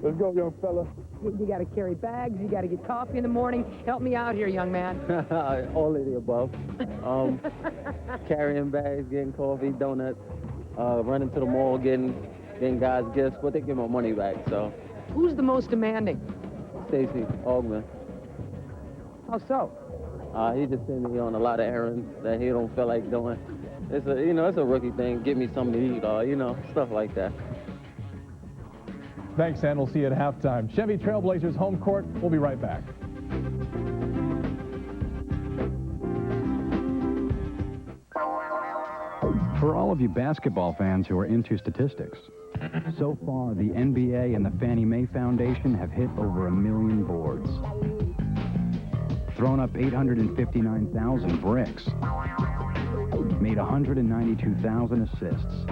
Let's go, young fella. You got to carry bags. You got to get coffee in the morning. Help me out here, young man. All of the above. Carrying bags, getting coffee, donuts, running to the mall, getting guys gifts, but they give my money back. So. Who's the most demanding? Stacy Ogman. How so? He just sent me on a lot of errands that he don't feel like doing. It's a rookie thing. Give me something to eat, stuff like that. Thanks, and we'll see you at halftime. Chevy Trailblazers home court. We'll be right back. For all of you basketball fans who are into statistics, so far the NBA and the Fannie Mae Foundation have hit over 1 million boards, thrown up 859,000 bricks, made 192,000 assists,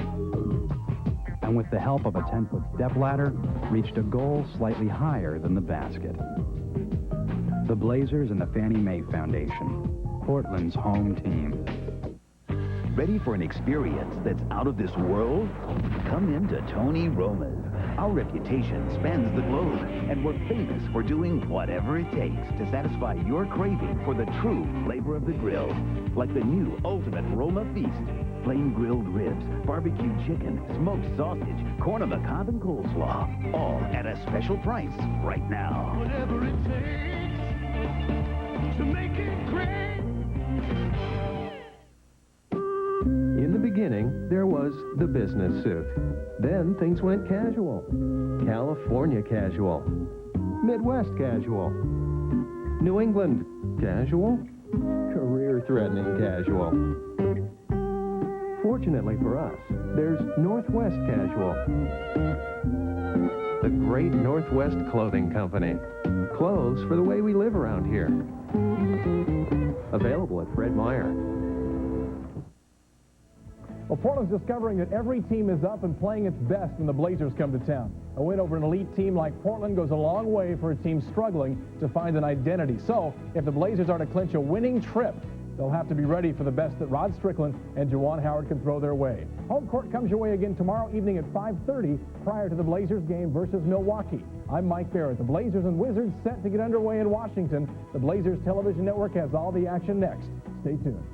and with the help of a 10-foot stepladder, reached a goal slightly higher than the basket. The Blazers and the Fannie Mae Foundation, Portland's home team. Ready for an experience that's out of this world? Come into Tony Roma's. Our reputation spans the globe, and we're famous for doing whatever it takes to satisfy your craving for the true flavor of the grill. Like the new Ultimate Roma Feast. Flame grilled ribs, barbecue chicken, smoked sausage, corn on the cob, and coleslaw. All at a special price right now. Whatever it takes to make it great. In the beginning, there was the business suit. Then things went casual. California casual. Midwest casual. New England casual. Career-threatening casual. Fortunately for us, there's Northwest Casual. The great Northwest Clothing Company. Clothes for the way we live around here. Available at Fred Meyer. Well, Portland's discovering that every team is up and playing its best when the Blazers come to town. A win over an elite team like Portland goes a long way for a team struggling to find an identity. So, if the Blazers are to clinch a winning trip, they'll have to be ready for the best that Rod Strickland and Juwan Howard can throw their way. Home court comes your way again tomorrow evening at 5:30 prior to the Blazers game versus Milwaukee. I'm Mike Barrett. The Blazers and Wizards set to get underway in Washington. The Blazers Television Network has all the action next. Stay tuned.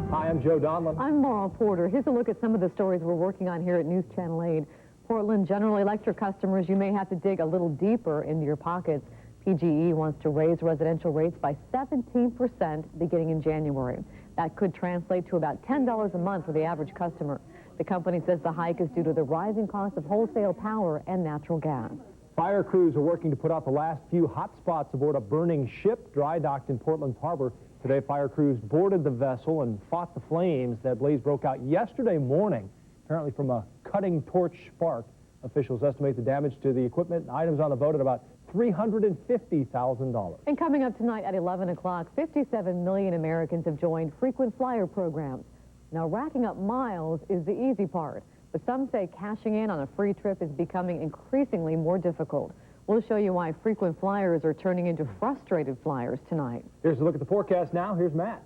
Hi, I'm Joe Donlin. I'm Maureen Porter. Here's a look at some of the stories we're working on here at News Channel 8. Portland General Electric customers, you may have to dig a little deeper into your pockets. PGE wants to raise residential rates by 17% beginning in January. That could translate to about $10 a month for the average customer. The company says the hike is due to the rising cost of wholesale power and natural gas. Fire crews are working to put out the last few hot spots aboard a burning ship dry docked in Portland's harbor. Today, fire crews boarded the vessel and fought the flames. That blaze broke out yesterday morning, apparently from a cutting torch spark. Officials estimate the damage to the equipment and items on the boat at about $350,000. And coming up tonight at 11 o'clock, 57 million Americans have joined frequent flyer programs. Now, racking up miles is the easy part, but some say cashing in on a free trip is becoming increasingly more difficult. We'll show you why frequent flyers are turning into frustrated flyers tonight. Here's a look at the forecast now. Here's Matt.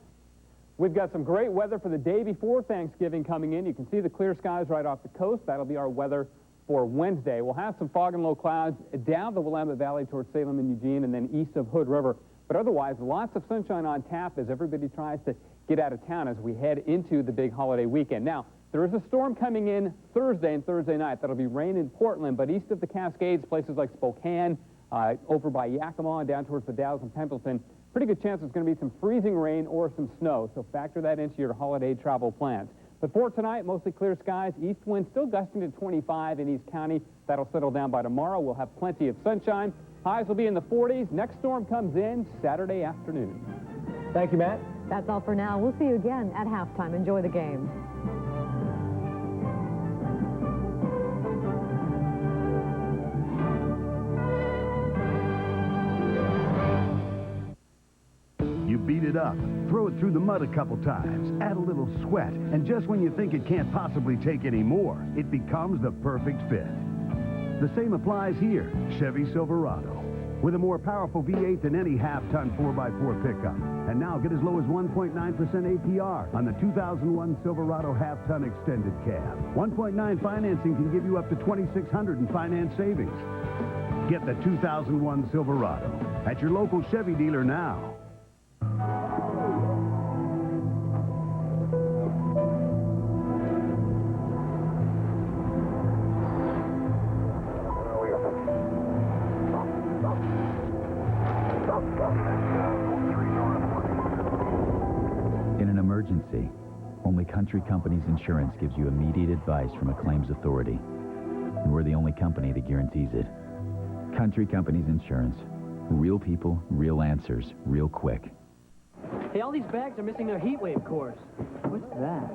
We've got some great weather for the day before Thanksgiving coming in. You can see the clear skies right off the coast. That'll be our weather for Wednesday. We'll have some fog and low clouds down the Willamette Valley towards Salem and Eugene and then east of Hood River. But otherwise, lots of sunshine on tap as everybody tries to get out of town as we head into the big holiday weekend. Now, there is a storm coming in Thursday and Thursday night. That'll be rain in Portland, but east of the Cascades, places like Spokane, over by Yakima and down towards the Dalles and Pendleton, pretty good chance there's going to be some freezing rain or some snow, so factor that into your holiday travel plans. But for tonight, mostly clear skies, east wind still gusting to 25 in East County. That'll settle down by tomorrow. We'll have plenty of sunshine. Highs will be in the 40s. Next storm comes in Saturday afternoon. Thank you, Matt. That's all for now. We'll see you again at halftime. Enjoy the game. You beat it up, Throw it through the mud a couple times, add a little sweat, and just when you think it can't possibly take any more, it becomes the perfect fit. The same applies here. Chevy Silverado. With a more powerful V8 than any half-ton 4x4 pickup. And now get as low as 1.9% APR on the 2001 Silverado half-ton extended cab. 1.9 financing can give you up to $2,600 in finance savings. Get the 2001 Silverado at your local Chevy dealer now. In an emergency, only Country Companies Insurance gives you immediate advice from a claims authority. And we're the only company that guarantees it. Country Companies Insurance. Real people, real answers, real quick. Hey, all these bags are missing their heat wave cores. What's that?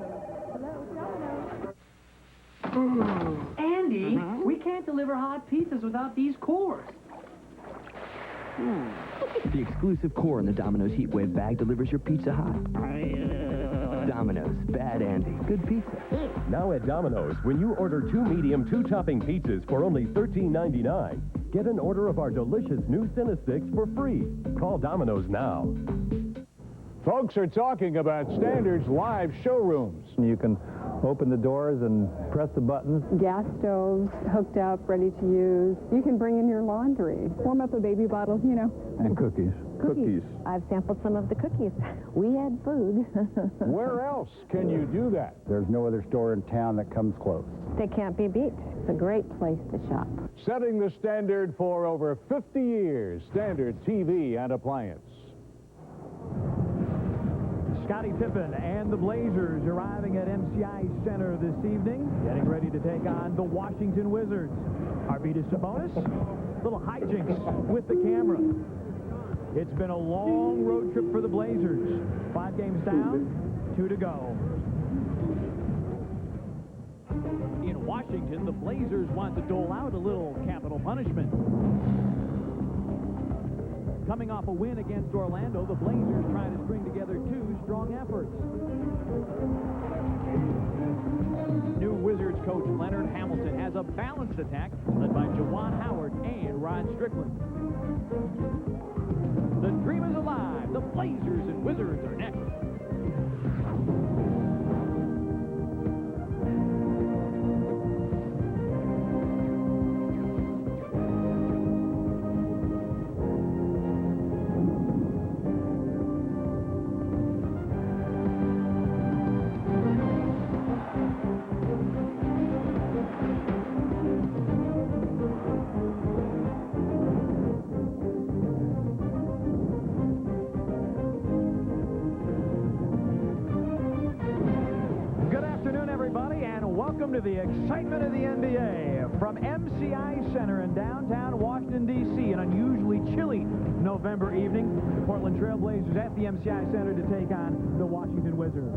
Andy, we can't deliver hot pizzas without these cores. The exclusive core in the Domino's Heat Wave bag delivers your pizza hot. Domino's, bad Andy, good pizza. Now at Domino's, when you order 2 medium, 2-topping pizzas for only $13.99, get an order of our delicious new Cinesticks for free. Call Domino's now. Folks are talking about Standard's live showrooms. You can open the doors and press the buttons. Gas stoves hooked up, ready to use. You can bring in your laundry. Warm up a baby bottle, you know. And cookies. Cookies. I've sampled some of the cookies. We had food. Where else can you do that? There's no other store in town that comes close. They can't be beat. It's a great place to shop. Setting the standard for over 50 years, Standard TV and appliance. Scottie Pippen and the Blazers arriving at MCI Center this evening, getting ready to take on the Washington Wizards. Arvydas Sabonis, little hijinks with the camera. It's been a long road trip for the Blazers. 5 games down, 2 to go. In Washington, the Blazers want to dole out a little capital punishment. Coming off a win against Orlando, the Blazers trying to string together 2 strong efforts. New Wizards coach Leonard Hamilton has a balanced attack led by Juwan Howard and Rod Strickland. The dream is alive. The Blazers and Wizards are next. To the excitement of the NBA from MCI Center in downtown Washington, D.C. An unusually chilly November evening. The Portland Trail Blazers at the MCI Center to take on the Washington Wizards.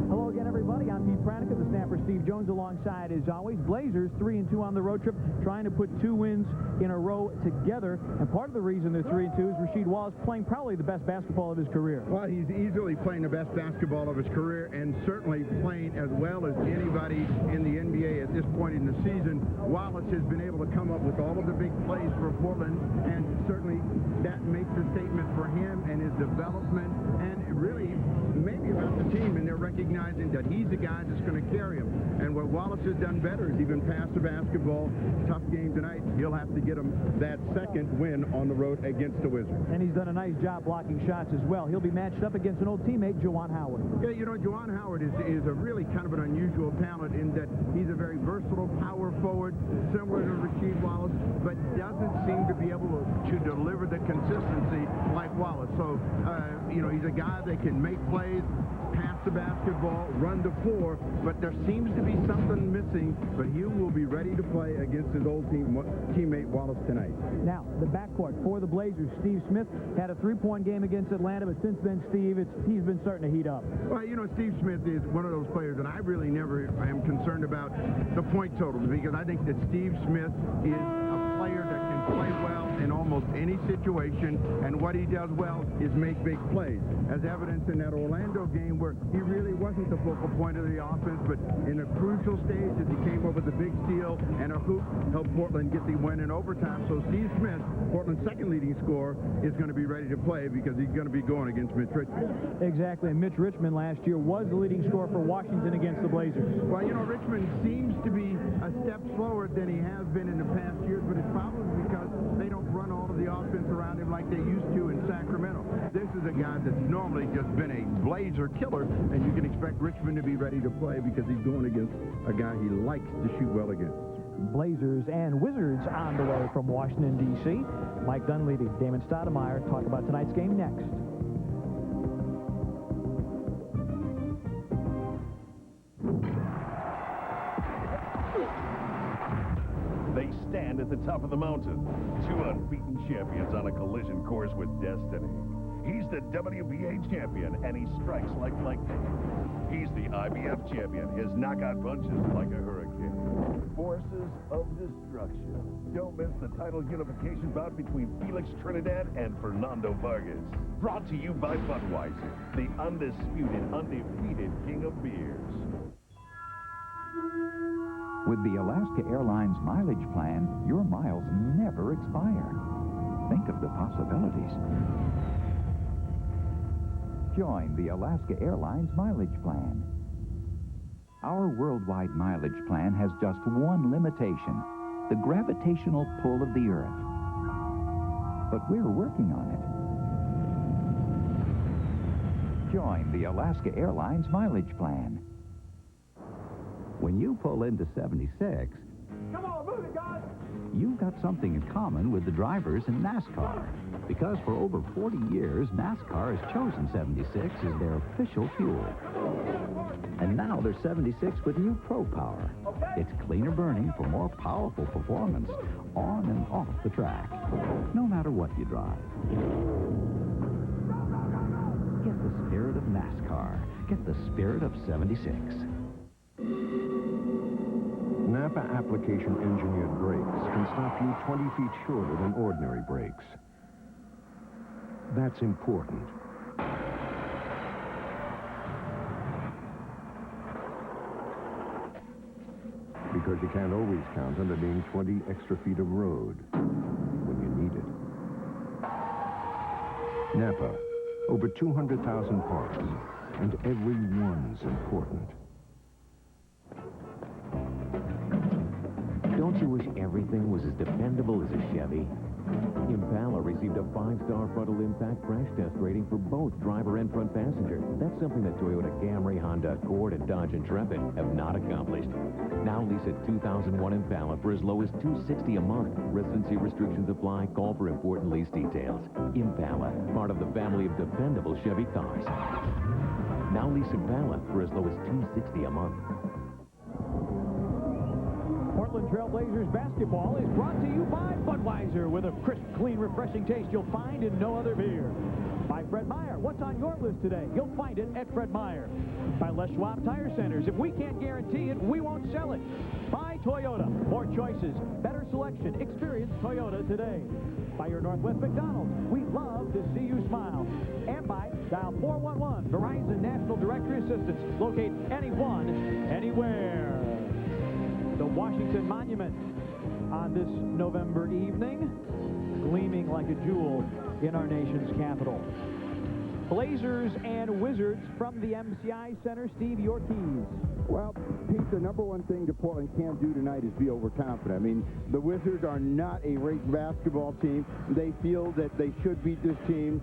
Hello again, everybody. I'm Pete Pranica, the snapper Steve Jones alongside, as always. Blazers 3-2 on the road trip, trying to put 2 wins in a row together. And part of the reason they're 3-2 is Rasheed Wallace playing probably the best basketball of his career. Well, he's easily playing the best basketball of his career and certainly playing as well as anybody in the NBA at this point in the season. Wallace has been able to come up with all of the big plays for Portland, and certainly that makes a statement for him and his development, and really maybe about the team, and they're recognizing that he's the guy that's going to carry him. And what Wallace has done better is even pass the basketball. Tough game tonight. He'll have to get him that second win on the road against the Wizards. And he's done a nice job blocking shots as well. He'll be matched up against an old teammate, Juwan Howard. Yeah, you know, Juwan Howard is a really kind of an unusual talent in that he's a very versatile power forward, similar to Rasheed Wallace, but doesn't seem to be able to deliver the consistency like Wallace. So, you know, he's a guy that can make plays, pass the basketball, run the floor, but there seems to be something missing, but he will be ready to play against his old teammate Wallace tonight. Now, the backcourt for the Blazers, Steve Smith had a 3-point game against Atlanta, but since then, Steve, he's been starting to heat up. Well, you know, Steve Smith is one of those players that I really never am concerned about the point total, because I think that Steve Smith is a player that can play well in almost any situation, and what he does well is make big plays, as evidenced in that Orlando game where he really wasn't the focal point of the offense, but in a crucial stage as he came over the big steal and a hoop, helped Portland get the win in overtime. So Steve Smith, Portland's second leading scorer, is going to be ready to play because he's going to be going against Mitch Richmond. Exactly, and Mitch Richmond last year was the leading scorer for Washington against the Blazers. Well, you know, Richmond seems to be a step slower than he has been in the past years, but it's probably because they don't run all of the offense around him like they used to in Sacramento. This is a guy that's normally just been a Blazer killer, and you can expect Richmond to be ready to play because he's going against a guy he likes to shoot well against. Blazers and Wizards on the way from Washington, D.C. Mike Dunleavy, Damon Stoudamire talk about tonight's game next. They stand at the top of the mountain. Two unbeaten champions on a collision course with destiny. He's the WBA champion, and he strikes like lightning. He's the IBF champion. His knockout punches like a hurricane. Forces of destruction. Don't miss the title unification bout between Felix Trinidad and Fernando Vargas. Brought to you by Budweiser, the undisputed, undefeated king of beers. With the Alaska Airlines mileage plan, your miles never expire. Think of the possibilities. Join the Alaska Airlines mileage plan. Our worldwide mileage plan has just one limitation: the gravitational pull of the Earth. But we're working on it. Join the Alaska Airlines mileage plan. When you pull into 76, Come on, move it, guys! you've got something in common with the drivers in NASCAR. Because for over 40 years, NASCAR has chosen 76 as their official fuel. And now they're 76 with new Pro Power. It's cleaner burning for more powerful performance on and off the track, no matter what you drive. Get the spirit of NASCAR. Get the spirit of 76. Napa application engineered brakes can stop you 20 feet shorter than ordinary brakes. That's important. Because you can't always count on there being 20 extra feet of road when you need it. Napa, over 200,000 parts, and every one's important. Don't you wish everything was as dependable as a Chevy? Impala received a 5-star frontal impact crash test rating for both driver and front passenger. That's something that Toyota Camry, Honda Accord, and Dodge Intrepid have not accomplished. Now lease a 2001 Impala for as low as $260 a month. Residency restrictions apply. Call for important lease details. Impala, part of the family of dependable Chevy cars. Now lease Impala for as low as $260 a month. Portland Trail Blazers basketball is brought to you by Budweiser, with a crisp, clean, refreshing taste you'll find in no other beer. By Fred Meyer, what's on your list today? You'll find it at Fred Meyer. By Les Schwab Tire Centers, if we can't guarantee it, we won't sell it. By Toyota, more choices, better selection. Experience Toyota today. By your Northwest McDonald's, we love to see you smile. And by dial 411, Verizon National Directory Assistance. Locate anyone, anywhere. The Washington Monument on this November evening, gleaming like a jewel in our nation's capital. Blazers and Wizards from the MCI Center. Steve, your keys. Well, Pete, the number one thing that Portland can't do tonight is be overconfident. I mean, the Wizards are not a ranked basketball team. They feel that they should beat this team,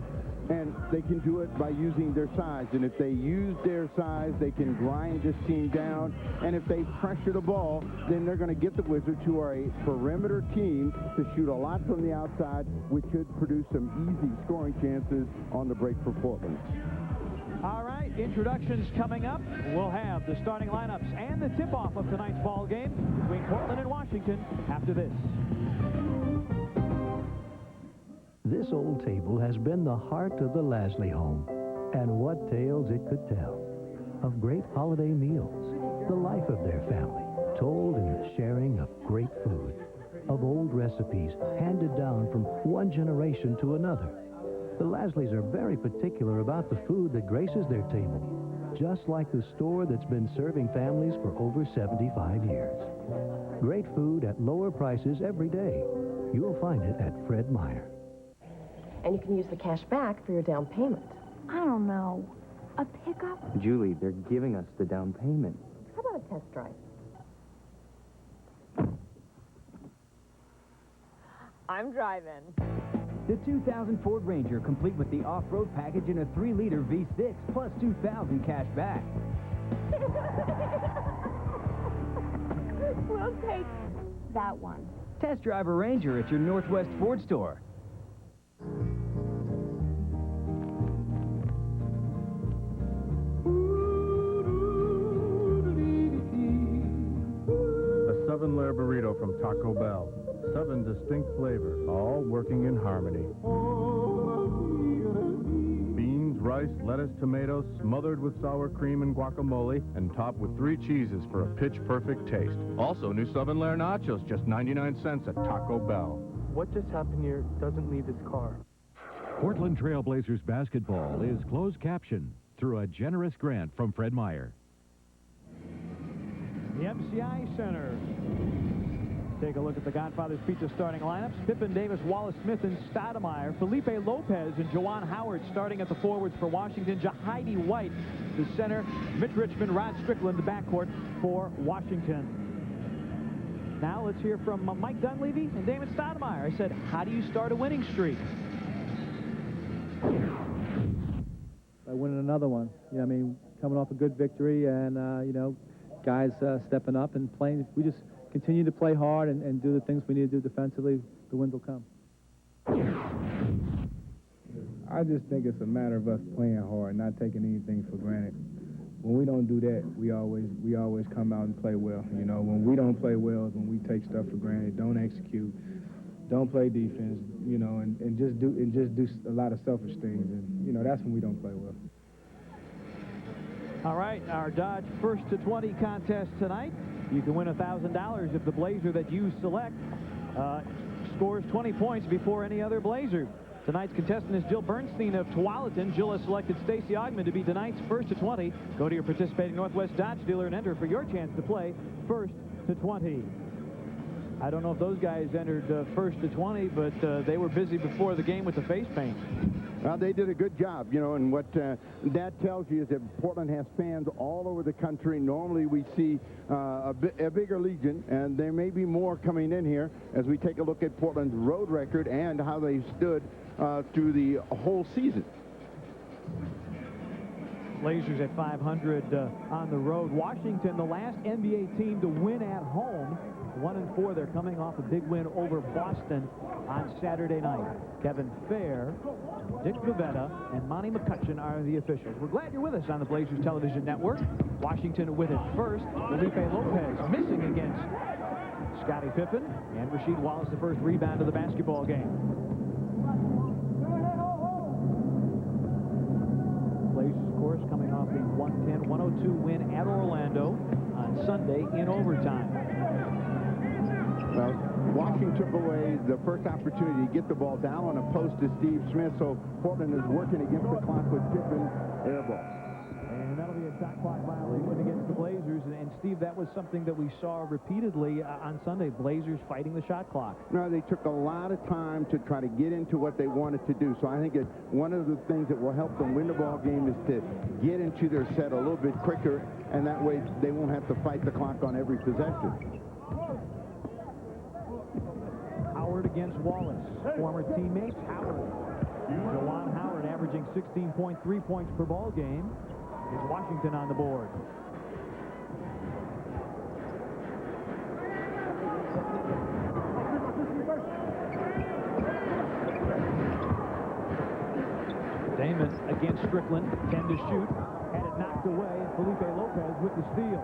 and they can do it by using their size. And if they use their size, they can grind this team down. And if they pressure the ball, then they're going to get the Wizards, who are a perimeter team, to shoot a lot from the outside, which should produce some easy scoring chances on the break for Portland. All right, introductions coming up. We'll have the starting lineups and the tip-off of tonight's ball game between Portland and Washington after this. This old table has been the heart of the Lasley home, and what tales it could tell of great holiday meals, the life of their family, told in the sharing of great food, of old recipes handed down from one generation to another. The Lasleys are very particular about the food that graces their table, just like the store that's been serving families for over 75 years. Great food at lower prices every day. You'll find it at Fred Meyer. And you can use the cash back for your down payment. I don't know. A pickup? Julie, they're giving us the down payment. How about a test drive? I'm driving. The 2000 Ford Ranger, complete with the off-road package in a 3-liter V6, plus $2,000 cash back. We'll take that one. Test drive a Ranger at your Northwest Ford store. A 7-layer burrito from Taco Bell. 7 distinct flavors, all working in harmony. Beans, rice, lettuce, tomatoes, smothered with sour cream and guacamole, and topped with 3 cheeses for a pitch-perfect taste. Also, new 7-layer nachos, just 99 cents at Taco Bell. What just happened here doesn't leave his car. Portland Trail Blazers basketball is closed caption through a generous grant from Fred Meyer. The MCI Center. Take a look at the Godfather's Pizza starting lineups. Pippen, Davis, Wallace, Smith, and Stoudamire. Felipe Lopez and Juwan Howard starting at the forwards for Washington. Jahidi White, the center. Mitch Richmond, Rod Strickland, the backcourt for Washington. Now let's hear from Mike Dunleavy and Damon Stoudamire. I said, how do you start a winning streak? By winning another one. Yeah, I mean, coming off a good victory and, you know, guys stepping up and playing. We just continue to play hard and do the things we need to do defensively. The wins will come. I just think it's a matter of us playing hard, not taking anything for granted. When we don't do that, we always come out and play well. You know, when we don't play well is when we take stuff for granted, don't execute, don't play defense, you know, and just do a lot of selfish things, and you know that's when we don't play well. All right, our Dodge First to 20 contest tonight. You can win $1,000 if the Blazer that you select scores 20 points before any other Blazer. Tonight's contestant is Jill Bernstein of Tualatin. Jill has selected Stacy Ogman to be tonight's First to 20. Go to your participating Northwest Dodge dealer and enter for your chance to play First to 20. I don't know if those guys entered First to 20, but they were busy before the game with the face paint. Well, they did a good job, you know, and what that tells you is that Portland has fans all over the country. Normally we see a bigger legion, and there may be more coming in here as we take a look at Portland's road record and how they stood through the whole season. Blazers at 500 on the road. Washington, the last NBA team to win at home. 1-4. They're coming off a big win over Boston on Saturday night. Kevin Fair, Dick Pavetta, and Monty McCutcheon are the officials. We're glad you're with us on the Blazers Television Network. Washington with it first. Felipe Lopez missing against Scottie Pippen, and Rasheed Wallace the first rebound of the basketball game. Blazers, of course, coming off a 110-102 win at Orlando on Sunday in overtime. Well, Washington took away the first opportunity to get the ball down on a post to Steve Smith, so Portland is working against the clock with Pippen air ball. And that'll be a shot clock violation against the Blazers. And Steve, that was something that we saw repeatedly on Sunday. Blazers fighting the shot clock. No, they took a lot of time to try to get into what they wanted to do. So I think that one of the things that will help them win the ball game is to get into their set a little bit quicker, and that way they won't have to fight the clock on every possession. Howard against Wallace. Former teammates, Howard. Juwan Howard averaging 16.3 points per ball game. Is Washington on the board. Damon against Strickland. 10 to shoot. Had it knocked away. And Felipe Lopez with the steal.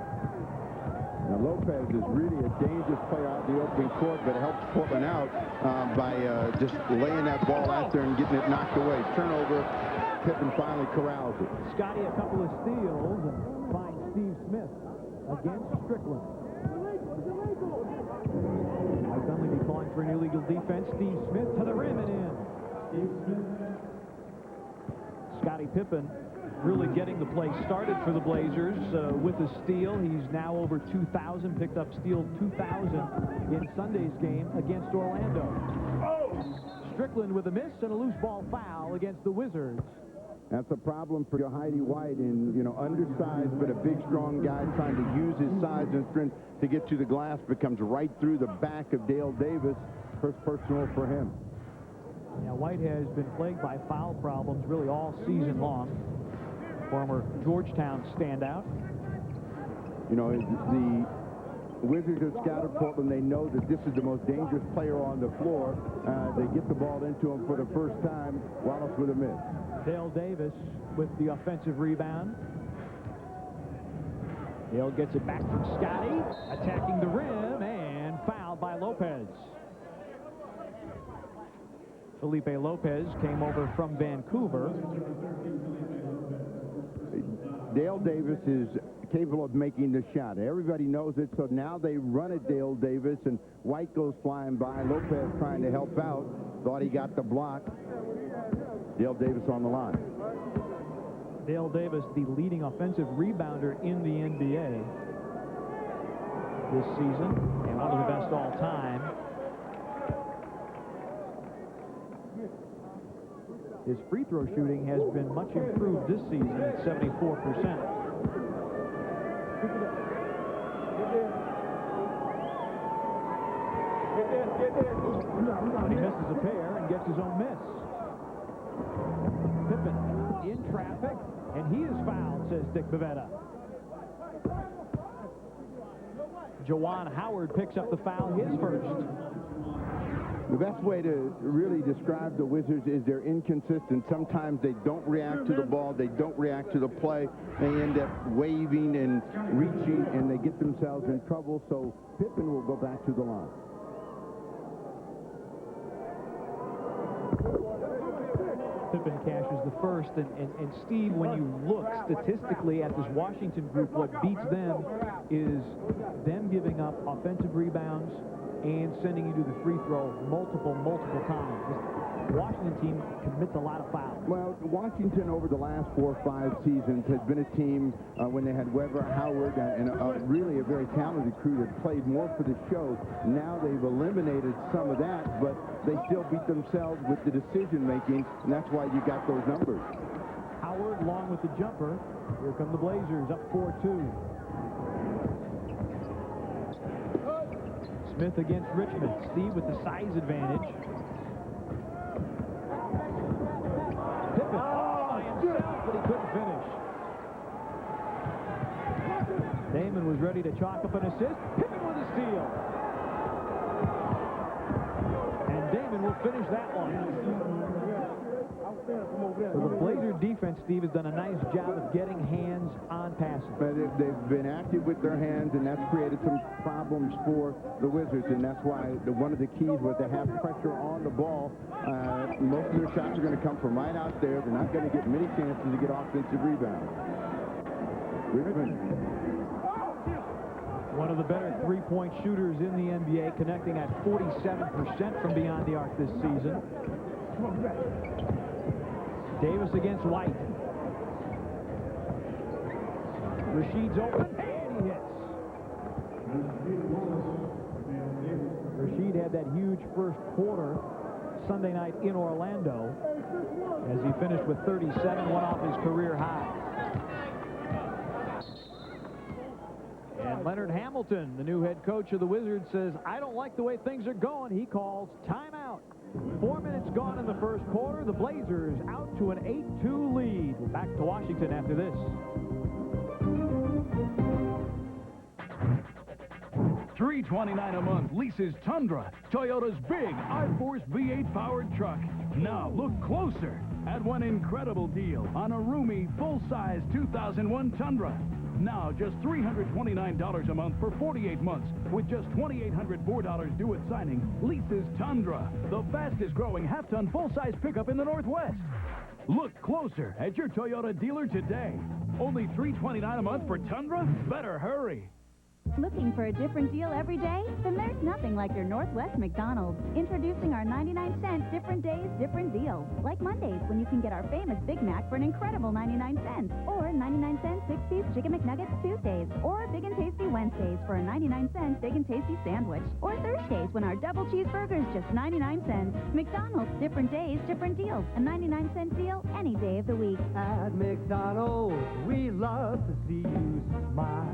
Now, Lopez is really a dangerous player out in the open court, but helps Portland out by just laying that ball out there and getting it knocked away. Turnover, Pippen finally corrals it. Scottie a couple of steals and finds Steve Smith against Strickland. Mike Dunleavy calling for an illegal defense. Steve Smith to the rim and in. Scottie Pippen really getting the play started for the Blazers with a steal. He's now over 2,000, picked up steal 2,000 in Sunday's game against Orlando. Strickland with a miss and a loose ball foul against the Wizards. That's a problem for Heidi White, and undersized but a big, strong guy trying to use his size and strength to get to the glass becomes right through the back of Dale Davis. First personal for him. Yeah, White has been plagued by foul problems really all season long. Former Georgetown standout. The Wizards have scouted Portland. They know that this is the most dangerous player on the floor. They get the ball into him for the first time. Wallace with a miss. Dale Davis with the offensive rebound. Dale gets it back from Scottie, attacking the rim, and fouled by Lopez. Felipe Lopez came over from Vancouver. Dale Davis is capable of making the shot. Everybody knows it, so now they run at Dale Davis, and White goes flying by. Lopez trying to help out. Thought he got the block. Dale Davis on the line. Dale Davis, the leading offensive rebounder in the NBA this season, and one of the best all time. His free throw shooting has been much improved this season at 74%. But he misses a pair and gets his own miss. Pippen in traffic, and he is fouled, says Dick Bavetta. Juwan Howard picks up the foul, his first. The best way to really describe the Wizards is they're inconsistent. Sometimes they don't react to the ball. They don't react to the play. They end up waving and reaching, and they get themselves in trouble. So Pippen will go back to the line. Pippen cashes the first, and Steve, when you look statistically at this Washington group, what beats them is them giving up offensive rebounds and sending you to the free throw multiple times. This Washington team commits a lot of fouls. Well, Washington over the last 4 or 5 seasons has been a team when they had Weber, Howard, and really a very talented crew that played more for the show. Now they've eliminated some of that, but they still beat themselves with the decision-making, and that's why you got those numbers. Howard along with the jumper. Here come the Blazers up 4-2. Smith against Richmond. Steve with the size advantage. Pippen by himself, but he couldn't finish. Damon was ready to chalk up an assist. Pippen with a steal. And Damon will finish that one. So the Blazer defense, Steve, has done a nice job of getting hands on passes. But they've been active with their hands, and that's created some problems for the Wizards, and that's why one of the keys was to have pressure on the ball. Most of their shots are going to come from right out there. They're not going to get many chances to get offensive rebounds. Richmond. One of the better three-point shooters in the NBA, connecting at 47% from beyond the arc this season. Davis against White. Rasheed's open, and he hits. Rasheed had that huge first quarter Sunday night in Orlando as he finished with 37, one off his career high. And Leonard Hamilton, the new head coach of the Wizards, says, I don't like the way things are going. He calls timeout. 4 minutes gone in the first quarter. The Blazers out to an 8-2 lead. We're back to Washington after this. $329 a month leases Tundra, Toyota's big I-Force V8 powered truck. Now look closer at one incredible deal on a roomy, full-size 2001 Tundra. Now just $329 a month for 48 months with just $2,804 due at signing. Leases Tundra, the fastest growing half-ton full-size pickup in the Northwest. Look closer at your Toyota dealer today. Only $329 a month for Tundra? Better hurry. Looking for a different deal every day? Then there's nothing like your Northwest McDonald's. Introducing our 99-cent different days, different deals. Like Mondays, when you can get our famous Big Mac for an incredible 99 cents. Or 99-cent 6-piece Chicken McNuggets Tuesdays. Or Big and Tasty Wednesdays for a 99-cent Big and Tasty sandwich. Or Thursdays, when our double cheeseburger is just 99 cents. McDonald's, different days, different deals. A 99-cent deal any day of the week. At McDonald's, we love to see you smile.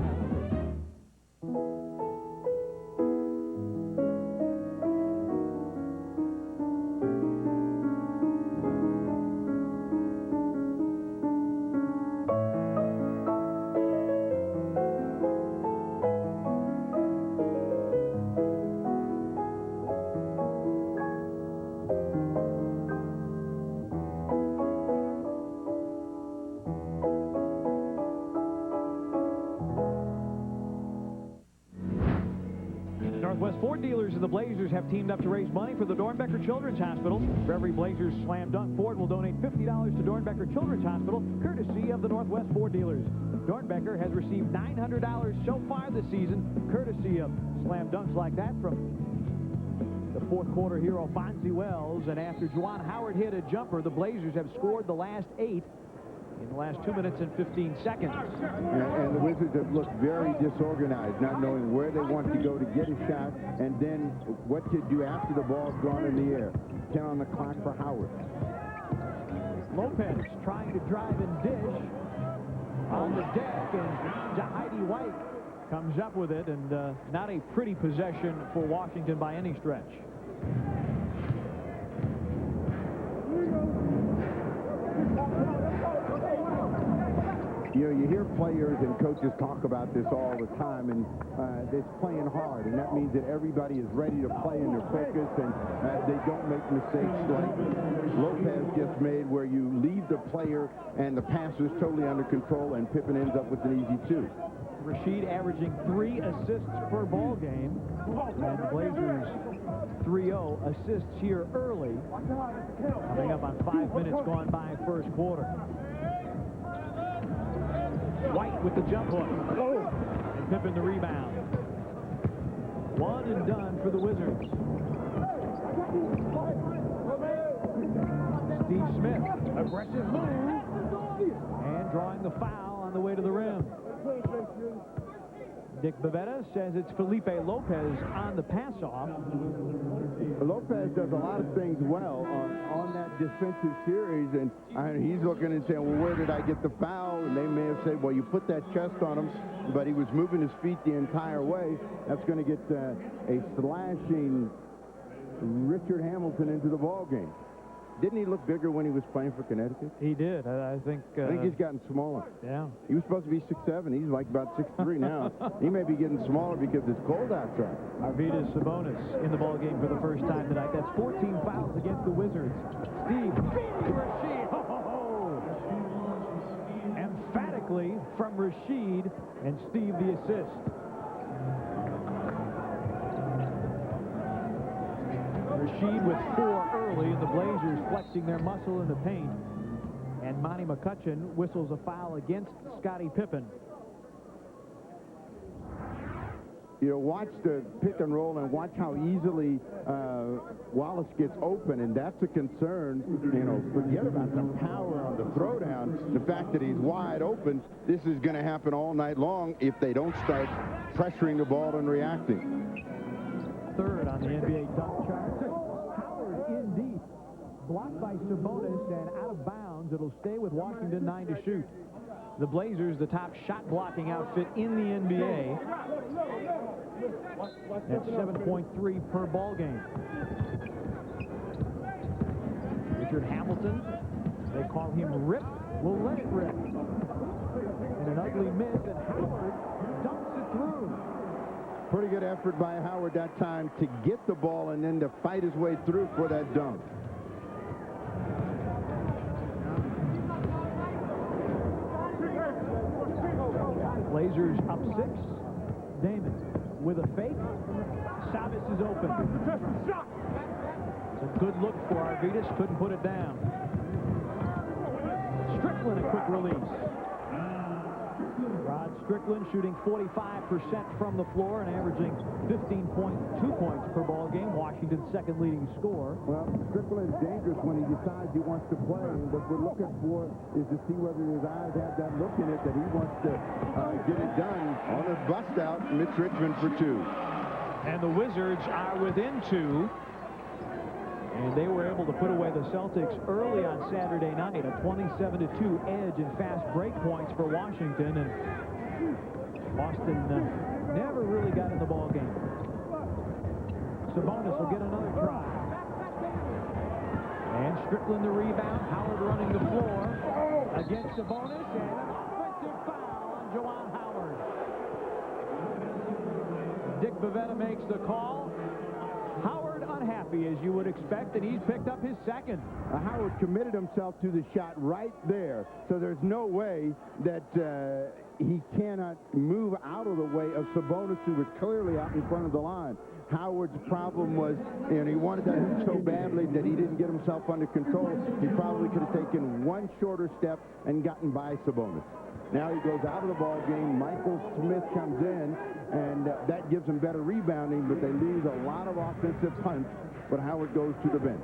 Northwest Ford dealers and the Blazers have teamed up to raise money for the Dornbecker Children's Hospital. For every Blazers slam dunk, Ford will donate $50 to Dornbecker Children's Hospital, courtesy of the Northwest Ford dealers. Dornbecker has received $900 so far this season, courtesy of slam dunks like that from the fourth quarter hero Fonzie Wells. And after Juwan Howard hit a jumper, the Blazers have scored the last 8 in the last 2 minutes and 15 seconds. And the Wizards have looked very disorganized, not knowing where they want to go to get a shot, and then what to do after the ball's gone in the air. 10 on the clock for Howard. Lopez trying to drive and dish on the deck, and Jahidi White comes up with it, and not a pretty possession for Washington by any stretch. You know, you hear players and coaches talk about this all the time, and it's playing hard, and that means that everybody is ready to play and they're focused, and they don't make mistakes like Lopez just made, where you leave the player and the pass is totally under control, and Pippen ends up with an easy 2. Rasheed averaging 3 assists per ball game, and the Blazers 3-0 assists here early, coming up on 5 minutes gone by first quarter. White with the jump hook. And Pippen the rebound. One and done for the Wizards. Steve Smith, aggressive move. And drawing the foul on the way to the rim. Dick Bavetta says it's Felipe Lopez on the pass-off. Lopez does a lot of things well on that defensive series, and he's looking and saying, well, where did I get the foul? And they may have said, well, you put that chest on him, but he was moving his feet the entire way. That's going to get a slashing Richard Hamilton into the ball game. Didn't he look bigger when he was playing for Connecticut? He did. I think he's gotten smaller. Yeah. He was supposed to be 6'7". He's like about 6'3" now. He may be getting smaller because it's cold outside. Arvydas Sabonis in the ball game for the first time tonight. That's 14 fouls against the Wizards. Steve Rasheed. Emphatically from Rasheed, and Steve the assist. Rasheed with 4 early, and the Blazers flexing their muscle in the paint. And Monty McCutcheon whistles a foul against Scottie Pippen. You know, watch the pick and roll and watch how easily Wallace gets open, and that's a concern. You know, forget about the power on the throwdown. The fact that he's wide open, this is going to happen all night long if they don't start pressuring the ball and reacting. Third on the NBA dunk chart. Howard in deep. Blocked by Sabonis and out of bounds. It'll stay with Washington, 9 to shoot. The Blazers, the top shot blocking outfit in the NBA. At 7.3 per ball game. Richard Hamilton, they call him Rip, will let it rip. And an ugly miss, and Howard dunks it through. Pretty good effort by Howard that time to get the ball and then to fight his way through for that dunk. Blazers up 6. Damon with a fake. Sabonis is open. It's a good look for Arvydas. Couldn't put it down. Strickland a quick release. Rod Strickland shooting 45% from the floor and averaging 15.2 points per ball game. Washington's second leading scorer. Well, Strickland is dangerous when he decides he wants to play. And what we're looking for is to see whether his eyes have that look in it that he wants to get it done. On a bust out, Mitch Richmond for 2. And the Wizards are within 2. And they were able to put away the Celtics early on Saturday night, a 27-2 edge in fast break points for Washington. And Boston never really got in the ball game. Sabonis will get another try. And Strickland the rebound. Howard running the floor against Sabonis. And an offensive foul on Juwan Howard. Dick Bavetta makes the call. Howard unhappy, as you would expect, and he's picked up his second. Howard committed himself to the shot right there, so there's no way that he cannot move out of the way of Sabonis, who was clearly out in front of the line. Howard's problem was, and he wanted that hoop so badly that he didn't get himself under control. He probably could have taken one shorter step and gotten by Sabonis. Now he goes out of the ball game. Michael Smith comes in, and that gives them better rebounding, but they lose a lot of offensive punch. But Howard goes to the bench.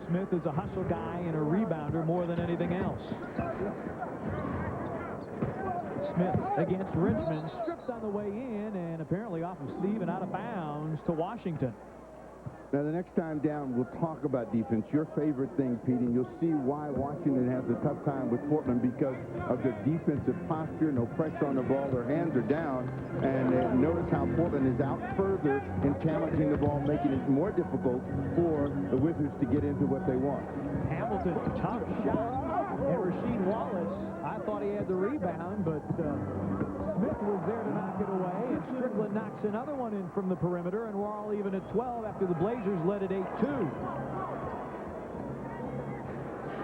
Smith is a hustle guy and a rebounder more than anything else. Smith against Richmond, stripped on the way in, and apparently off of Steve and out of bounds to Washington. Now, the next time down, we'll talk about defense. Your favorite thing, Pete, and you'll see why Washington has a tough time with Portland because of their defensive posture, no pressure on the ball. Their hands are down. And notice how Portland is out further in challenging the ball, making it more difficult for the Wizards to get into what they want. Hamilton, tough shot. And Rasheed Wallace, I thought he had the rebound, but Smith was there to knock it away, and Strickland knocks another one in from the perimeter, and we're all even at 12 after the Blazers led at 8-2.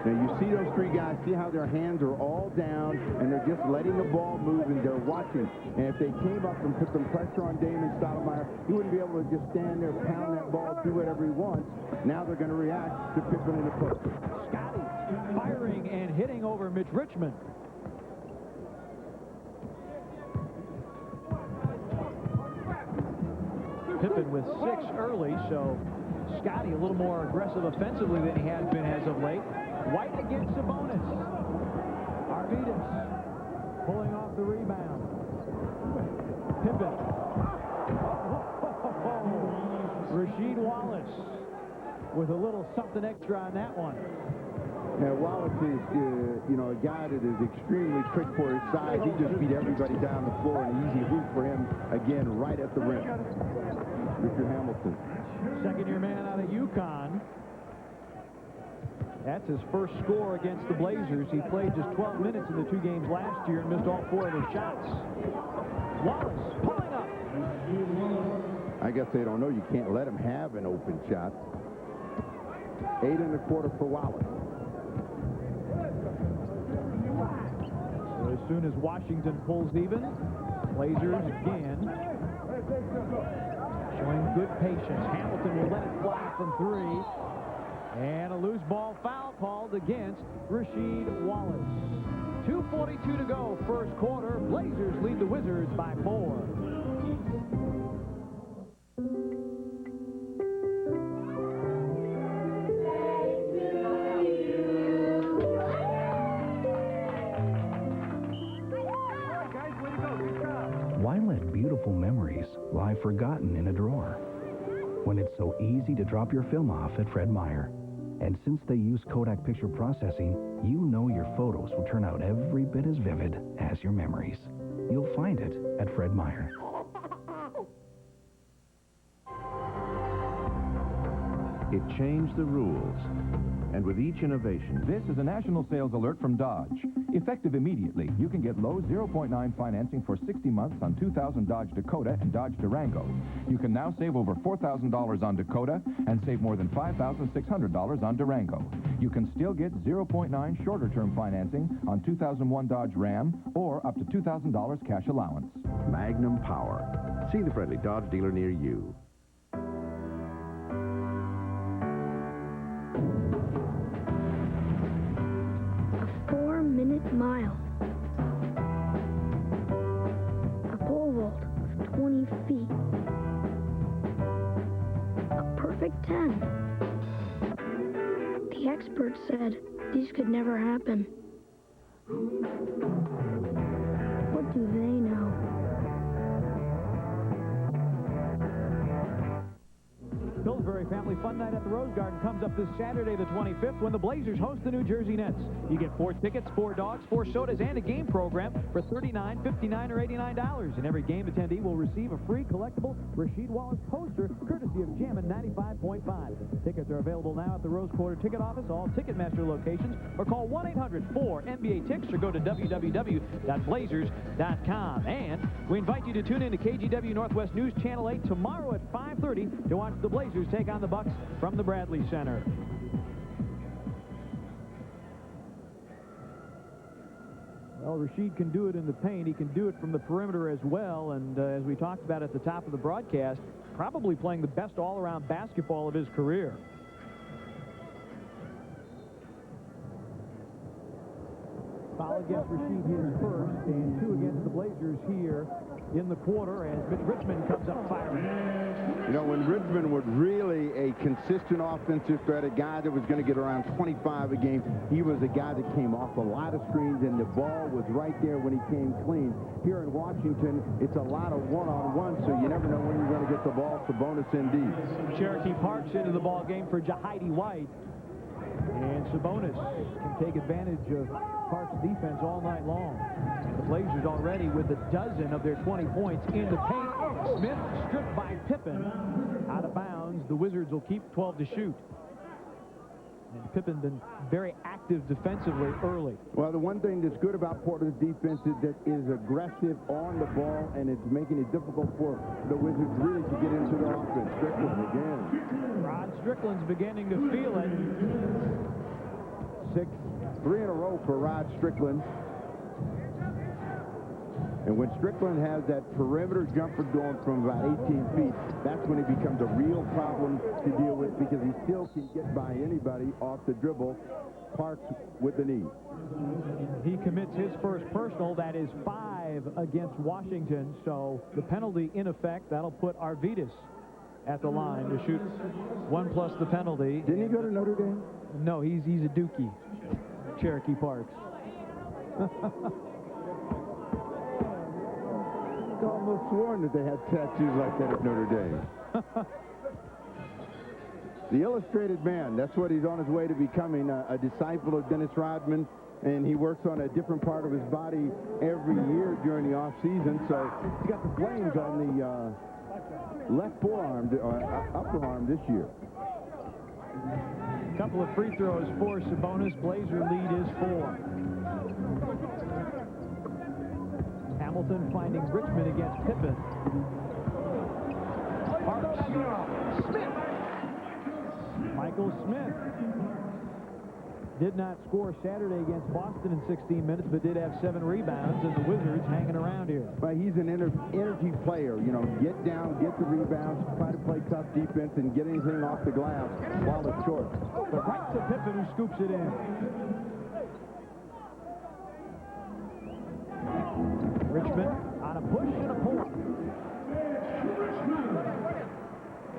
Now, you see those three guys, see how their hands are all down, and they're just letting the ball move, and they're watching. And if they came up and put some pressure on Damon Stoudamire, he wouldn't be able to just stand there, pound that ball, do whatever he wants. Now they're going to react to Pippen in the post. Scotty firing and hitting over Mitch Richmond. Pippen with 6 early, so Scotty a little more aggressive offensively than he has been as of late. White against Sabonis. Arvidas pulling off the rebound. Pippen. Rasheed Wallace with a little something extra on that one. Now, Wallace is, a guy that is extremely quick for his size. He just beat everybody down the floor. An easy hoop for him, again, right at the rim. Richard Hamilton. Second-year man out of UConn. That's his first score against the Blazers. He played just 12 minutes in the 2 games last year and missed all 4 of his shots. Wallace pulling up. I guess they don't know you can't let him have an open shot. 8 1/4 for Wallace. So as soon as Washington pulls even, Blazers again showing good patience. Hamilton will let it fly from 3. And a loose ball foul called against Rasheed Wallace. 2:42 to go, first quarter. Blazers lead the Wizards by 4. Why let beautiful memories lie forgotten in a drawer when it's so easy to drop your film off at Fred Meyer? And since they use Kodak picture processing, you know your photos will turn out every bit as vivid as your memories. You'll find it at Fred Meyer. It changed the rules. And with each innovation... This is a national sales alert from Dodge. Effective immediately, you can get low 0.9 financing for 60 months on 2000 Dodge Dakota and Dodge Durango. You can now save over $4,000 on Dakota and save more than $5,600 on Durango. You can still get 0.9 shorter-term financing on 2001 Dodge Ram or up to $2,000 cash allowance. Magnum Power. See the friendly Dodge dealer near you. A 4-minute mile. 20 feet. A perfect 10. The experts said these could never happen. What do they know? Pillsbury Family Fun Night at the Rose Garden comes up this Saturday, the 25th, when the Blazers host the New Jersey Nets. You get 4 tickets, 4 dogs, 4 sodas, and a game program for $39, $59, or $89. And every game attendee will receive a free collectible Rasheed Wallace poster, courtesy of Jammin' 95.5. Tickets are available now at the Rose Quarter Ticket Office, all Ticketmaster locations, or call 1-800-4-NBA-TICKS or go to www.blazers.com. And we invite you to tune in to KGW Northwest News Channel 8 tomorrow at 5:30 to watch the Blazers take on the Bucks from the Bradley Center. Well, Rasheed can do it in the paint. He can do it from the perimeter as well. And as we talked about at the top of the broadcast, probably playing the best all-around basketball of his career. Foul against Rasheed here first, and 2 against the Blazers here in the quarter as Richmond comes up firing. You know, when Richmond was really a consistent offensive threat, a guy that was going to get around 25 a game, he was a guy that came off a lot of screens, and the ball was right there when he came clean. Here in Washington, it's a lot of one-on-one, so you never know when you're going to get the ball. Sabonis indeed. Cherokee Parks into the ball game for Jahidi White. And Sabonis can take advantage of Parks' defense all night long. The Blazers already with a dozen of their 20 points in the paint. Smith stripped by Pippen. Out of bounds. The Wizards will keep 12 to shoot. And Pippen been very active defensively early. Well, the one thing that's good about Portland's defense is that it is aggressive on the ball, and it's making it difficult for the Wizards really to get into the offense. Strickland again. Rod Strickland's beginning to feel it. 3 in a row for Rod Strickland. And when Strickland has that perimeter jumper going from about 18 feet, that's when it becomes a real problem to deal with, because he still can get by anybody off the dribble. Parks with the knee. He commits his first personal. That is 5 against Washington. So the penalty in effect, that'll put Arvidas at the line to shoot 1 plus the penalty. Didn't he go to Notre Dame? No, he's a Dookie. Cherokee Parks. I almost sworn that they had tattoos like that at Notre Dame. The Illustrated Man, that's what he's on his way to becoming, a disciple of Dennis Rodman, and he works on a different part of his body every year during the off-season, so he's got the flames on the left forearm, upper arm this year. A couple of free throws for Sabonis. Blazer lead is 4. Hamilton finding Richmond against Pippen. Parks. Smith. Michael Smith did not score Saturday against Boston in 16 minutes, but did have 7 rebounds, and the Wizards hanging around here. But he's an energy player. You know, get down, get the rebounds, try to play tough defense, and get anything off the glass while it's short. But right to Pippen, who scoops it in. Richmond on a push and a pull.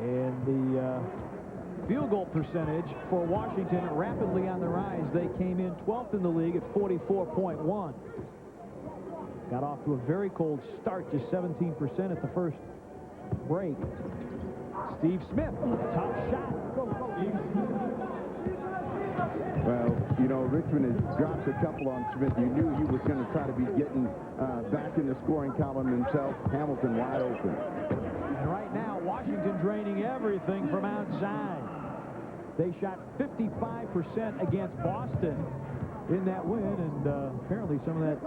And the field goal percentage for Washington rapidly on the rise. They came in 12th in the league at 44.1. Got off to a very cold start, just 17% at the first break. Steve Smith, top shot. Well, you know, Richmond has dropped a couple on Smith. You knew he was going to try to be getting back in the scoring column himself. Hamilton wide open. And right now, Washington draining everything from outside. They shot 55% against Boston in that win, and apparently some of that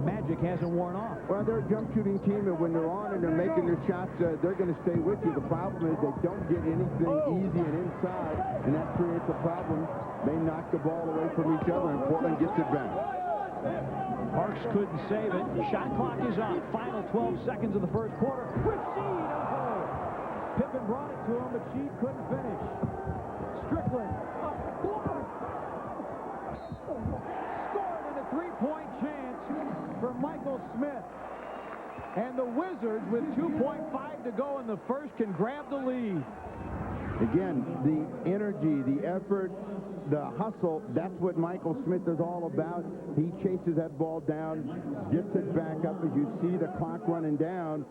magic hasn't worn off. Well, they're a jump shooting team, and when they're on and they're making their shots, they're going to stay with you. The problem is they don't get anything easy and inside, and that creates a problem. They knock the ball away from each other, and Portland gets it back. Parks couldn't save it. Shot clock is on. Final 12 seconds of the first quarter. Rasheed, Pippen brought it to him, but Sheed couldn't finish. Strickland scored in a three-point chance for Michael Smith. And the Wizards, with 2.5 to go in the first, can grab the lead. Again, the energy, the effort, the hustle, that's what Michael Smith is all about. He chases that ball down, gets it back up as you see the clock running down.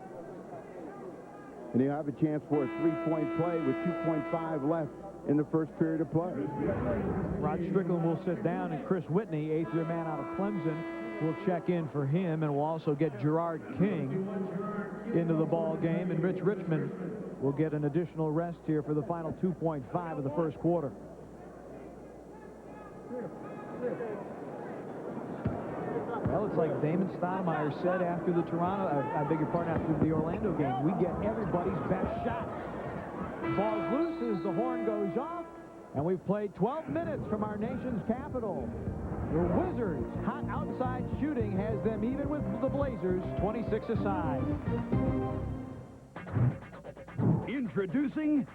And he'll have a chance for a three-point play with 2.5 left in the first period of play. Rod Strickland will sit down, and Chris Whitney, eighth-year man out of Clemson, will check in for him, and we'll also get Gerard King into the ball game, and Richmond will get an additional rest here for the final 2.5 of the first quarter. Well, it's like Damon Stoudamire said after the after the Orlando game. We get everybody's best shot. Ball's loose as the horn goes off, and we've played 12 minutes from our nation's capital. The Wizards' hot outside shooting has them even with the Blazers, 26 aside. Introducing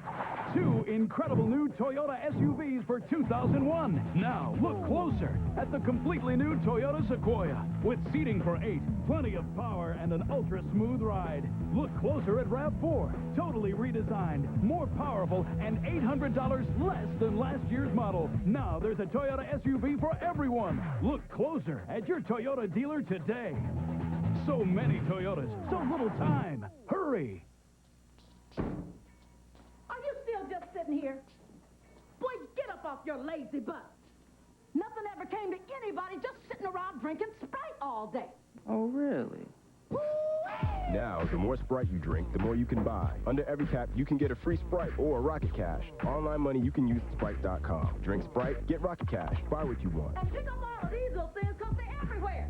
two incredible new Toyota SUVs for 2001. Now, look closer at the completely new Toyota Sequoia. With seating for 8, plenty of power, and an ultra-smooth ride. Look closer at RAV4. Totally redesigned, more powerful, and $800 less than last year's model. Now, there's a Toyota SUV for everyone. Look closer at your Toyota dealer today. So many Toyotas, so little time. Hurry! Are you still just sitting here? Boy, get up off your lazy butt. Nothing ever came to anybody just sitting around drinking Sprite all day. Oh, really? Now, the more Sprite you drink, the more you can buy. Under every cap, you can get a free Sprite or Rocket Cash. Online money you can use at Sprite.com. Drink Sprite, get Rocket Cash. Buy what you want. And pick up all of these little things because they're everywhere.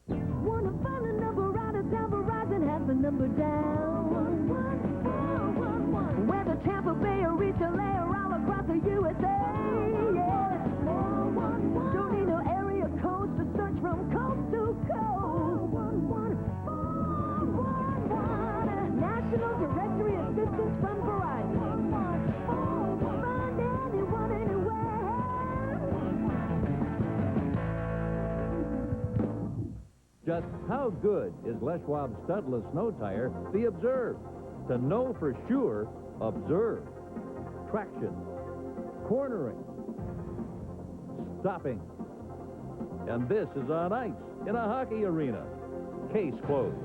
Wanna find the number out of town, Verizon has the number down. Whether Tampa Bay or Retail or all across the USA, yeah. Don't need no area codes to search from coast to coast. National Directory Assistance from Verizon. Find anyone, anywhere. Just how good is Les Schwab's studless snow tire? The Observe. To know for sure, observe. Traction. Cornering. Stopping. And this is on ice in a hockey arena. Case closed.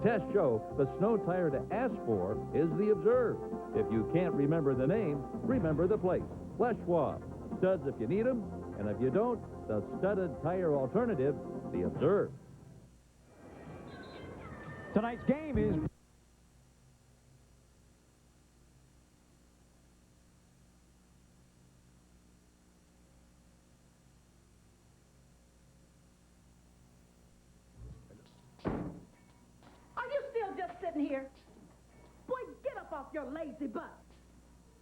Tests show the snow tire to ask for is the Observe. If you can't remember the name, remember the place. Les Schwab. Studs if you need them, and if you don't, the studded tire alternative, the Observe. Tonight's game is... Are you still just sitting here? Boy, get up off your lazy butt.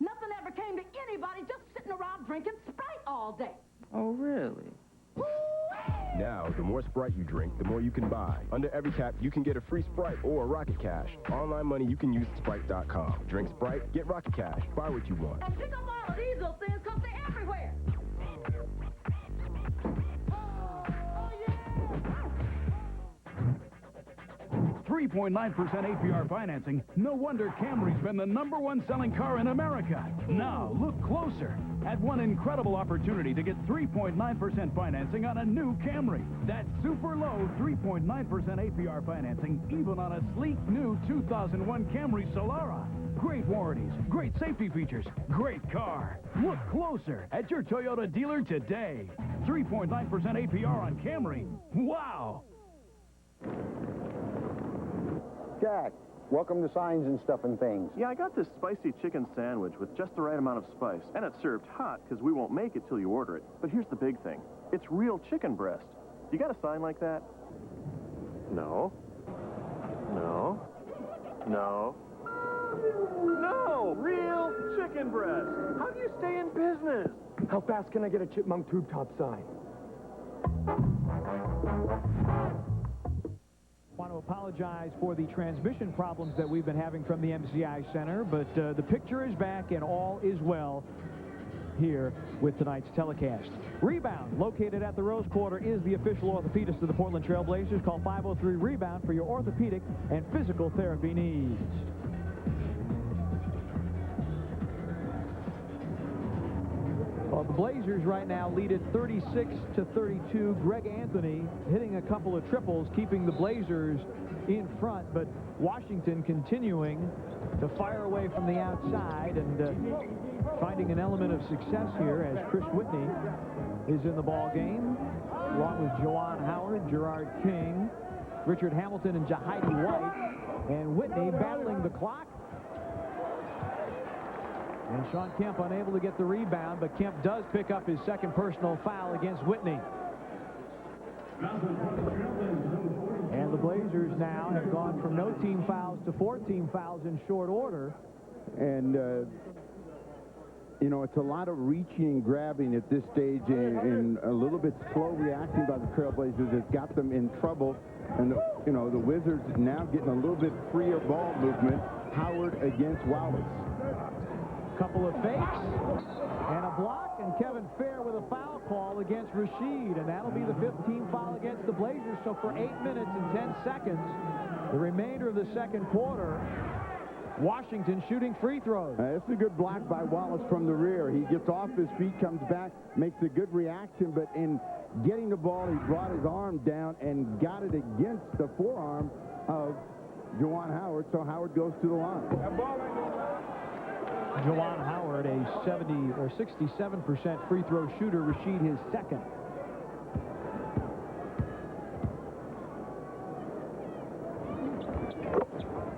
Nothing ever came to anybody just sitting around drinking Sprite all day. Oh, really? Now, the more Sprite you drink, the more you can buy. Under every cap, you can get a free Sprite or Rocket Cash. Online money you can use at Sprite.com. Drink Sprite, get Rocket Cash. Buy what you want. And pick up all of these little things because they're everywhere. 3.9% APR financing. No wonder Camry's been the #1 selling car in America. Now, look closer at one incredible opportunity to get 3.9% financing on a new Camry. That's super low 3.9% APR financing, even on a sleek new 2001 Camry Solara. Great warranties, great safety features, great car. Look closer at your Toyota dealer today. 3.9% APR on Camry. Wow! Jack, welcome to Signs and Stuff and Things. Yeah, I got this spicy chicken sandwich with just the right amount of spice. And it's served hot because we won't make it till you order it. But here's the big thing. It's real chicken breast. You got a sign like that? No. No. No. No! Real chicken breast. How do you stay in business? How fast can I get a chipmunk tube top sign? I want to apologize for the transmission problems that we've been having from the MCI Center, but the picture is back and all is well. here with tonight's telecast. Rebound, located at the Rose Quarter, is the official orthopedist of the Portland Trail Blazers. Call 503-REBOUND for your orthopedic and physical therapy needs. Well, the Blazers right now lead it 36-32. Greg Anthony hitting a couple of triples, keeping the Blazers in front, but Washington continuing to fire away from the outside and finding an element of success here as Chris Whitney is in the ball game, along with Juwan Howard, Gerard King, Richard Hamilton, and Jahidi White, and Whitney battling the clock. And Sean Kemp unable to get the rebound, but Kemp does pick up his second personal foul against Whitney. And the Blazers now have gone from no team fouls to 4 team fouls in short order. And, you know, it's a lot of reaching and grabbing at this stage, and a little bit slow reacting by the Trailblazers has got them in trouble. And, you know, the Wizards now getting a little bit freer ball movement. Howard against Wallace. Couple of fakes and a block, and Kevin Fair with a foul call against Rashid, and that'll be the 5th team foul against the Blazers. So for 8 minutes and 10 seconds, the remainder of the second quarter, Washington shooting free throws. It's a good block by Wallace from the rear. He gets off his feet, comes back, makes a good reaction, but in getting the ball, he brought his arm down and got it against the forearm of Juwan Howard, so Howard goes to the line. Juwan Howard, a 67% free throw shooter. Rashid his second.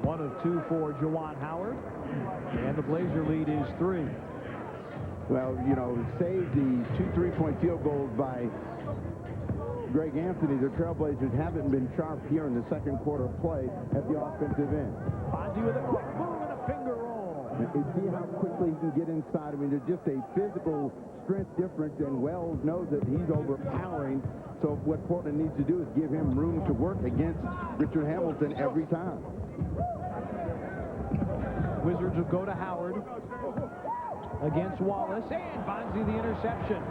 One of 2 for Juwan Howard, and the Blazer lead is 3. Well, you know, save the 2 3-point field goals by Greg Anthony. The Trailblazers haven't been sharp here in the second quarter play at the offensive end. Bonzi with a quick move and a finger roll. You see how quickly he can get inside. I mean, there's just a physical strength difference, and Wells knows that he's overpowering. So what Portland needs to do is give him room to work against Richard Hamilton every time. Wizards will go to Howard against Wallace, and Bonzi the interception.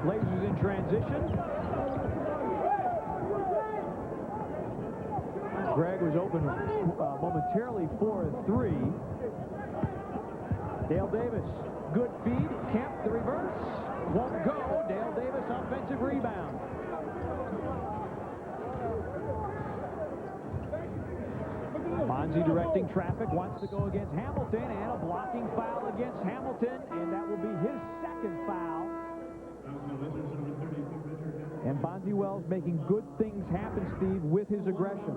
Blazers in transition. Greg was open momentarily for a 3. Dale Davis, good feed. Kemp, the reverse. Won't go. Dale Davis, offensive rebound. Bonzi directing traffic, wants to go against Hamilton, and a blocking foul against Hamilton, and that will be his second foul. And Bonzi Wells making good things happen, Steve, with his aggression.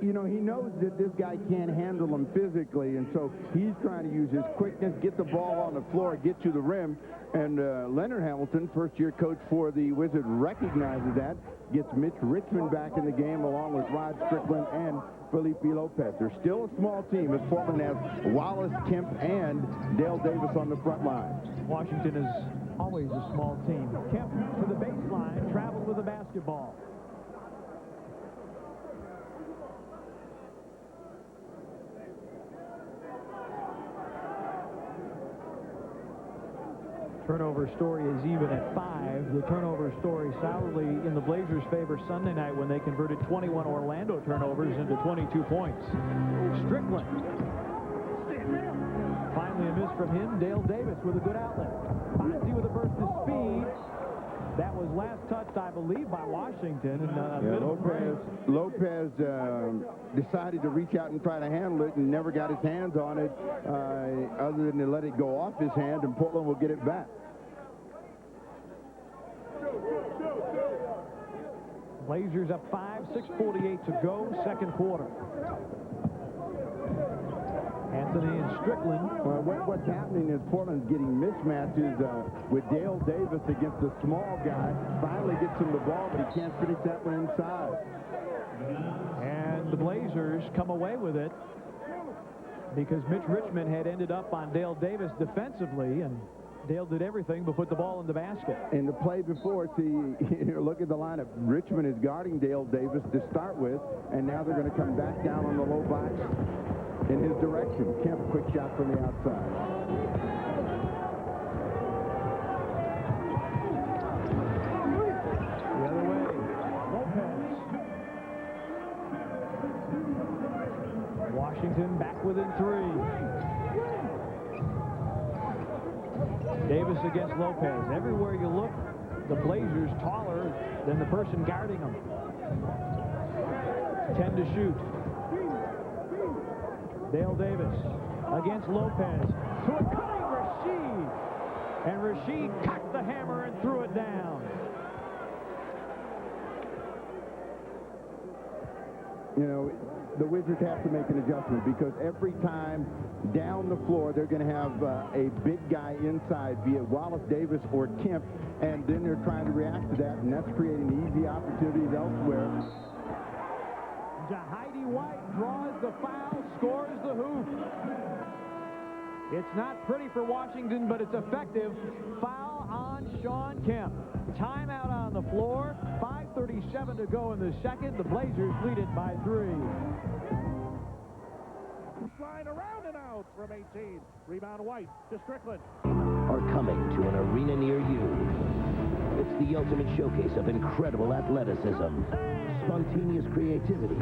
You know, he knows that this guy can't handle him physically, and so he's trying to use his quickness, get the ball on the floor, get to the rim. And Leonard Hamilton, first-year coach for the Wizards, recognizes that, gets Mitch Richmond back in the game along with Rod Strickland and Felipe Lopez. They're still a small team as Portland has Wallace, Kemp, and Dale Davis on the front line. Washington is always a small team. Kemp to the baseline, travels with the basketball. Turnover story is even at 5. The turnover story sourly in the Blazers' favor Sunday night when they converted 21 Orlando turnovers into 22 points. Strickland. Finally a miss from him. Dale Davis with a good outlet. Bonzi with a burst of speed. That was last touched, I believe, by Washington. And Lopez decided to reach out and try to handle it and never got his hands on it other than to let it go off his hand, and Portland will get it back. Blazers up 5, 6:48 to go, second quarter. Anthony and Strickland. Well, what's happening is Portland's getting mismatches with Dale Davis against the small guy. Finally gets him the ball, but he can't finish that one inside. And the Blazers come away with it because Mitch Richmond had ended up on Dale Davis defensively, and Dale did everything but put the ball in the basket. In the play before, see, look at the lineup. Richmond is guarding Dale Davis to start with, and now they're going to come back down on the low box in his direction. Kemp, quick shot from the outside. Washington back within 3. Davis against Lopez. Everywhere you look, the Blazers taller than the person guarding them. 10 to shoot. Dale Davis against Lopez. To a cutting Rasheed. And Rasheed cocked the hammer and threw it down. You know, the Wizards have to make an adjustment because every time down the floor they're going to have a big guy inside, be it Wallace, Davis, or Kemp, and then they're trying to react to that, and that's creating easy opportunities elsewhere. Heidi White draws the foul, scores the hoop. It's not pretty for Washington, but it's effective. Foul on Sean Kemp. Timeout on the floor. 5:37 to go in the second. The Blazers lead it by 3. Line around and out from 18. Rebound White to Strickland. Are coming to an arena near you. It's the ultimate showcase of incredible athleticism, spontaneous creativity,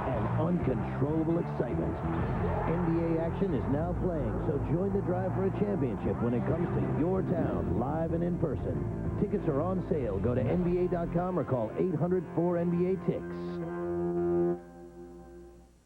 and uncontrollable excitement. NBA action is now playing, so join the drive for a championship when it comes to your town, live and in person. Tickets are on sale. Go to NBA.com or call 800-4NBA-TICKS.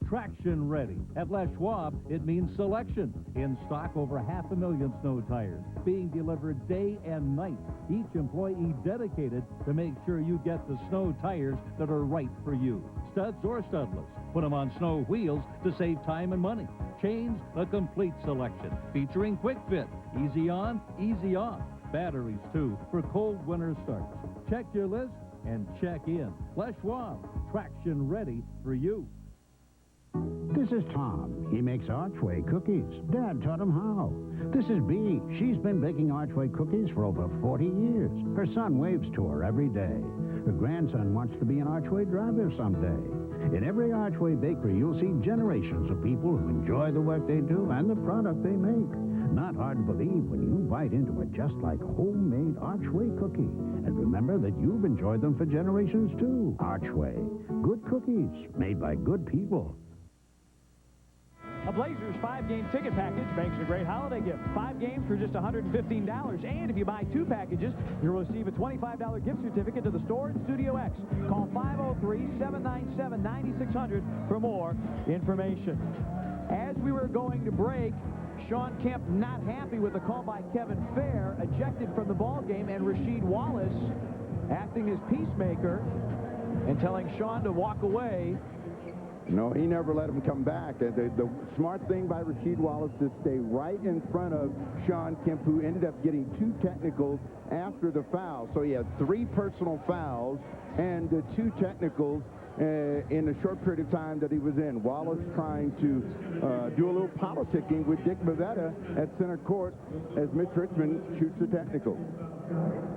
Traction ready. At Les Schwab, it means selection. In stock, over 500,000 snow tires, being delivered day and night. Each employee dedicated to make sure you get the snow tires that are right for you. Studs or studless. Put them on snow wheels to save time and money. Chains, a complete selection, featuring quick fit. Easy on, easy off. Batteries, too, for cold winter starts. Check your list and check in. Les Schwab, traction ready for you. This is Tom. He makes Archway cookies. Dad taught him how. This is Bee. She's been baking Archway cookies for over 40 years. Her son waves to her every day. Her grandson wants to be an Archway driver someday. In every Archway bakery, you'll see generations of people who enjoy the work they do and the product they make. Not hard to believe when you bite into a just like homemade Archway cookie. And remember that you've enjoyed them for generations too. Archway. Good cookies made by good people. A Blazers 5-game ticket package makes a great holiday gift. 5 games for just $115. And if you buy 2 packages, you'll receive a $25 gift certificate to the store in Studio X. Call 503-797-9600 for more information. As we were going to break, Sean Kemp not happy with the call by Kevin Fair, ejected from the ball game, and Rasheed Wallace acting as peacemaker and telling Sean to walk away. No, he never let him come back. The smart thing by Rasheed Wallace to stay right in front of Sean Kemp, who ended up getting 2 technicals after the foul. So he had 3 personal fouls and 2 technicals in the short period of time that he was in. Wallace trying to do a little politicking with Dick Bavetta at center court as Mitch Richmond shoots a technical.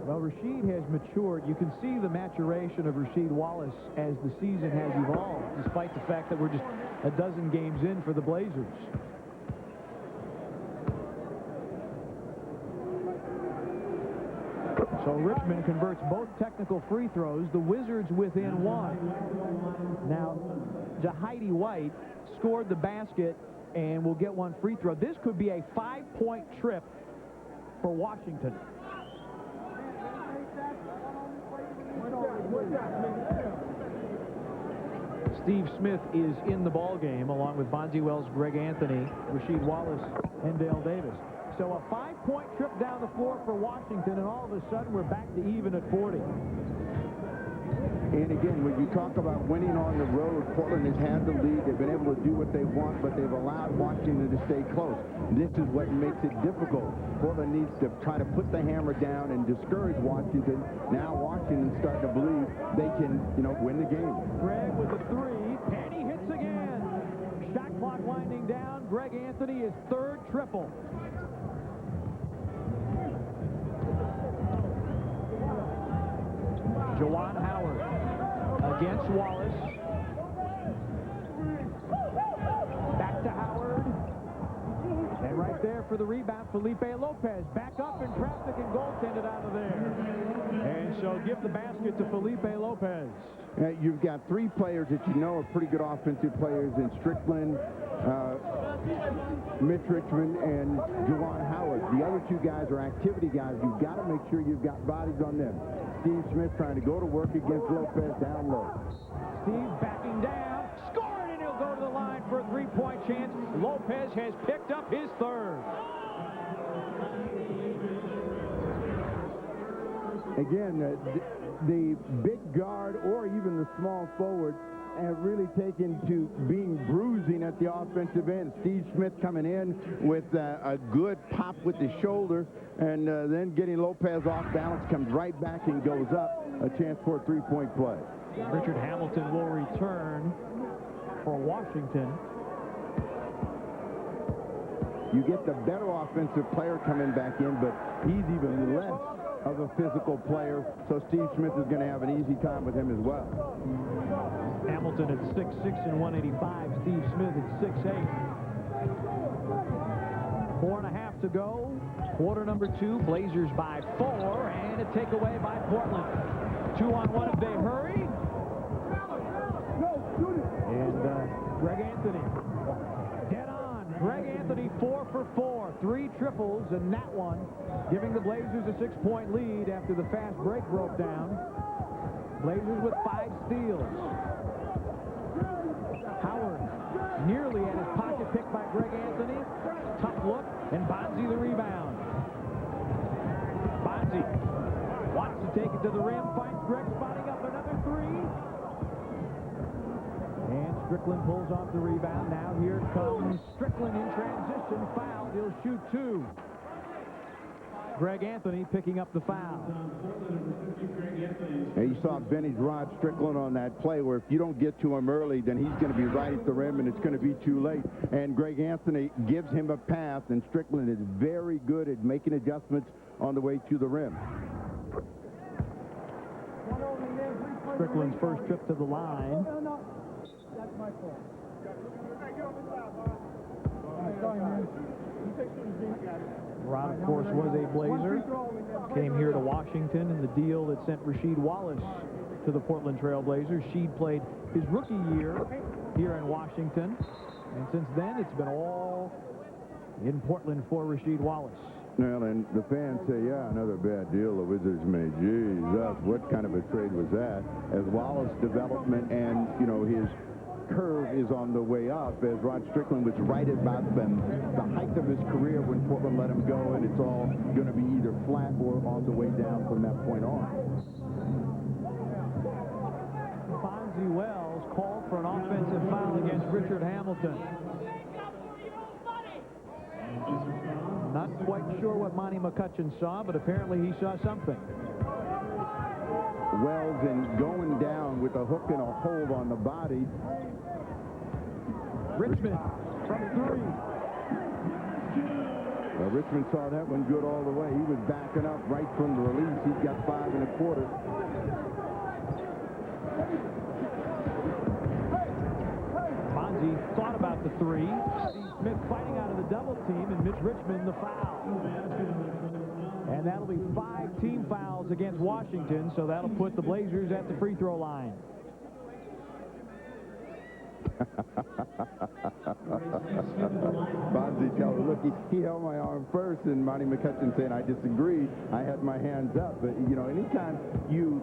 Well, Rasheed has matured. You can see the maturation of Rasheed Wallace as the season has evolved, despite the fact that we're just a dozen games in for the Blazers. So Richmond converts both technical free throws. The Wizards within 1. Now, Heidi White scored the basket and will get 1 free throw. This could be a 5-point trip for Washington. Steve Smith is in the ball game along with Bonzi Wells, Greg Anthony, Rasheed Wallace, and Dale Davis. So a 5-point trip down the floor for Washington, and all of a sudden we're back to even at 40. And again, when you talk about winning on the road, Portland has had the lead. They've been able to do what they want, but they've allowed Washington to stay close. This is what makes it difficult. Portland needs to try to put the hammer down and discourage Washington. Now Washington's starting to believe they can, win the game. Greg with a 3, and he hits again. Shot clock winding down. Greg Anthony, his 3rd triple. Juwan Howard against Wallace. Back to Howard. And right there for the rebound, Felipe Lopez. Back up in traffic and goaltended out of there. And so give the basket to Felipe Lopez. You've got three players that you know are pretty good offensive players in Strickland, Mitch Richmond, and Juwan Howard. The other two guys are activity guys. You've got to make sure you've got bodies on them. Steve Smith trying to go to work against Lopez down low. Steve backing down, scored, and he'll go to the line for a three-point chance. Lopez has picked up his third. Again, the big guard or even the small forward have really taken to being bruising at the offensive end. Steve Smith coming in with a good pop with the shoulder, and then getting Lopez off balance, comes right back and goes up. A chance for a three-point play. Richard Hamilton will return for Washington. You get the better offensive player coming back in, but he's even less of a physical player, so Steve Smith is going to have an easy time with him as well. Hamilton at 6'6" and 185. Steve Smith at 6'8". 4.5 to go. Quarter number 2. Blazers by 4, and a takeaway by Portland. 2-on-1 if they hurry. And Greg Anthony. Dead on. Greg Anthony 4 for 4. 3 triples and that one, giving the Blazers a 6-point lead after the fast break broke down. Blazers with 5 steals. Howard nearly at his pocket pick by Greg Anthony. Tough look, and Bonzi the rebound. Bonzi wants to take it to the rim, finds Greg spotting up another 3. And Strickland pulls off the rebound. Now here comes Strickland in transition. Foul. He'll shoot 2. Greg Anthony picking up the foul. And you saw Benny's Rod Strickland on that play where if you don't get to him early, then he's going to be right at the rim and it's going to be too late. And Greg Anthony gives him a pass, and Strickland is very good at making adjustments on the way to the rim. Strickland's first trip to the line. That's my fault. Rod, of course, was a Blazer. Came here to Washington in the deal that sent Rasheed Wallace to the Portland Trail Blazers. Sheed played his rookie year here in Washington. And since then, it's been all in Portland for Rasheed Wallace. Well, and the fans say, yeah, another bad deal. The Wizards made. Jesus, what kind of a trade was that? As Wallace development and, you know, his curve is on the way up, as Rod Strickland was right about the height of his career when Portland let him go, and it's all going to be either flat or on the way down from that point on. Bonzi Wells called for an offensive foul against Richard Hamilton. Not quite sure what Monty McCutcheon saw, but apparently he saw something. Wells and going down with a hook and a hold on the body. Richmond from 3. Well, Richmond saw that one good all the way. He was backing up right from the release. He's got 5 1/4. Bonzi thought about the 3. Steve Smith fighting out of the double team, and Mitch Richmond the foul. And that'll be 5 team fouls against Washington, so that'll put the Blazers at the free throw line. Bonzi tells, look, he held my arm first, and Monty McCutcheon saying, I disagree. I had my hands up. But, you know, anytime you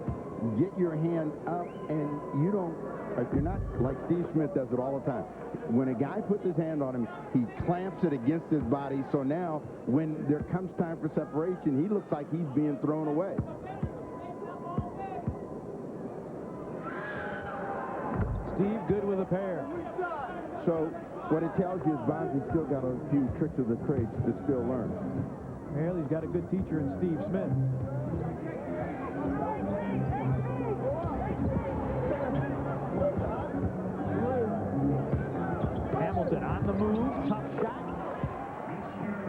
get your hand up and you don't, if you're not, like Steve Smith does it all the time. When a guy puts his hand on him, he clamps it against his body. So now, when there comes time for separation, he looks like he's being thrown away. Steve good with a pair. So what it tells you is Bonzi's still got a few tricks of the trade to still learn. Well, he's got a good teacher in Steve Smith. Hamilton on the move, tough shot.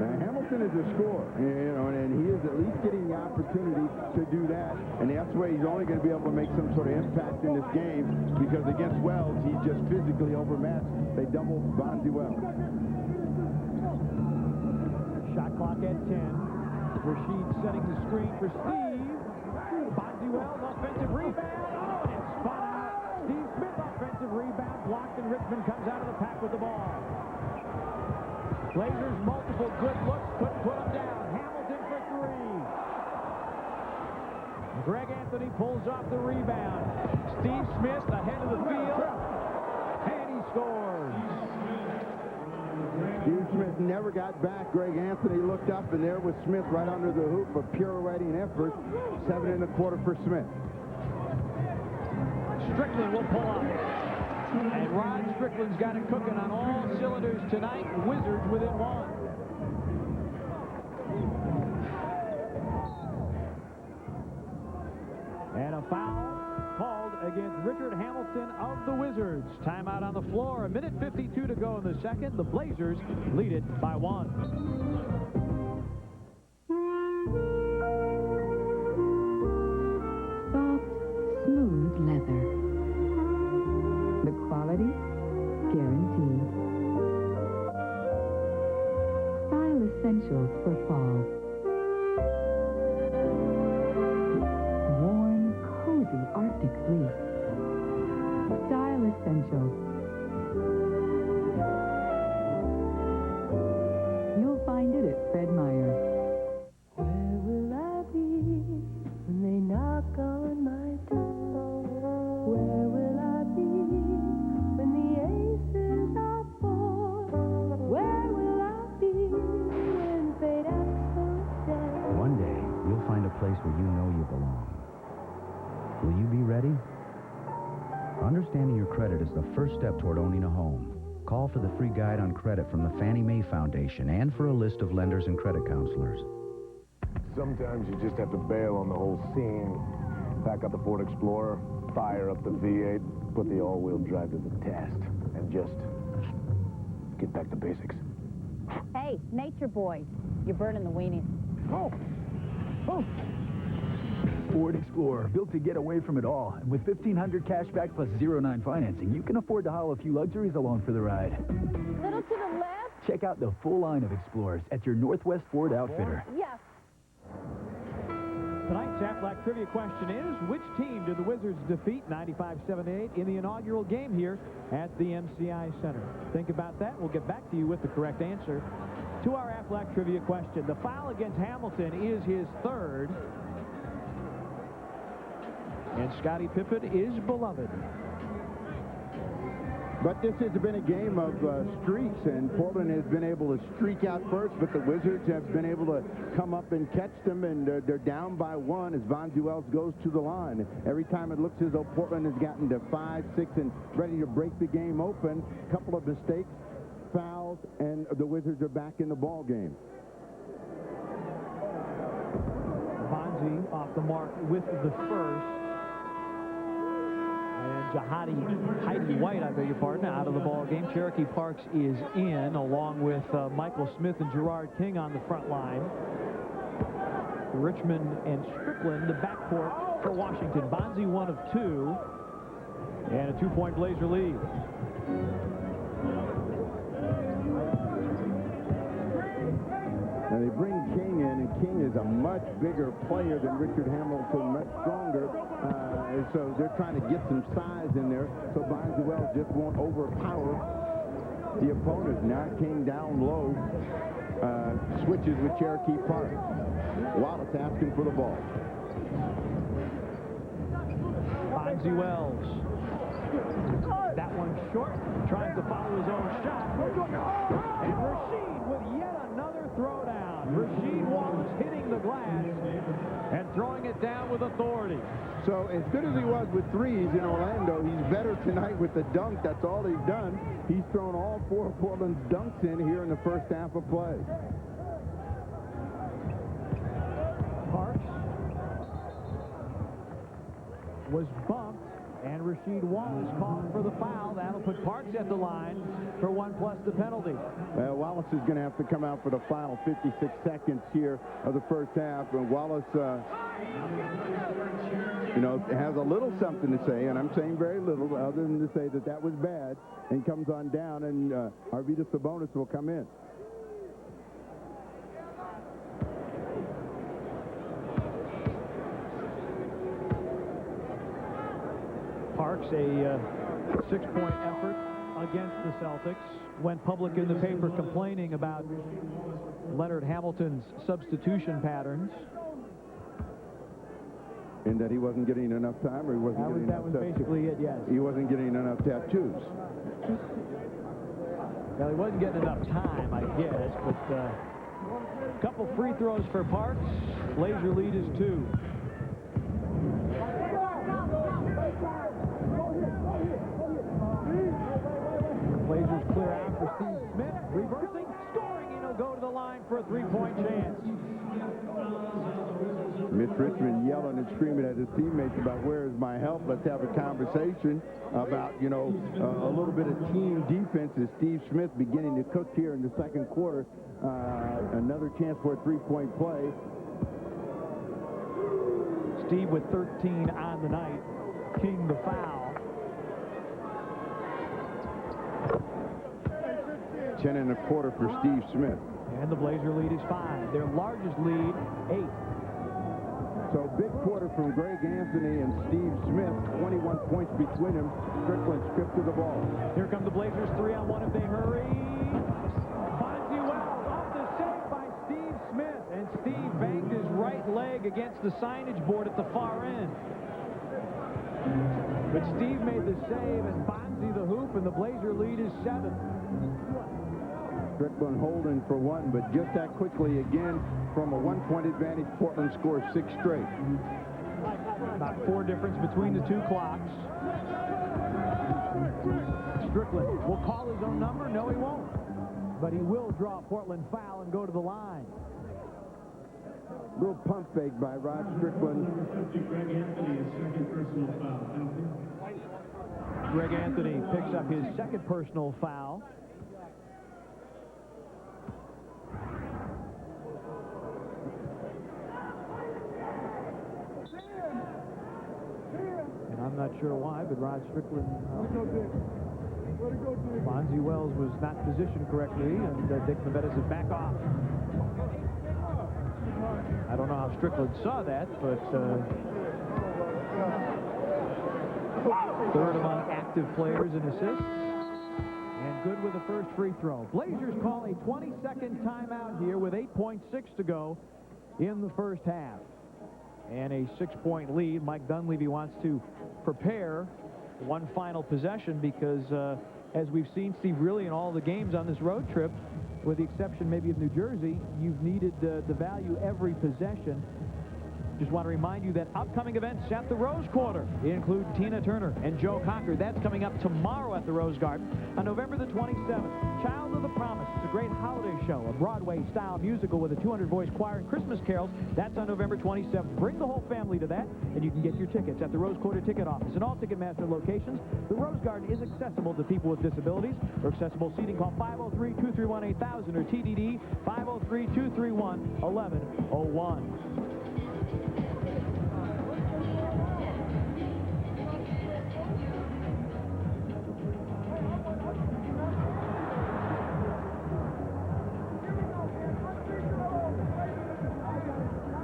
Hamilton is a scorer, you know, and he is at least getting the opportunity to do that, and that's where he's only going to be able to make some sort of impact in this game, because against Wells, he's just physically overmatched. They double Bonzi Wells. Shot clock at 10. Rasheed setting the screen for Steve. Bonzi Wells, offensive rebound. Oh, and spun out Steve Smith, offensive rebound, blocked, and Richmond comes out of the pack with the ball. Blazers multiple good looks, couldn't put them down. Hamilton for three. Greg Anthony pulls off the rebound. Steve Smith ahead of the field, and he scores. Steve Smith never got back. Greg Anthony looked up, and there was Smith right under the hoop. A pirouetting effort. 7 1/4 for Smith. Strickland will pull up. And Rod Strickland's got it cooking on all cylinders tonight. Wizards within one. And a foul called against Richard Hamilton of the Wizards. Timeout on the floor. 1:52 to go in the second. The Blazers lead it by 1. Soft, smooth leather. The quality, guaranteed. Style essentials for fall. Warm, cozy Arctic fleece. Style essentials. You'll find it at Fred Meyer. Where will I be when they knock on my door? Where will I be when the aces are four? Where will I be when fate asks for death? One day, you'll find a place where you know you belong. Will you be ready? Understanding your credit is the first step toward owning a home. Call for the free guide on credit from the Fannie Mae Foundation and for a list of lenders and credit counselors. Sometimes you just have to bail on the whole scene. Pack up the Ford Explorer, fire up the V8, put the all-wheel drive to the test, and just get back to basics. Hey, nature boy, you're burning the weenies. Oh! Ford Explorer, built to get away from it all. And with $1,500 cash back plus 0.9 financing, you can afford to haul a few luxuries along for the ride. Little to the left? Check out the full line of Explorers at your Northwest Ford outfitter. Yes. Tonight's Aflac trivia question is, which team did the Wizards defeat 95-78 in the inaugural game here at the MCI Center? Think about that. We'll get back to you with the correct answer to our Aflac trivia question. The foul against Hamilton is his third. And Scottie Pippen is beloved. But this has been a game of streaks, and Portland has been able to streak out first, but the Wizards have been able to come up and catch them, and they're down by 1 as Von Duels goes to the line. Every time it looks as though Portland has gotten to 5, 6, and ready to break the game open. A couple of mistakes, fouls, and the Wizards are back in the ball game. Bonzi off the mark with the first. And Heidi White, I beg your pardon, out of the ball game. Cherokee Parks is in, along with Michael Smith and Gerard King on the front line. Richmond and Strickland, the backcourt for Washington. Bonzi 1 of 2, and a 2-point Blazer lead. Now they bring King in, and King is a much bigger player than Richard Hamilton, much stronger. So they're trying to get some size in there, so Bonduel just won't overpower the opponent. Now King down low, switches with Cherokee Park. Wallace asking for the ball. Bonzi Wells. That one short, trying to follow his own shot. And Rasheed with yet another throwdown. Rasheed Wallace hitting the glass and throwing it down with authority. So as good as he was with threes in Orlando, he's better tonight with the dunk. That's all he's done. He's thrown all 4 of Portland's dunks in here in the first half of play. Parks was bumped, and Rasheed Wallace called for the foul. That'll put Parks at the line for 1 plus the penalty. Well, Wallace is going to have to come out for the final 56 seconds here of the first half. And Wallace, has a little something to say, and I'm saying very little, other than to say that was bad, and comes on down, and Arvydas Sabonis will come in. Parks Sharks, a 6-point effort against the Celtics. Went public in the paper complaining about Leonard Hamilton's substitution patterns. And that he wasn't getting enough time, or he wasn't getting enough That was basically it, yes. He wasn't getting enough tattoos. Well, he wasn't getting enough time, I guess, but a couple free throws for Parks. Blazer lead is 2. Blazers clear out for Steve Smith. Reversing, scoring, and he'll go to the line for a 3-point chance. Mitch Richmond yelling and screaming at his teammates about where is my help. Let's have a conversation about, you know, a little bit of team defense as Steve Smith beginning to cook here in the second quarter. Another chance for a 3-point play. Steve with 13 on the night. King the foul. 10 1/4 for Steve Smith. And the Blazer lead is 5. Their largest lead, 8. So big quarter from Greg Anthony and Steve Smith. 21 points between them. Strickland stripped to the ball. Here come the Blazers 3-on-1 if they hurry. Fonzie Wells off the save by Steve Smith. And Steve banged his right leg against the signage board at the far end. But Steve made the save and Fonzie the hoop, and the Blazer lead is 7. Strickland holding for 1, but just that quickly again from a 1-point advantage, Portland scores 6 straight. About 4 difference between the two clocks. Strickland will call his own number. No, he won't. But he will draw a Portland foul and go to the line. Little pump fake by Rod Strickland. Greg Anthony picks up his second personal foul. And I'm not sure why, but Rod Strickland, Fonzie Wells was not positioned correctly, and Dick Novettis is back off. I don't know how Strickland saw that, but third among active players in assists, and good with the first free throw. Blazers call a 20-second timeout here with 8.6 to go in the first half. And a 6-point lead. Mike Dunleavy wants to prepare one final possession because, as we've seen, Steve, really in all the games on this road trip, with the exception maybe of New Jersey, you've needed to value every possession. Just want to remind you that upcoming events at the Rose Quarter include Tina Turner and Joe Cocker. That's coming up tomorrow at the Rose Garden on November the 27th. Child of the Promise. It's a great holiday show, a Broadway-style musical with a 200-voice choir and Christmas carols. That's on November 27th. Bring the whole family to that, and you can get your tickets at the Rose Quarter ticket office and all Ticketmaster locations. The Rose Garden is accessible to people with disabilities. For accessible seating, call 503-231-8000 or TDD 503-231-1101.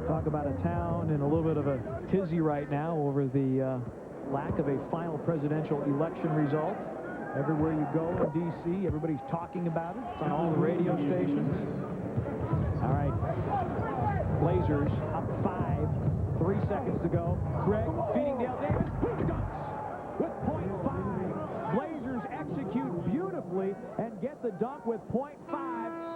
Talk about a town in a little bit of a tizzy right now over the lack of a final presidential election result. Everywhere you go in D.C., everybody's talking about it. It's on all the radio stations. All right. Blazers up 5. 3 seconds to go. Greg feeding Dale Davis. He dunks with .5. Blazers execute beautifully and get the dunk with .5.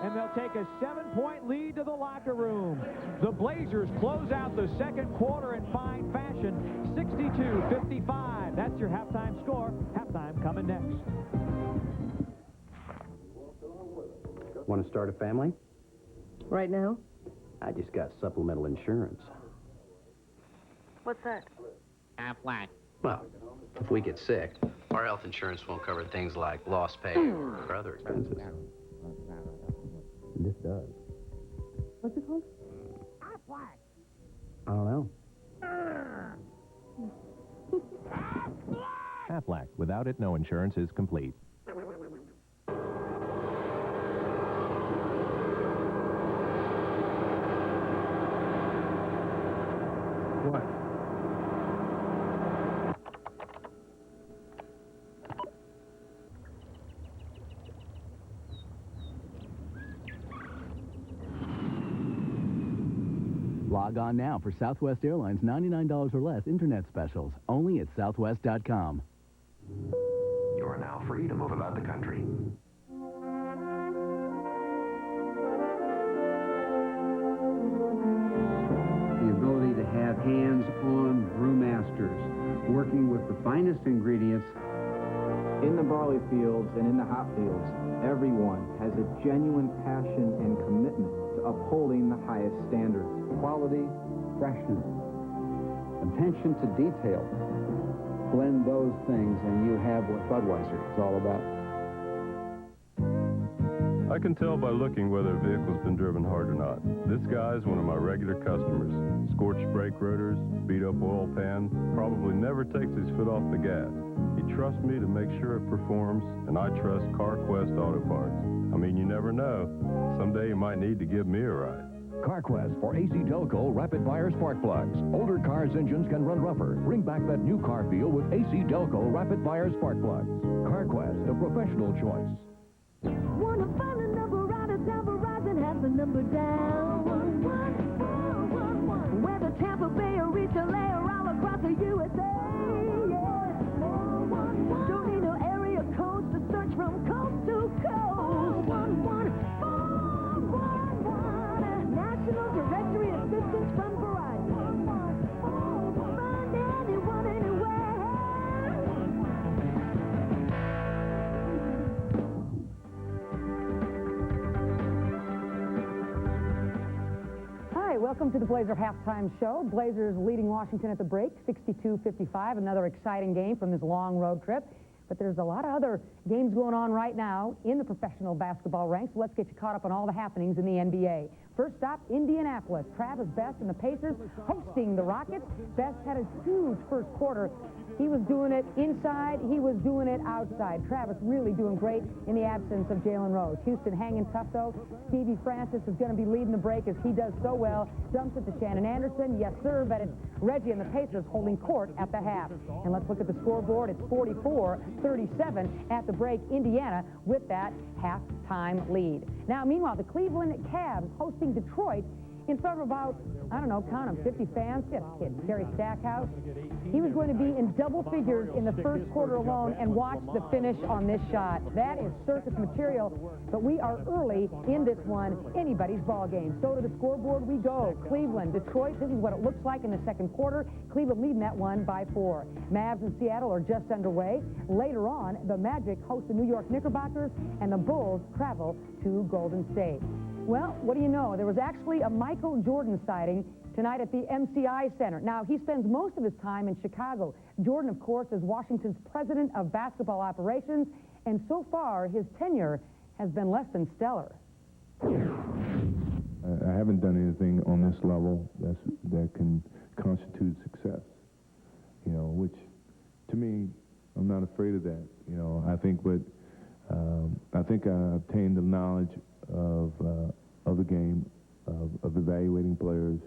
And they'll take a 7-point lead to the locker room. The Blazers close out the second quarter in fine fashion, 62-55. That's your halftime score. Halftime coming next. Want to start a family? Right now? I just got supplemental insurance. What's that? Aflac. Well, if we get sick, our health insurance won't cover things like lost pay or other expenses. This does. What's it called? I don't know. Aflac. Without it, no insurance is complete. What? Log on now for Southwest Airlines $99 or less Internet specials, only at southwest.com. You are now free to move about the country. The ability to have hands-on brewmasters working with the finest ingredients. In the barley fields and in the hop fields, everyone has a genuine passion and commitment to upholding the highest standards. Quality, freshness, attention to detail. Blend those things and you have what Budweiser is all about. I can tell by looking whether a vehicle's been driven hard or not. This guy's one of my regular customers. Scorched brake rotors, beat up oil pan, probably never takes his foot off the gas. He trusts me to make sure it performs, and I trust CarQuest Auto Parts. I mean, you never know. Someday you might need to give me a ride. CarQuest for AC Delco rapid fire spark plugs. Older cars' engines can run rougher. Bring back that new car feel with AC Delco rapid fire spark plugs. CarQuest, a professional choice. Wanna find the number out of Tampa Rising has the number down. 111. Whether Tampa Bay or East LA or all across the USA. Yeah. 411. Don't need no area codes to search from coast to coast. 411. 411. National Directory Assistance from Verizon. Find anyone anywhere. Hi, welcome to the Blazer halftime show. Blazers leading Washington at the break, 62-55. Another exciting game from this long road trip. But there's a lot of other games going on right now in the professional basketball ranks. So let's get you caught up on all the happenings in the NBA. First stop, Indianapolis. Travis Best and the Pacers hosting the Rockets. Best had a huge first quarter. He was doing it inside. He was doing it outside. Travis really doing great in the absence of Jalen Rose. Houston hanging tough, though. Stevie Francis is going to be leading the break as he does so well. Dumps it to Shannon Anderson. Yes, sir, but it's Reggie and the Pacers holding court at the half. And let's look at the scoreboard. It's 44-37 at the break. Indiana with that halftime lead. Now, meanwhile, the Cleveland Cavs hosting Detroit in front of about, I don't know, count them, 50 fans. Just kidding. Terry Stackhouse. He was going to be in double figures in the first quarter alone, and watch the finish on this shot. That is circus material, but we are early in this one. Anybody's ball game. So to the scoreboard we go. Cleveland, Detroit, this is what it looks like in the second quarter. Cleveland leading that one by 4. Mavs and Seattle are just underway. Later on, the Magic host the New York Knickerbockers, and the Bulls travel to Golden State. Well, what do you know? There was actually a Michael Jordan sighting tonight at the MCI Center. Now, he spends most of his time in Chicago. Jordan, of course, is Washington's president of basketball operations, and so far, his tenure has been less than stellar. I haven't done anything on this level that can constitute success, you know, which, to me, I'm not afraid of that. You know, I think I obtained the knowledge of the game, of evaluating players,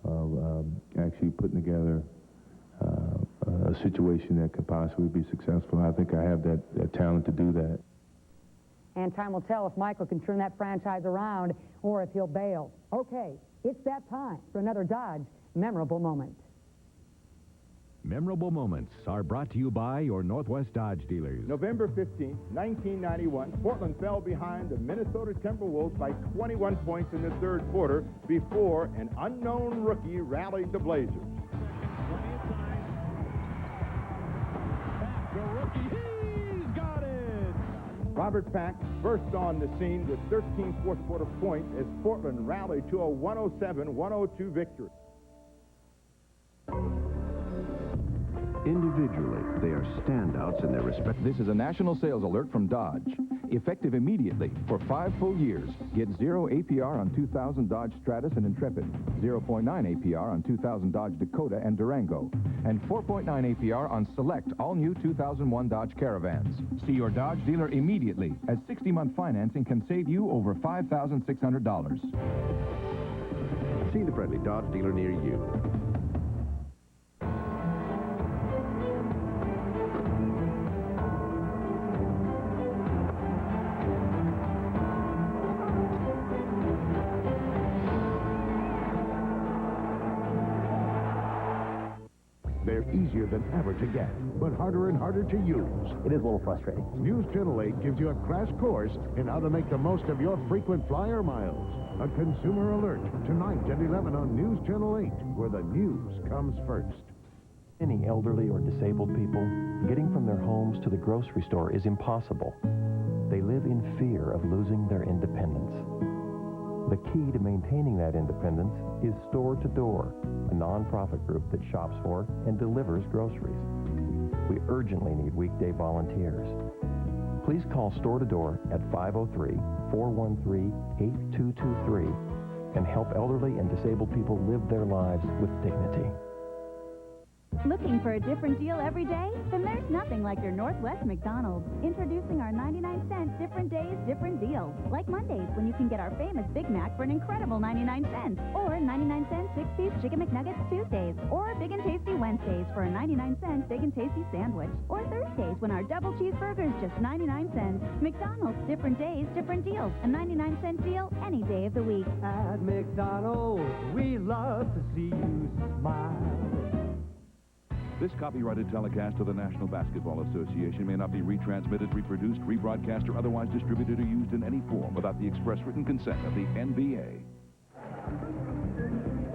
of actually putting together a situation that could possibly be successful. I think I have that talent to do that. And time will tell if Michael can turn that franchise around or if he'll bail. Okay, it's that time for another Dodge memorable moment. Memorable moments are brought to you by your Northwest Dodge dealers. November 15, 1991, Portland fell behind the Minnesota Timberwolves by 21 points in the third quarter before an unknown rookie rallied the Blazers. The rookie, he's got it! Robert Pack burst on the scene with 13 fourth-quarter points as Portland rallied to a 107-102 victory. Individually, they are standouts in their respect. This is a national sales alert from Dodge. Effective immediately for 5 full years. Get 0 APR on 2000 Dodge Stratus and Intrepid, 0.9 APR on 2000 Dodge Dakota and Durango, and 4.9 APR on select all-new 2001 Dodge Caravans. See your Dodge dealer immediately, as 60-month financing can save you over $5,600. See the friendly Dodge dealer near you. easier than ever to get, but harder and harder to use. It is a little frustrating. News Channel 8 gives you a crash course in how to make the most of your frequent flyer miles. A consumer alert tonight at 11 on News Channel 8, where the news comes first. Many elderly or disabled people, getting from their homes to the grocery store is impossible. They live in fear of losing their independence. The key to maintaining that independence is Store to Door, a nonprofit group that shops for and delivers groceries. We urgently need weekday volunteers. Please call Store to Door at 503-413-8223 and help elderly and disabled people live their lives with dignity. Looking for a different deal every day? Then there's nothing like your Northwest McDonald's. Introducing our 99-cent different days, different deals. Like Mondays, when you can get our famous Big Mac for an incredible 99 cents. Or 99-cent 6-piece Chicken McNuggets Tuesdays. Or Big and Tasty Wednesdays for a 99-cent Big and Tasty sandwich. Or Thursdays, when our double cheeseburger is just 99 cents. McDonald's, different days, different deals. A 99-cent deal any day of the week. At McDonald's, we love to see you smile. This copyrighted telecast of the National Basketball Association may not be retransmitted, reproduced, rebroadcast, or otherwise distributed or used in any form without the express written consent of the NBA.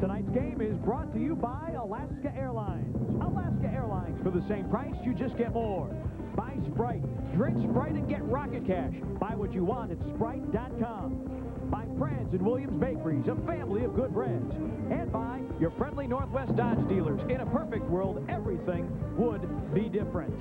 Tonight's game is brought to you by Alaska Airlines. Alaska Airlines, for the same price, you just get more. Buy Sprite. Drink Sprite and get Rocket Cash. Buy what you want at Sprite.com. By Franz and Williams Bakeries, a family of good breads. And by your friendly Northwest Dodge dealers. In a perfect world, everything would be different.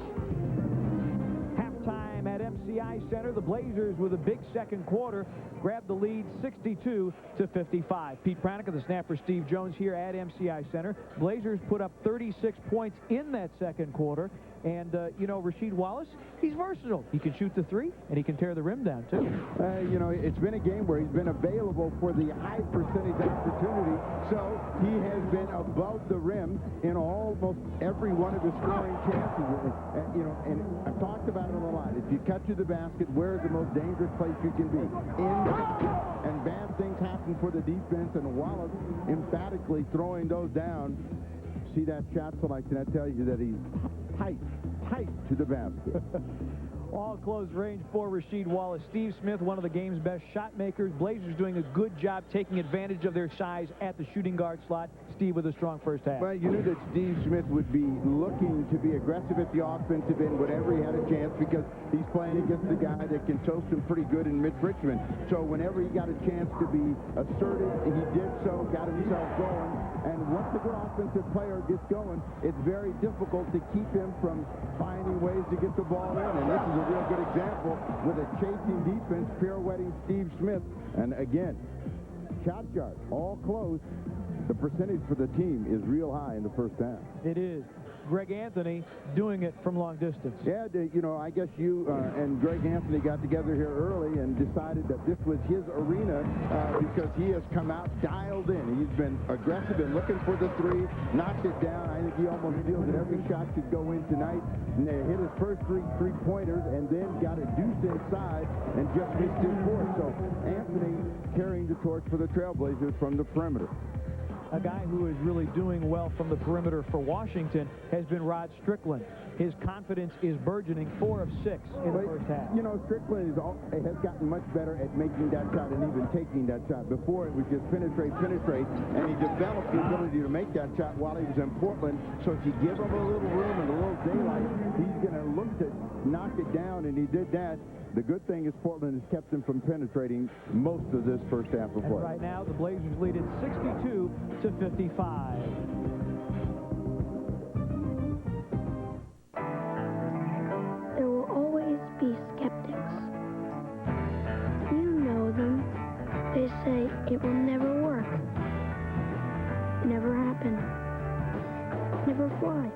Halftime at MCI Center, the Blazers with a big second quarter grabbed the lead 62-55. Pete Pranica, the snapper Steve Jones here at MCI Center. Blazers put up 36 points in that second quarter. And, you know, Rasheed Wallace, he's versatile. He can shoot the three, and he can tear the rim down, too. You know, it's been a game where he's been available for the high percentage opportunity, so he has been above the rim in almost every one of his scoring chances. You know, and I've talked about it a lot. If you cut to the basket, where is the most dangerous place you can be? In the basket. And bad things happen for the defense, and Wallace emphatically throwing those down. See that shot selection, that tells you that he's tight to the basket. All close range for Rasheed Wallace. Steve Smith, one of the game's best shot makers. Blazers doing a good job taking advantage of their size at the shooting guard slot. Steve with a strong first half. Well, you knew that Steve Smith would be looking to be aggressive at the offensive end whenever he had a chance, because he's playing against a guy that can toast him pretty good in Richmond. So whenever he got a chance to be assertive, he did so, got himself going. And once a good offensive player gets going, it's very difficult to keep him from finding ways to get the ball in. And this is a real good example with a chasing defense pirouetting Steve Smith. And again, shot yard, all close. The percentage for the team is real high in the first half. It is. Greg Anthony doing it from long distance. Yeah, you know, I guess you and Greg Anthony got together here early and decided that this was his arena because he has come out dialed in. He's been aggressive and looking for the three, knocked it down. I think he almost feels that every shot could go in tonight. And they hit his first three-pointers and then got a deuce inside and just missed his fourth. So Anthony carrying the torch for the Trailblazers from the perimeter. A guy who is really doing well from the perimeter for Washington has been Rod Strickland. His confidence is burgeoning, 4 of 6 in the first half. You know, Strickland has gotten much better at making that shot and even taking that shot. Before, it was just penetrate, and he developed the ability to make that shot while he was in Portland. So if you give him a little room and a little daylight, he's going to look to knock it down, and he did that. The good thing is Portland has kept him from penetrating most of this first half of play. Right now, the Blazers lead it 62-55. There will always be skeptics. You know them. They say it will never work, never happen, never fly.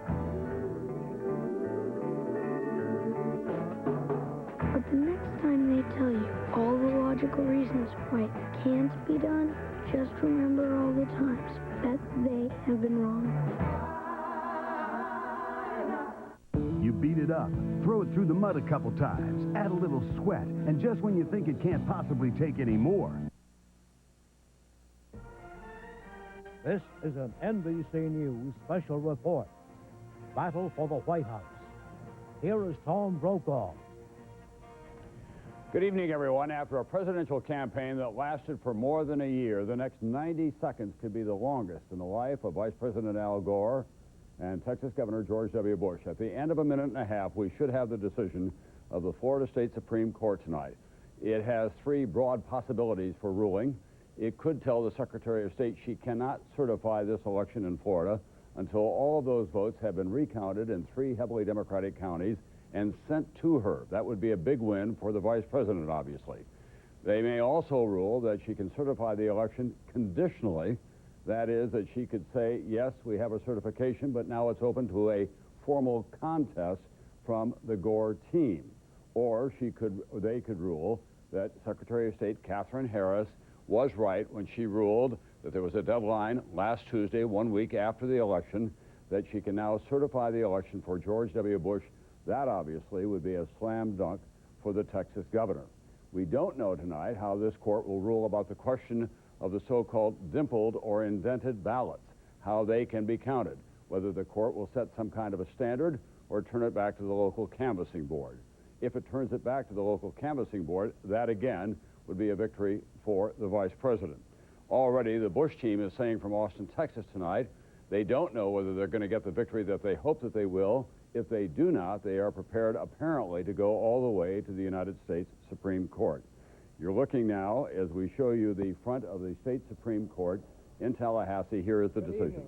But the next time they tell you all the logical reasons why it can't be done, just remember all the times that they have been wrong. You beat it up, throw it through the mud a couple times, add a little sweat, and just when you think it can't possibly take any more. This is an NBC News special report. battle for the White House. Here is Tom Brokaw. Good evening, everyone. After a presidential campaign that lasted for more than a year, the next 90 seconds could be the longest in the life of Vice President Al Gore and Texas Governor George W. Bush. At the end of a minute and a half, we should have the decision of the Florida State Supreme Court tonight. It has three broad possibilities for ruling. It could tell the Secretary of State she cannot certify this election in Florida until all of those votes have been recounted in three heavily Democratic counties and sent to her. That would be a big win for the Vice President, obviously. They may also rule that she can certify the election conditionally. That is, that she could say, yes, we have a certification, but now it's open to a formal contest from the Gore team. Or they could rule that Secretary of State Katherine Harris was right when she ruled that there was a deadline last Tuesday, 1 week after the election, that she can now certify the election for George W. Bush. That obviously would be a slam dunk for the Texas governor. We don't know tonight how this court will rule about the question of the so-called dimpled or indented ballots, how they can be counted, whether the court will set some kind of a standard or turn it back to the local canvassing board. If it turns it back to the local canvassing board, that again would be a victory for the Vice President. Already the Bush team is saying from Austin, Texas tonight, they don't know whether they're going to get the victory that they hope that they will. If they do not, they are prepared apparently to go all the way to the United States Supreme Court. You're looking now, as we show you the front of the state Supreme Court in Tallahassee. Here is the decision.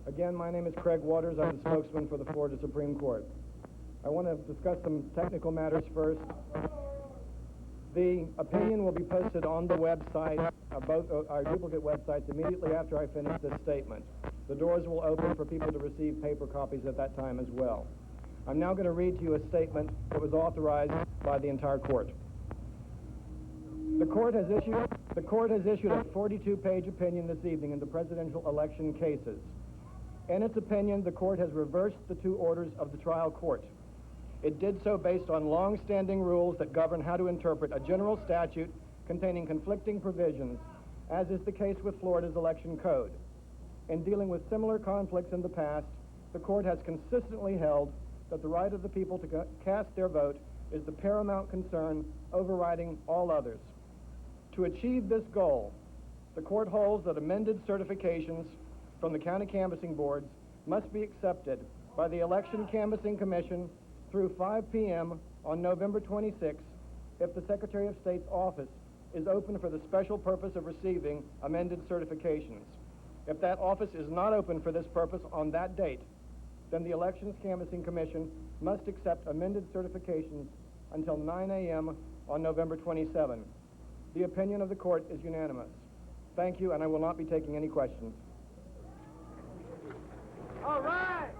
Again, my name is Craig Waters. I'm the spokesman for the Florida Supreme Court. I want to discuss some technical matters first. The opinion will be posted on the website, both our duplicate websites, immediately after I finish this statement. The doors will open for people to receive paper copies at that time as well. I'm now going to read to you a statement that was authorized by the entire court. The court has issued a 42-page opinion this evening in the presidential election cases. In its opinion, the court has reversed the two orders of the trial court. It did so based on long-standing rules that govern how to interpret a general statute containing conflicting provisions, as is the case with Florida's election code. In dealing with similar conflicts in the past, the court has consistently held that the right of the people to cast their vote is the paramount concern overriding all others. To achieve this goal, the court holds that amended certifications from the county canvassing boards must be accepted by the Election Canvassing Commission through 5 p.m. on November 26th if the Secretary of State's office is open for the special purpose of receiving amended certifications. If that office is not open for this purpose on that date, then the Elections Canvassing Commission must accept amended certifications until 9 a.m. on November 27. The opinion of the court is unanimous. Thank you, and I will not be taking any questions. All right!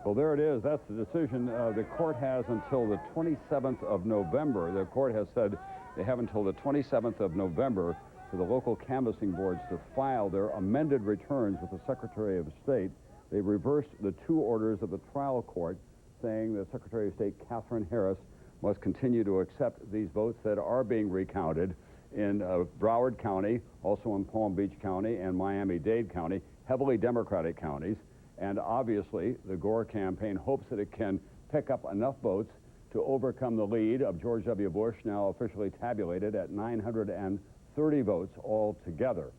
Well, there it is. That's the decision. The court has until the 27th of November. The court has said they have until the 27th of November for the local canvassing boards to file their amended returns with the Secretary of State. They reversed the two orders of the trial court, saying that Secretary of State Katherine Harris must continue to accept these votes that are being recounted in Broward County, also in Palm Beach County and Miami-Dade County, heavily Democratic counties. And obviously, the Gore campaign hopes that it can pick up enough votes to overcome the lead of George W. Bush, now officially tabulated at 930 votes altogether.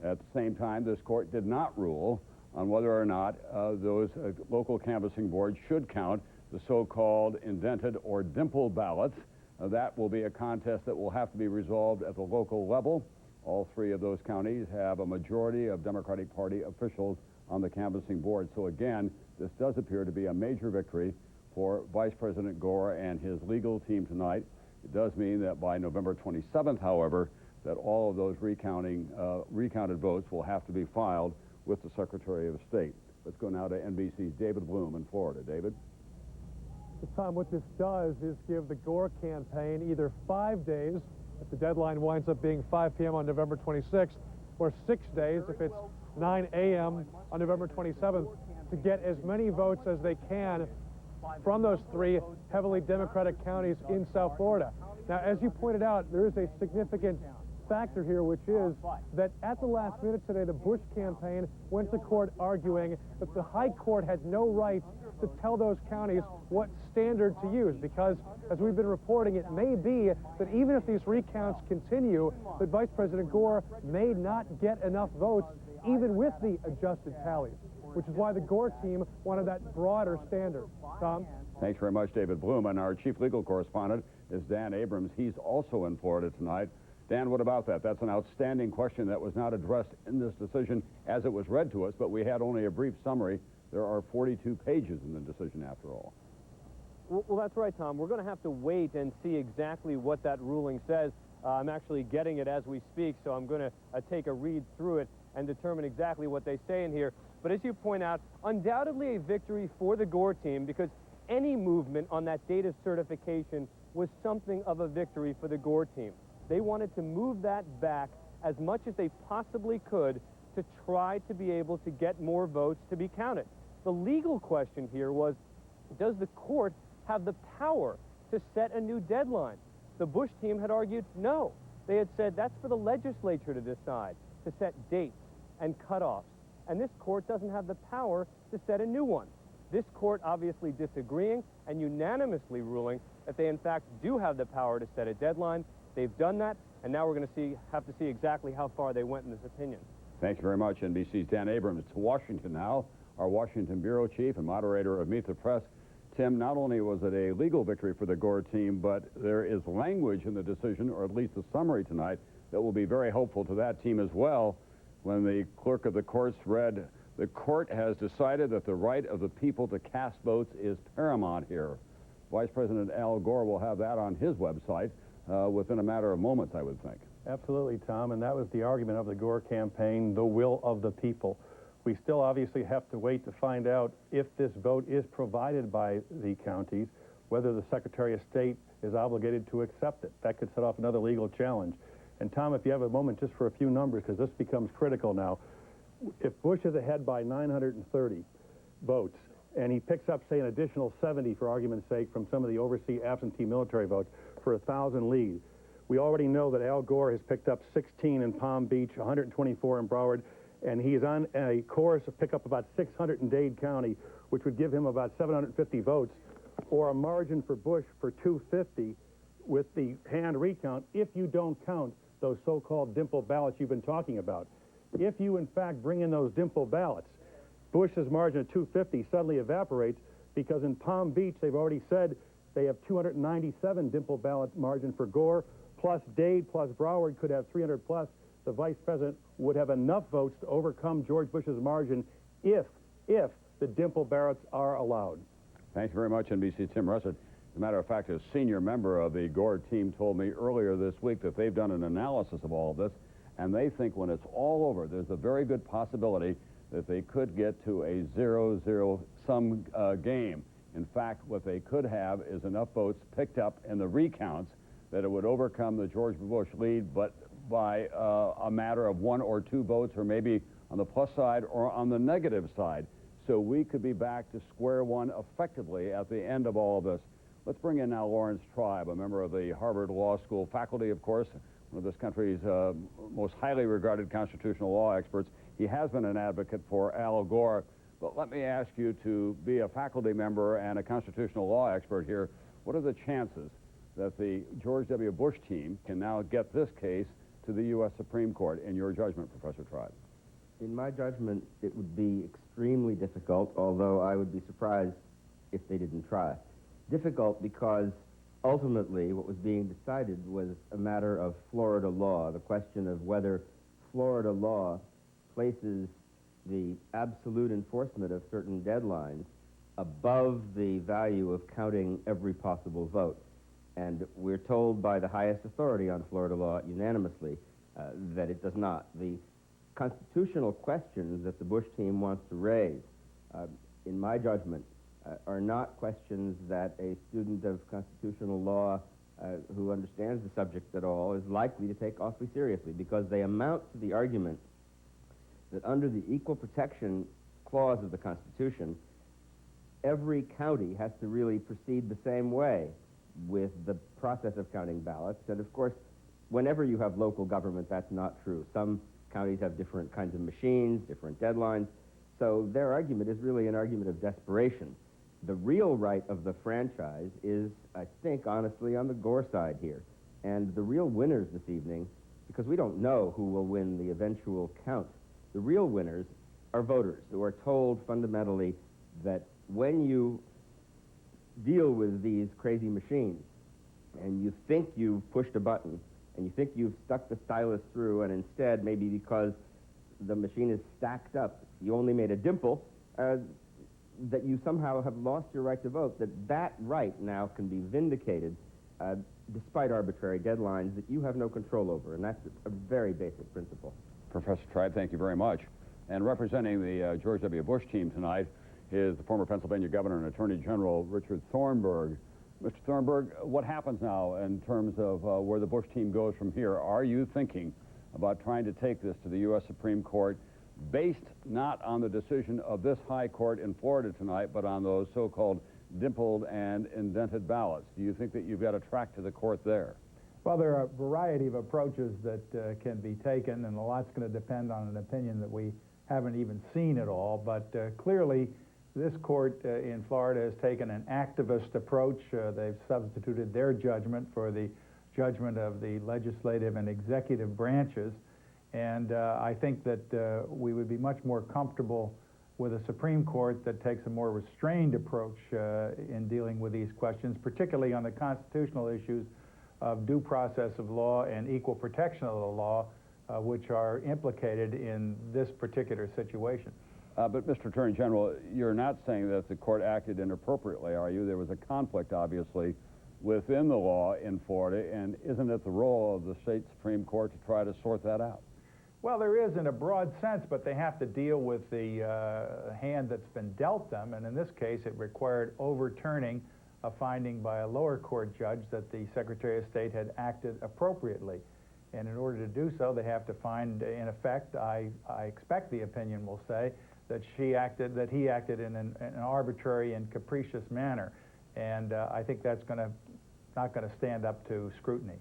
At the same time, this court did not rule on whether or not those local canvassing boards should count the so-called indented or dimpled ballots. That will be a contest that will have to be resolved at the local level. All three of those counties have a majority of Democratic Party officials on the canvassing board. So again, this does appear to be a major victory for Vice President Gore and his legal team tonight. It does mean that by November 27th, however, that all of those recounted votes will have to be filed with the Secretary of State. Let's go now to NBC's David Bloom in Florida. David? Tom, what this does is give the Gore campaign either 5 days, if the deadline winds up being 5 p.m. on November 26th, or 6 days, if it's 9 a.m. on November 27th, to get as many votes as they can from those three heavily Democratic counties in South Florida. Now, as you pointed out, there is a significant factor here, which is that at the last minute today, the Bush campaign went to court arguing that the High Court had no right to tell those counties what standard to use, because, as we've been reporting, it may be that even if these recounts continue, that Vice President Gore may not get enough votes, even with the adjusted tallies, which is why the Gore team wanted that broader standard. Tom? Thanks very much, David Bloom. And our chief legal correspondent is Dan Abrams. He's also in Florida tonight. Dan, what about that? That's an outstanding question that was not addressed in this decision as it was read to us, but we had only a brief summary. There are 42 pages in the decision after all. Well, that's right, Tom. We're going to have to wait and see exactly what that ruling says. I'm actually getting it as we speak, so I'm going to take a read through it and determine exactly what they say in here. But as you point out, undoubtedly a victory for the Gore team, because any movement on that date of certification was something of a victory for the Gore team. They wanted to move that back as much as they possibly could to try to be able to get more votes to be counted. The legal question here was, does the court have the power to set a new deadline? The Bush team had argued no. They had said that's for the legislature to decide, to set dates and cutoffs. And this court doesn't have the power to set a new one. This court obviously disagreeing and unanimously ruling that they in fact do have the power to set a deadline. They've done that, and now we're going to have to see exactly how far they went in this opinion. Thank you very much, NBC's Dan Abrams. To Washington now, our Washington bureau chief and moderator of Meet the Press. Tim, not only was it a legal victory for the Gore team, but there is language in the decision, or at least the summary tonight, that will be very helpful to that team as well. When the clerk of the courts read, the court has decided that the right of the people to cast votes is paramount here. Vice President Al Gore will have that on his website within a matter of moments, I would think. Absolutely, Tom, and that was the argument of the Gore campaign, the will of the people. We still obviously have to wait to find out if this vote is provided by the counties, whether the Secretary of State is obligated to accept it. That could set off another legal challenge. And Tom, if you have a moment just for a few numbers, because this becomes critical now. If Bush is ahead by 930 votes, and he picks up, say, an additional 70, for argument's sake, from some of the overseas absentee military votes for 1,000 lead, we already know that Al Gore has picked up 16 in Palm Beach, 124 in Broward, and he is on a course to pick up about 600 in Dade County, which would give him about 750 votes, or a margin for Bush for 250 with the hand recount, if you don't count those so-called dimple ballots you've been talking about. If you, in fact, bring in those dimple ballots, Bush's margin of 250 suddenly evaporates, because in Palm Beach, they've already said they have 297 dimple ballot margin for Gore, plus Dade, plus Broward could have 300 plus. The vice president would have enough votes to overcome George Bush's margin if the dimple ballots are allowed. Thank you very much, NBC's Tim Russert. As a matter of fact, a senior member of the Gore team told me earlier this week that they've done an analysis of all of this, and they think when it's all over, there's a very good possibility that they could get to a 0-0-sum game. In fact, what they could have is enough votes picked up in the recounts that it would overcome the George Bush lead, but by a matter of 1 or 2 votes, or maybe on the plus side or on the negative side. So we could be back to square one effectively at the end of all of this. Let's bring in now Lawrence Tribe, a member of the Harvard Law School faculty, of course, one of this country's most highly regarded constitutional law experts. He has been an advocate for Al Gore. But let me ask you, to be a faculty member and a constitutional law expert here, what are the chances that the George W. Bush team can now get this case to the U.S. Supreme Court, in your judgment, Professor Tribe? In my judgment, it would be extremely difficult, although I would be surprised if they didn't try. Difficult because ultimately what was being decided was a matter of Florida law, the question of whether Florida law places the absolute enforcement of certain deadlines above the value of counting every possible vote. And we're told by the highest authority on Florida law unanimously that it does not. The constitutional questions that the Bush team wants to raise, in my judgment, are not questions that a student of constitutional law who understands the subject at all is likely to take awfully seriously, because they amount to the argument that under the Equal Protection Clause of the Constitution, every county has to really proceed the same way with the process of counting ballots. And of course, whenever you have local government, that's not true. Some counties have different kinds of machines, different deadlines. So their argument is really an argument of desperation. The real right of the franchise is, I think, honestly, on the Gore side here. And the real winners this evening, because we don't know who will win the eventual count, the real winners are voters who are told fundamentally that when you deal with these crazy machines and you think you've pushed a button and you think you've stuck the stylus through, and instead, maybe because the machine is stacked up, you only made a dimple, that you somehow have lost your right to vote, that right now can be vindicated despite arbitrary deadlines that you have no control over, and that's a very basic principle. Professor Tribe, thank you very much. And representing the George W. Bush team tonight is the former Pennsylvania Governor and Attorney General Richard Thornburg. Mr. Thornburg, what happens now in terms of where the Bush team goes from here? Are you thinking about trying to take this to the U.S. Supreme Court based not on the decision of this high court in Florida tonight, but on those so-called dimpled and indented ballots? Do you think that you've got a track to the court there? Well, there are a variety of approaches that can be taken, and a lot's going to depend on an opinion that we haven't even seen at all. But clearly, this court in Florida has taken an activist approach. They've substituted their judgment for the judgment of the legislative and executive branches. And I think that we would be much more comfortable with a Supreme Court that takes a more restrained approach in dealing with these questions, particularly on the constitutional issues of due process of law and equal protection of the law, which are implicated in this particular situation. But, Mr. Attorney General, you're not saying that the court acted inappropriately, are you? There was a conflict, obviously, within the law in Florida, and isn't it the role of the state Supreme Court to try to sort that out? Well, there is in a broad sense, but they have to deal with the hand that's been dealt them, and in this case, it required overturning a finding by a lower court judge that the Secretary of State had acted appropriately. And in order to do so, they have to find, in effect, I expect the opinion will say, that he acted in an arbitrary and capricious manner. And I think that's not going to stand up to scrutiny.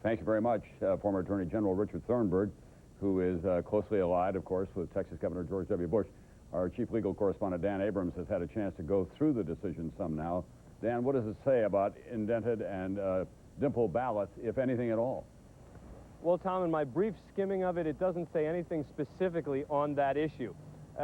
Thank you very much, former Attorney General Richard Thornburg, who is closely allied, of course, with Texas Governor George W. Bush. Our chief legal correspondent, Dan Abrams, has had a chance to go through the decision some now. Dan, what does it say about indented and dimpled ballots, if anything at all? Well, Tom, in my brief skimming of it, it doesn't say anything specifically on that issue.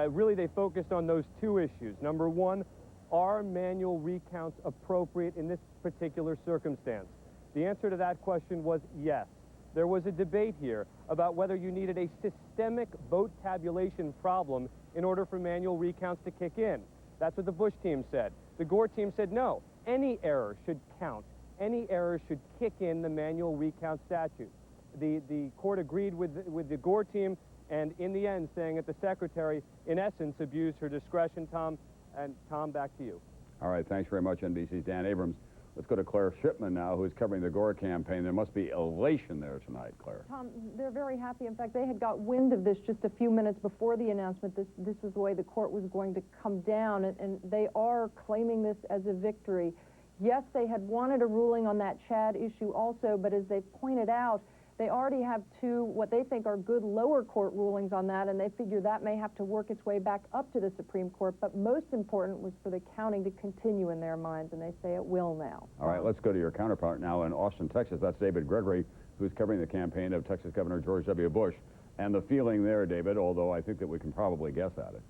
Really, they focused on those two issues. Number one, are manual recounts appropriate in this particular circumstance? The answer to that question was yes. There was a debate here about whether you needed a systemic vote tabulation problem in order for manual recounts to kick in. That's what the Bush team said. The Gore team said no. Any error should count. Any error should kick in the manual recount statute. The court agreed with the Gore team, and in the end, saying that the Secretary, in essence, abused her discretion, Tom. And Tom, back to you. All right, thanks very much, NBC's Dan Abrams. Let's go to Claire Shipman now, who's covering the Gore campaign. There must be elation there tonight, Claire. Tom, they're very happy. In fact, they had got wind of this just a few minutes before the announcement. This was the way the court was going to come down, and they are claiming this as a victory. Yes, they had wanted a ruling on that Chad issue also, but as they've pointed out, they already have two, what they think are good lower court rulings on that, and they figure that may have to work its way back up to the Supreme Court. But most important was for the counting to continue in their minds, and they say it will now. All right, let's go to your counterpart now in Austin, Texas. That's David Gregory, who's covering the campaign of Texas Governor George W. Bush. And the feeling there, David, although I think that we can probably guess at it.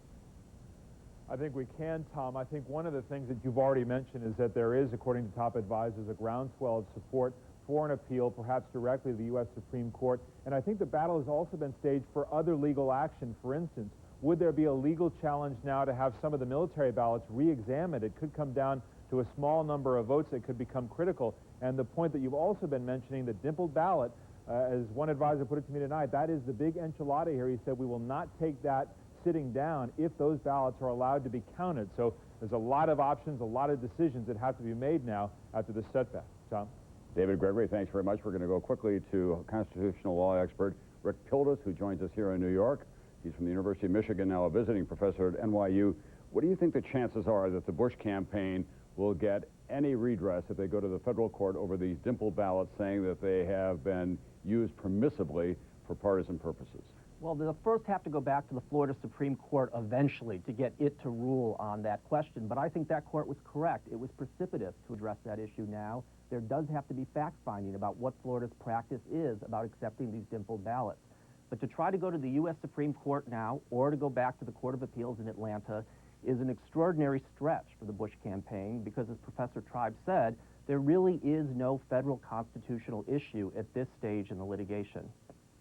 I think we can, Tom. I think one of the things that you've already mentioned is that there is, according to top advisors, a groundswell of support for an appeal, perhaps directly to the U.S. Supreme Court. And I think the battle has also been staged for other legal action. For instance, would there be a legal challenge now to have some of the military ballots re-examined? It could come down to a small number of votes that could become critical. And the point that you've also been mentioning, the dimpled ballot, as one advisor put it to me tonight, that is the big enchilada here. He said we will not take that sitting down if those ballots are allowed to be counted. So there's a lot of options, a lot of decisions that have to be made now after this setback. Tom? David Gregory, thanks very much. We're going to go quickly to constitutional law expert Rick Pildes, who joins us here in New York. He's from the University of Michigan, now a visiting professor at NYU. What do you think the chances are that the Bush campaign will get any redress if they go to the federal court over these dimple ballots, saying that they have been used permissively for partisan purposes? Well, they'll first have to go back to the Florida Supreme Court eventually to get it to rule on that question. But I think that court was correct. It was precipitous to address that issue now. There does have to be fact-finding about what Florida's practice is about accepting these dimple ballots. But to try to go to the U.S. Supreme Court now, or to go back to the Court of Appeals in Atlanta, is an extraordinary stretch for the Bush campaign because, as Professor Tribe said, there really is no federal constitutional issue at this stage in the litigation.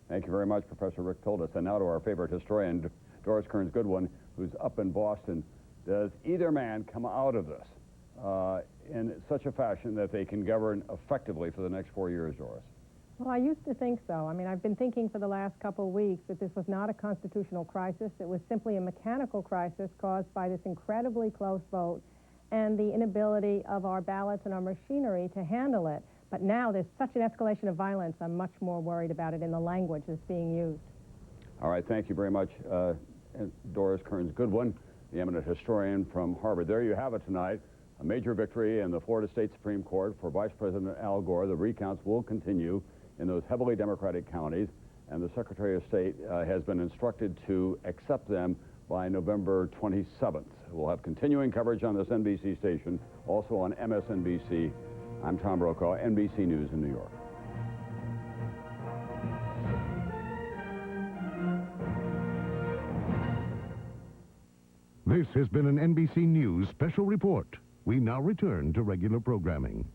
Thank you very much, Professor Rick Tildis. And now to our favorite historian, Doris Kearns Goodwin, who's up in Boston. Does either man come out of this in such a fashion that they can govern effectively for the next 4 years, Doris? Well, I used to think so. I mean, I've been thinking for the last couple of weeks that this was not a constitutional crisis. It was simply a mechanical crisis caused by this incredibly close vote and the inability of our ballots and our machinery to handle it. But now there's such an escalation of violence, I'm much more worried about it in the language that's being used. All right, thank you very much, Doris Kearns Goodwin, the eminent historian from Harvard. There you have it tonight. A major victory in the Florida State Supreme Court for Vice President Al Gore. The recounts will continue in those heavily Democratic counties, and the Secretary of State has been instructed to accept them by November 27th. We'll have continuing coverage on this NBC station, also on MSNBC. I'm Tom Brokaw, NBC News in New York. This has been an NBC News special report. We now return to regular programming.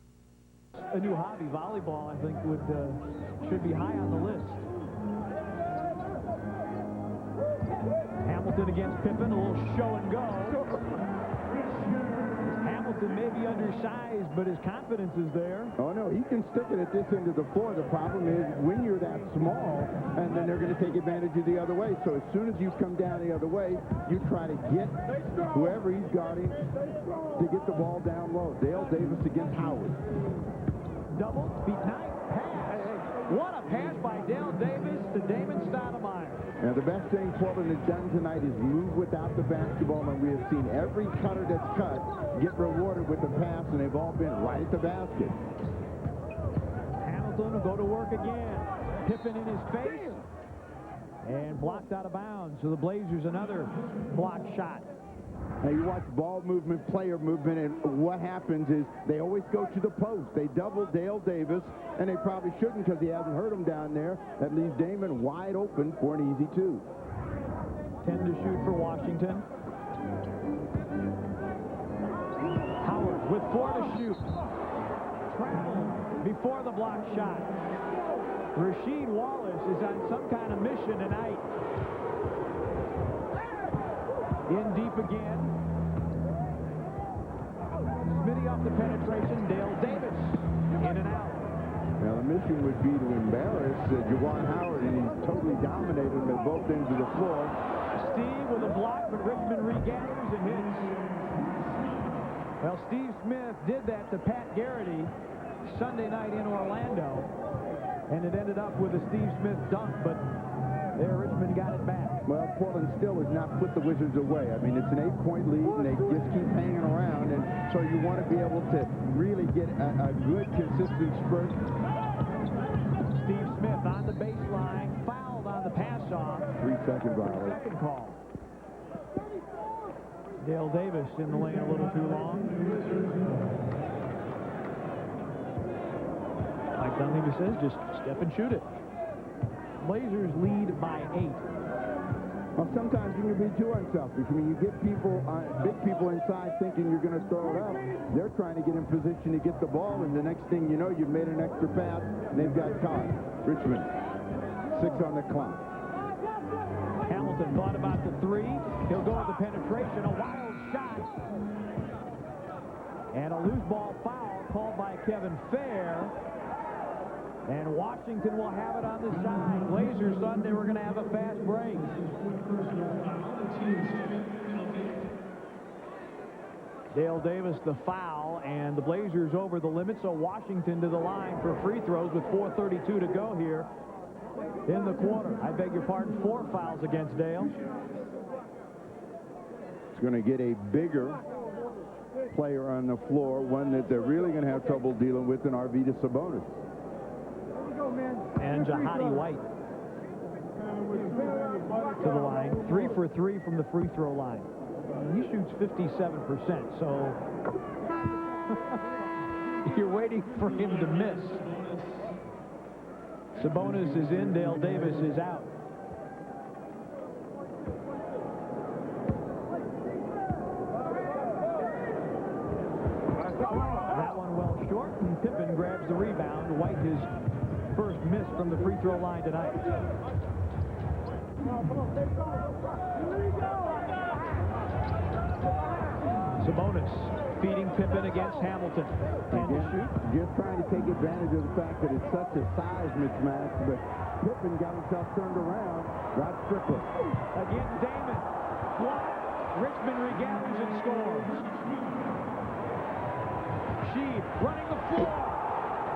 A new hobby, volleyball, I think, should be high on the list. Hamilton against Pippen, a little show and go. Hamilton may be undersized, but his confidence is there. Oh, no, he can stick it at this end of the floor. The problem is when you're that small, and then they're going to take advantage of the other way. So as soon as you come down the other way, you try to get whoever he's guarding to get the ball down low. Dale Davis against Howard. Double, beat night, pass. What a pass by Dale Davis to Damon Stoudamire. Now, the best thing Portland has done tonight is move without the basketball, and we have seen every cutter that's cut get rewarded with the pass, and they've all been right at the basket. Hamilton will go to work again. Pippen in his face, and blocked out of bounds. So the Blazers another block shot. Now, you watch ball movement, player movement, and what happens is they always go to the post. They double Dale Davis, and they probably shouldn't because he hasn't hurt him down there. That leaves Damon wide open for an easy 2. 10 to shoot for Washington. Howard with 4 to shoot. Travel before the block shot. Rasheed Wallace is on some kind of mission tonight. In deep again. Smitty off the penetration. Dale Davis in and out. Now, the mission would be to embarrass Juwan Howard, and he's totally dominated him at both ends of the floor. Steve with a block, but Richmond regathers and hits. Well, Steve Smith did that to Pat Garrity Sunday night in Orlando, and it ended up with a Steve Smith dunk, but there Richmond got it back. Well, Portland still has not put the Wizards away. I mean, it's an 8-point lead, and they just keep hanging around, and so you want to be able to really get a good, consistent spurt. Steve Smith on the baseline, fouled on the pass-off. 3-second violation. Second call. Dale Davis in the lane a little too long. Like Dunleavy says, just step and shoot it. Blazers lead by 8. Well, sometimes you can be too unselfish. I mean, you get people, big people inside thinking you're going to throw it up. They're trying to get in position to get the ball, and the next thing you know, you've made an extra pass, and they've got caught. Richmond, 6 on the clock. Hamilton thought about the 3. He'll go with the penetration, a wild shot. And a loose ball foul called by Kevin Fair. And Washington will have it on the side. Blazers thought they were going to have a fast break. Dale Davis the foul, and the Blazers over the limit, so Washington to the line for free throws with 4:32 to go here in the quarter. I beg your pardon, 4 fouls against Dale. It's going to get a bigger player on the floor, one that they're really going to have trouble dealing with in Arvydas Sabonis. And Jahadi White to the line. 3 for 3 from the free throw line. He shoots 57%, so you're waiting for him to miss. Sabonis is in, Dale Davis is out. That one well short, and Pippen grabs the rebound. White his first miss from the free throw line tonight. Sabonis feeding Pippen against Hamilton. Just trying to take advantage of the fact that it's such a size mismatch, but Pippen got himself turned around. Got Strickland. Again, Damon. Richmond regathers and scores. She running the floor.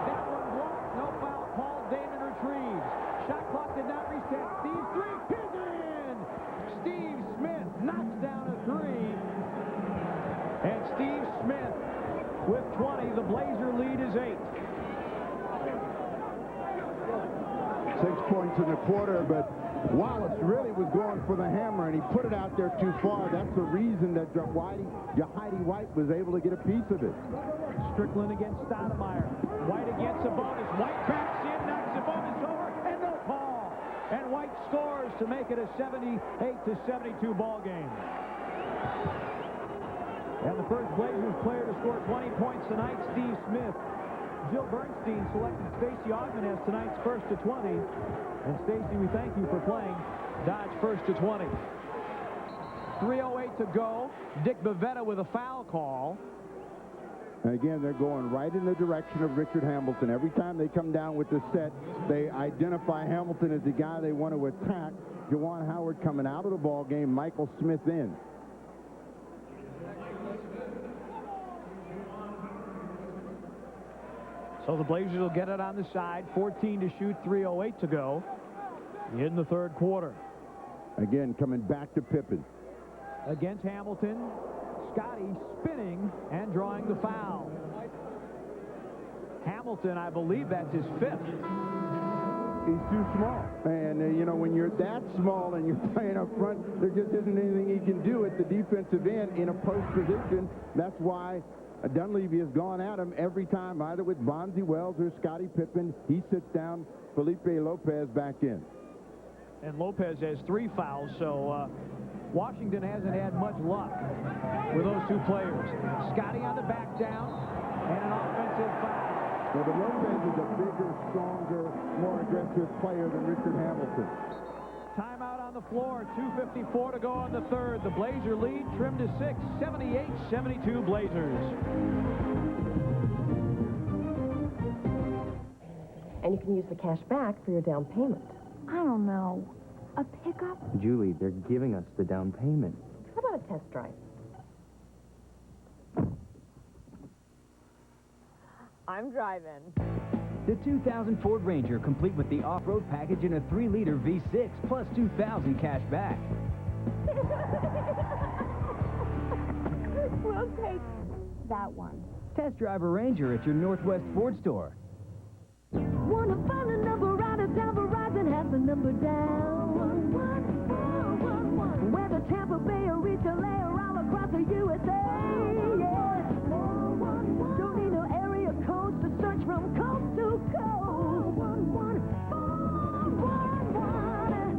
That one blocked. No foul called. Damon retrieves. Shot clock did not reset. Steve three. Is in. Steve Smith knocks down a three. And Steve Smith with 20. The Blazer lead is 8. 6 points in the quarter, but Wallace really was going for the hammer, and he put it out there too far. That's the reason that Jahadi White was able to get a piece of it. Strickland against Stoudamire. White against Sabonis. White backs in, knocks Sabonis over, and no call. And White scores to make it a 78-72 ball game. And the first Blazers player to score 20 points tonight, Steve Smith. Jill Bernstein selected Stacey Augman as tonight's first to 20. And Stacey, we thank you for playing Dodge first to 20. 3:08 to go. Dick Bavetta with a foul call. And again, they're going right in the direction of Richard Hamilton. Every time they come down with the set, they identify Hamilton as the guy they want to attack. Juwan Howard coming out of the ball game. Michael Smith in. So the Blazers will get it on the side. 14 to shoot, 3:08 to go in the third quarter. Again, coming back to Pippen. Against Hamilton, Scotty spinning and drawing the foul. Hamilton, I believe that's his 5th. He's too small. And, you know, when you're that small and you're playing up front, there just isn't anything he can do at the defensive end in a post position. That's why Dunleavy has gone at him every time, either with Bonzi Wells or Scottie Pippen. He sits down. Felipe Lopez back in. And Lopez has 3 fouls, so Washington hasn't had much luck with those 2 players. Scotty on the back down, and an offensive foul. Well, the Lopez is a bigger, stronger, more aggressive player than Richard Hamilton. Timeout on the floor, 2:54 to go on the third. The Blazer lead trimmed to 6, 78-72 Blazers. And you can use the cash back for your down payment. I don't know. A pickup? Julie, they're giving us the down payment. How about a test drive? I'm driving. The 2000 Ford Ranger, complete with the off-road package and a 3-liter V6, plus $2,000 cash back. We'll take that one. Test drive a Ranger at your Northwest Ford store. Wanna find a number out of town, Verizon has the number down. 111. Whether Tampa Bay or Retail or all across the USA. Yeah. Don't need no area codes to search from coast to coast. 411.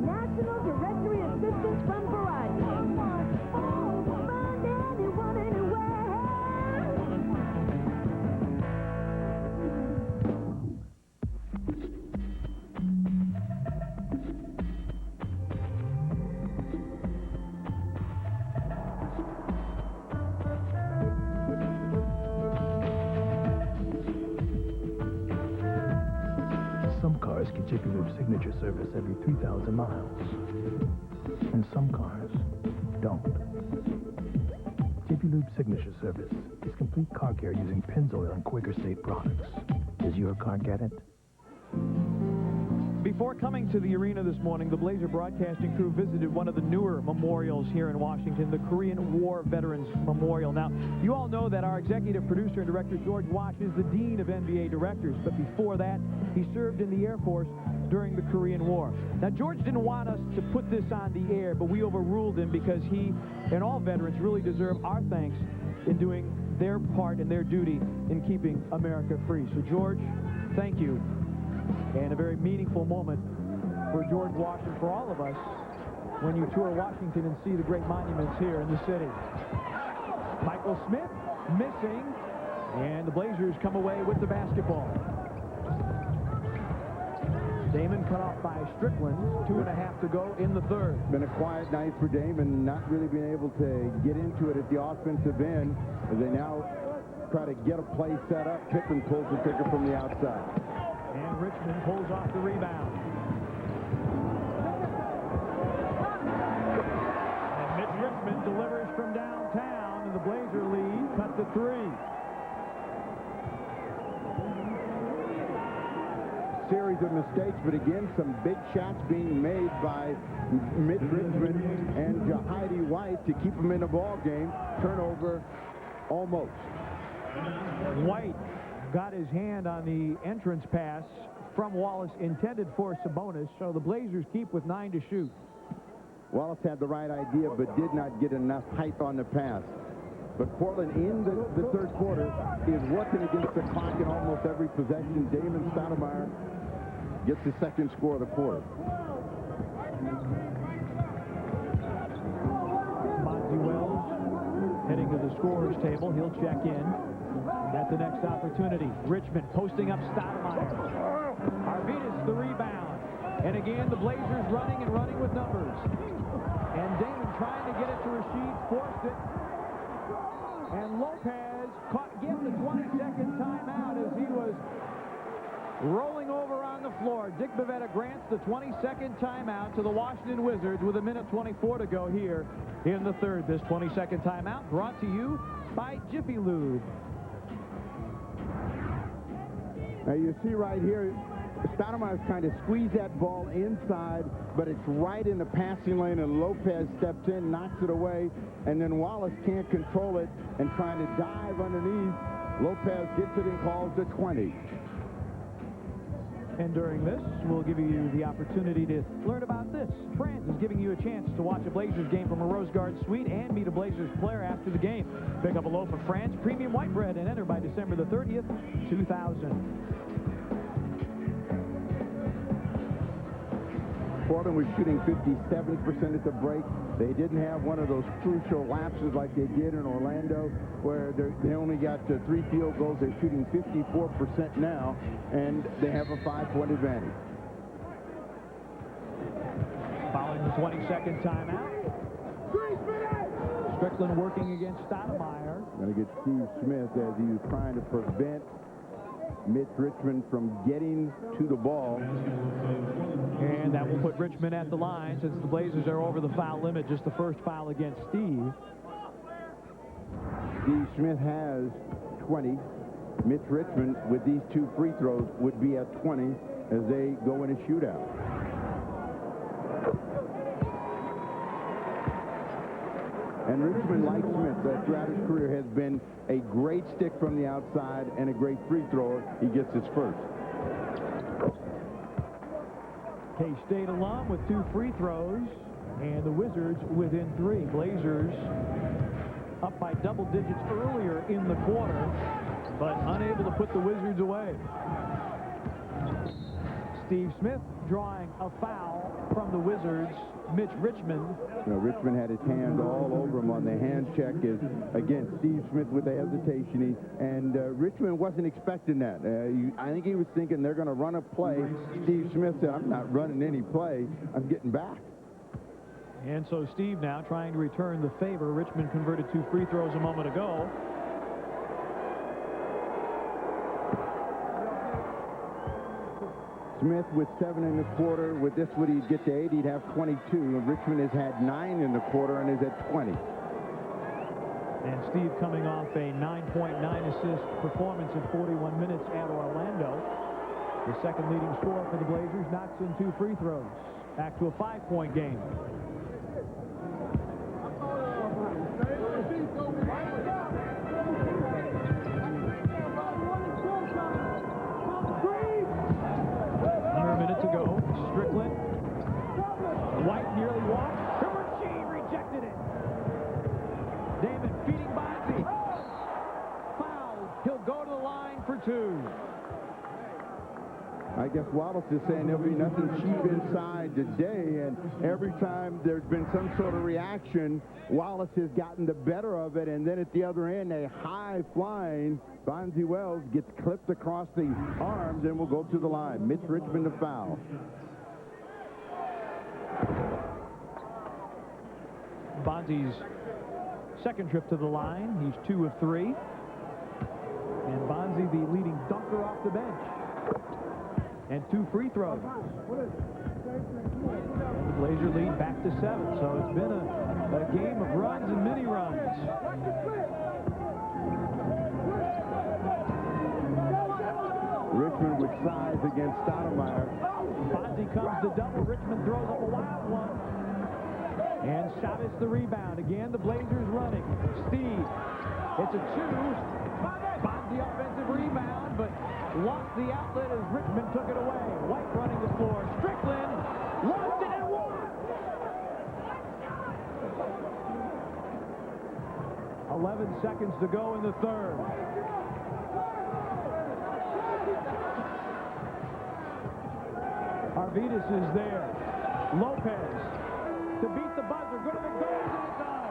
National Directory Assistance from Verizon. Find anyone, anywhere. Some cars get Jiffy Lube signature service every 3,000 miles. And some cars don't. Jiffy Lube signature service is complete car care using Pennzoil and Quaker State products. Does your car get it? Before coming to the arena this morning, the Blazer broadcasting crew visited one of the newer memorials here in Washington, the Korean War Veterans Memorial. Now, you all know that our executive producer and director, George Wash, is the dean of NBA directors, but before that, he served in the Air Force during the Korean War. Now, George didn't want us to put this on the air, but we overruled him because he and all veterans really deserve our thanks in doing their part and their duty in keeping America free. So, George, thank you. And a very meaningful moment for George Wash and for all of us when you tour Washington and see the great monuments here in the city. Michael Smith missing, and the Blazers come away with the basketball. Damon cut off by Strickland, 2.5 to go in the third. Been a quiet night for Damon, not really being able to get into it at the offensive end as they now try to get a play set up. Pippen pulls the trigger from the outside. And Richmond pulls off the rebound. And Mitch Richmond delivers from downtown, and the Blazer lead cut to 3. Series of mistakes, but again, some big shots being made by Mitch Richmond and Jahidi White to keep them in the ball game. Turnover almost. White got his hand on the entrance pass from Wallace intended for Sabonis, so the Blazers keep with 9 to shoot. Wallace had the right idea, but did not get enough height on the pass. But Portland in the third quarter is working against the clock in almost every possession. Damon Stoudamire gets the second score of the quarter. Monty Wells heading to the scorer's table. He'll check in at the next opportunity. Richmond posting up Stoudamire. Arvidas the rebound. And again, the Blazers running and running with numbers. And Damon trying to get it to Rasheed, forced it. And Lopez gave the 22nd timeout as he was rolling over on the floor. Dick Bavetta grants the 22nd timeout to the Washington Wizards with 1:24 to go here in the third. This 22nd timeout brought to you by Jiffy Lube. Now you see right here, Stoudamire's trying to squeeze that ball inside, but it's right in the passing lane, and Lopez steps in, knocks it away, and then Wallace can't control it and trying to dive underneath. Lopez gets it and calls the 20. And during this, we'll give you the opportunity to learn about this. Franz is giving you a chance to watch a Blazers game from a Rose Garden suite and meet a Blazers player after the game. Pick up a loaf of Franz Premium White Bread and enter by December the 30th, 2000. Portland was shooting 57% at the break. They didn't have one of those crucial lapses like they did in Orlando, where they only got 3 field goals. They're shooting 54% now, and they have a 5-point advantage. Following the 22nd timeout, Strickland working against Stoudamire. Going to get Steve Smith as he was trying to prevent Mitch Richmond from getting to the ball. And that will put Richmond at the line since the Blazers are over the foul limit. Just the first foul against Steve. Steve Smith has 20. Mitch Richmond, with these 2 free throws, would be at 20 as they go in a shootout. And Richmond, like Smith, throughout his career, has been a great stick from the outside and a great free thrower. He gets his first. K-State alum with 2 free throws, and the Wizards within 3. Blazers up by double digits earlier in the quarter, but unable to put the Wizards away. Steve Smith drawing a foul from the Wizards. Mitch Richmond. Richmond had his hand all over him on the hand check. Again, Steve Smith with the hesitation. And Richmond wasn't expecting that. I think he was thinking they're going to run a play. Steve Smith said, I'm not running any play. I'm getting back. And so Steve now trying to return the favor. Richmond converted 2 free throws a moment ago. Smith with 7 in the quarter. With this, would he get to 8? He'd have 22. Richmond has had 9 in the quarter and is at 20. And Steve coming off a 9.9 assist performance in 41 minutes at Orlando. The second leading scorer for the Blazers knocks in 2 free throws. Back to a 5-point game. Under a minute to go. Strickland. White nearly walked. Pippen rejected it. Damon feeding Bonzi. Foul. He'll go to the line for 2. I guess Wallace is saying there'll be nothing cheap inside today, and every time there's been some sort of reaction, Wallace has gotten the better of it, and then at the other end, a high-flying Bonzi Wells gets clipped across the arms and will go to the line. Mitch Richmond to foul. Bonzi's second trip to the line. He's 2 of 3. And Bonzi, the leading dunker off the bench. And 2 free throws. Blazer lead back to 7. So it's been a game of runs and mini runs. Richmond with size against Stoudamire. Bonzi comes to double. Richmond throws up a wild one. And Chavez the rebound. Again, the Blazers running. Steve. It's a 2. Bonzi offensive rebound, but lost the outlet as Richmond took it away. White running the floor. Strickland lost it and won. 11 seconds to go in the third. Arvidas is there. Lopez to beat the buzzer. Good if it goes, and it does.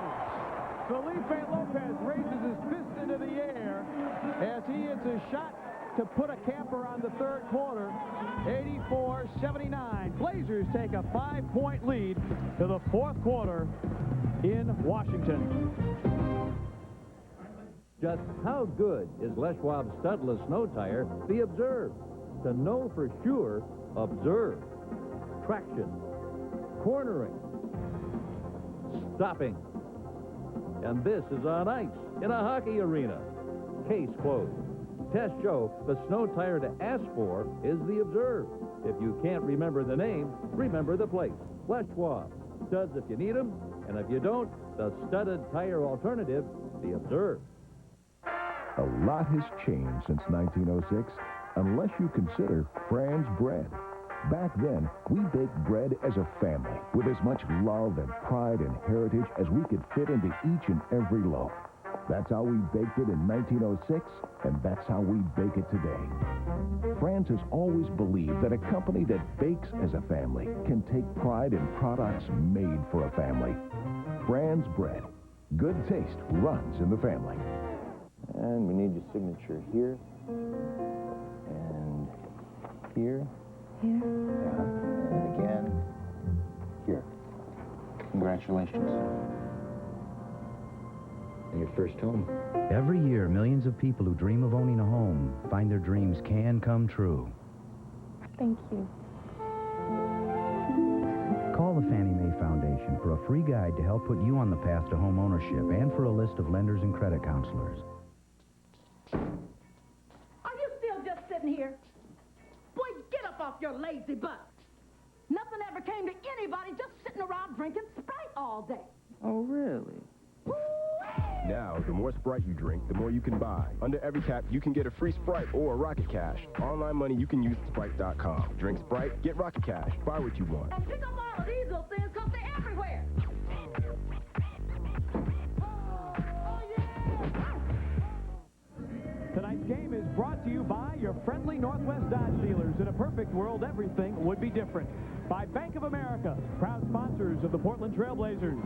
Felipe Lopez raises his fist into the air as he hits a shot to put a camper on the third quarter. 84-79. Blazers take a 5-point lead to the fourth quarter in Washington. Just how good is Les Schwab's studless snow tire? The Observe. To know for sure, observe. Traction. Cornering. Stopping. And this is on ice in a hockey arena. Case closed. Tests show the snow tire to ask for is the Observe. If you can't remember the name, remember the place. Les Schwab. Studs if you need them, and if you don't, the studded tire alternative, the Observe. A lot has changed since 1906, unless you consider Fran's bread. Back then, we baked bread as a family with as much love and pride and heritage as we could fit into each and every loaf. That's how we baked it in 1906, and that's how we bake it today. Fran's has always believed that a company that bakes as a family can take pride in products made for a family. Fran's bread. Good taste runs in the family. And we need your signature here. And here. Here. Yeah. And again. Here. Congratulations. And your first home. Every year, millions of people who dream of owning a home find their dreams can come true. Thank you. Call the Fannie Mae Foundation for a free guide to help put you on the path to home ownership and for a list of lenders and credit counselors. Are you still just sitting here? Boy, get up off your lazy butt. Nothing ever came to anybody just sitting around drinking Sprite all day. Oh, really? Now, the more Sprite you drink, the more you can buy. Under every tap, you can get a free Sprite or Rocket Cash. Online money you can use at Sprite.com. Drink Sprite, get Rocket Cash. Buy what you want. And pick up all of these little things because they're everywhere. Tonight's game is brought to you by your friendly Northwest Dodge dealers. In a perfect world, everything would be different. By Bank of America, proud sponsors of the Portland Trail Blazers.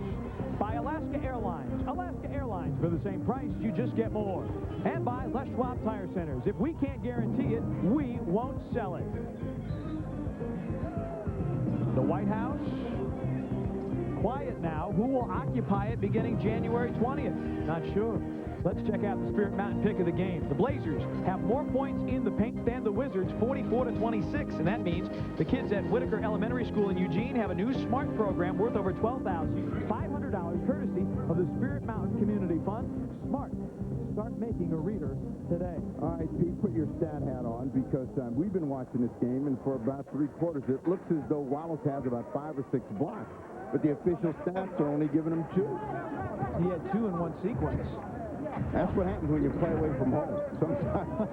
By Alaska Airlines. Alaska Airlines, for the same price, you just get more. And by Les Schwab Tire Centers. If we can't guarantee it, we won't sell it. The White House, quiet now. Who will occupy it beginning January 20th? Not sure. Let's check out the Spirit Mountain pick of the game. The Blazers have more points in the paint than the Wizards, 44-26, and that means the kids at Whitaker Elementary School in Eugene have a new SMART program worth over $12,500 courtesy of the Spirit Mountain Community Fund. SMART. Start making a reader today. All right, Pete, put your stat hat on because we've been watching this game, and for about 3 quarters, it looks as though Wallace has about 5 or 6 blocks, but the official stats are only giving him 2. He had 2 in one sequence. That's what happens when you play away from home. Sometimes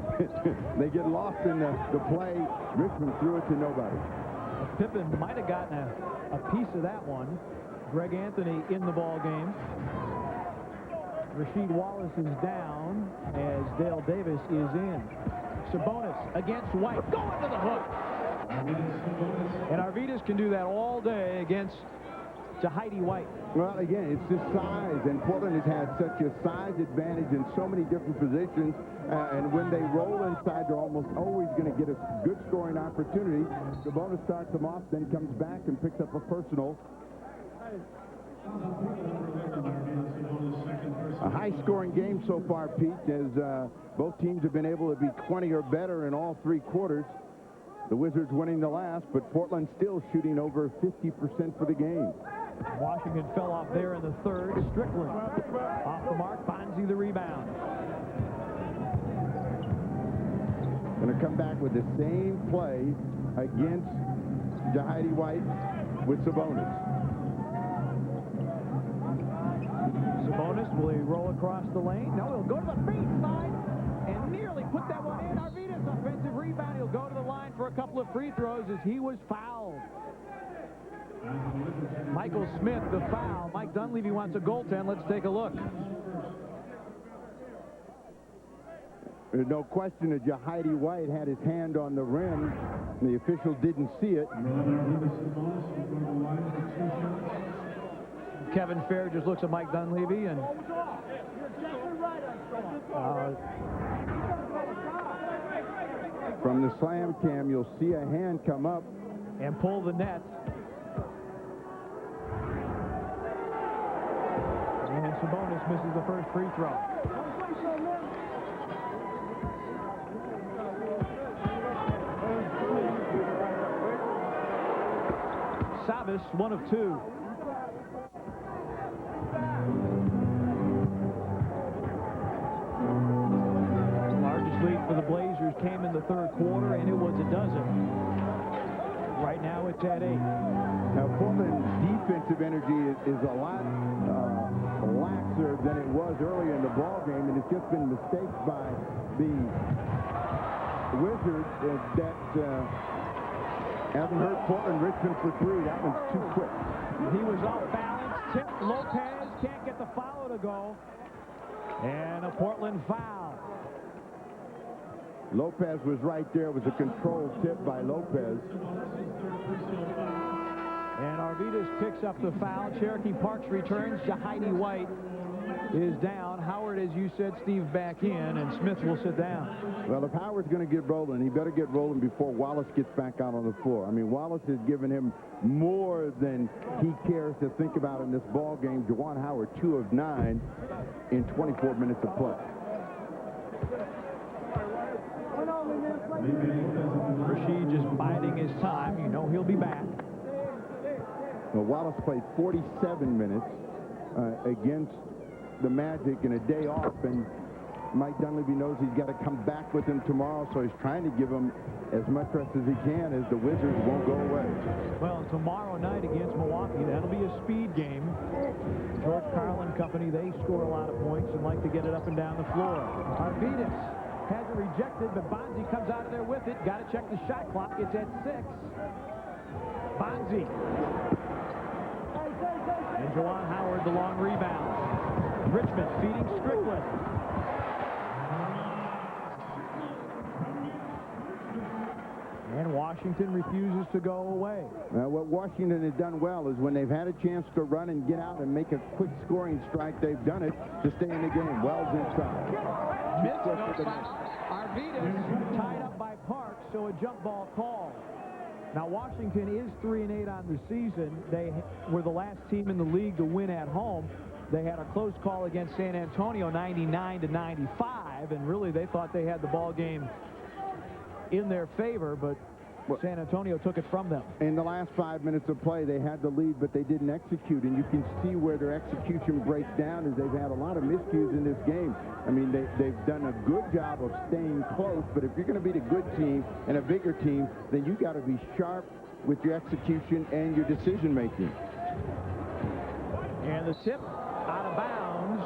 they get lost in the play. Richmond threw it to nobody. Pippen might have gotten a piece of that one. Greg Anthony in the ball game. Rasheed Wallace is down as Dale Davis is in. Sabonis against White, going to the hook. And Arvidas can do that all day against Jahidi White. Well, again, it's just size, and Portland has had such a size advantage in so many different positions, and when they roll inside, they're almost always going to get a good scoring opportunity. Sabonis starts them off, then comes back and picks up a personal. A high-scoring game so far, Pete, as both teams have been able to be 20 or better in all 3 quarters. The Wizards winning the last, but Portland still shooting over 50% for the game. Washington fell off there in the third. Strickland off the mark. Bonzi the rebound. Going to come back with the same play against Jahidi White with Sabonis. Sabonis, will he roll across the lane? No, he'll go to the baseline and nearly put that one in. Arvidas offensive rebound. He'll go to the line for a couple of free throws as he was fouled. Michael Smith, the foul. Mike Dunleavy wants a goaltend. Let's take a look. There's no question that Jahidi White had his hand on the rim. The official didn't see it. Kevin Fair just looks at Mike Dunleavy and from the slam cam, you'll see a hand come up and pull the net. And Sabonis misses the first free throw. Sabonis, 1 of 2. Largest lead for the Blazers came in the third quarter, and it was a dozen. Right now it's at 8. Now Portland's defensive energy is a lot laxer than it was earlier in the ball game, and it's just been mistakes by the Wizards that hasn't hurt Portland. Richmond for 3. That one's too quick. He was off balance. Tipped. Lopez can't get the foul to go. And a Portland foul. Lopez was right there. It was a controlled tip by Lopez. And Arvidas picks up the foul. Cherokee Parks returns. Jahidi White is down. Howard, as you said, Steve, back in, and Smith will sit down. Well, if Howard's going to get rolling, he better get rolling before Wallace gets back out on the floor. I mean, Wallace has given him more than he cares to think about in this ball game. Juwan Howard, 2 of 9 in 24 minutes of play. Rasheed just biding his time. You know he'll be back. Well, Wallace played 47 minutes against the Magic in a day off, and Mike Dunleavy knows he's got to come back with him tomorrow, so he's trying to give him as much rest as he can as the Wizards won't go away. Well, tomorrow night against Milwaukee, that'll be a speed game. George Karl and company, they score a lot of points and like to get it up and down the floor. Arvidas has it rejected, but Bonzi comes out of there with it. Got to check the shot clock. It's at 6. Bonzi. And Juwan Howard, the long rebound. Richmond feeding Strickland. And Washington refuses to go away. Now, what Washington has done well is when they've had a chance to run and get out and make a quick scoring strike, they've done it to stay in the game. Wells inside. Arvidas tied up by Parks, so a jump ball call. Now, Washington is 3-8 on the season. They were the last team in the league to win at home. They had a close call against San Antonio, 99-95, and really they thought they had the ball game in their favor, but San Antonio took it from them. In the last 5 minutes of play, they had the lead, but they didn't execute, and you can see where their execution breaks down as they've had a lot of miscues in this game. I mean, they've done a good job of staying close, but if you're going to beat a good team and a bigger team, then you got to be sharp with your execution and your decision-making. And the tip out of bounds,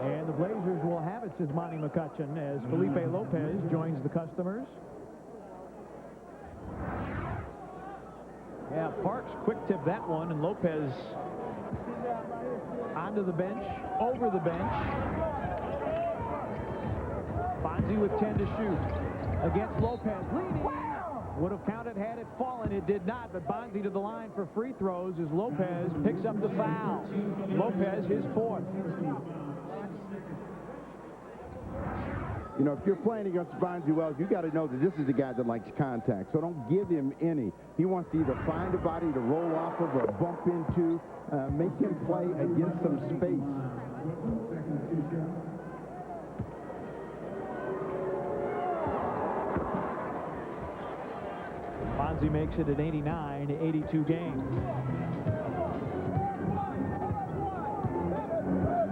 and the Blazers will have it, says Monty McCutcheon, as Felipe Lopez joins the customers. Yeah, Parks quick tip that one, and Lopez onto the bench, over the bench. Bonzi with 10 to shoot against Lopez, leading. Would have counted had it fallen. It did not, but Bonzi to the line for free throws as Lopez picks up the foul. Lopez, his fourth. You know, if you're playing against Bonzi Wells, you got to know that this is the guy that likes contact. So don't give him any. He wants to either find a body to roll off of or bump into, make him play against some space. Bonzi makes it an 89-82 game.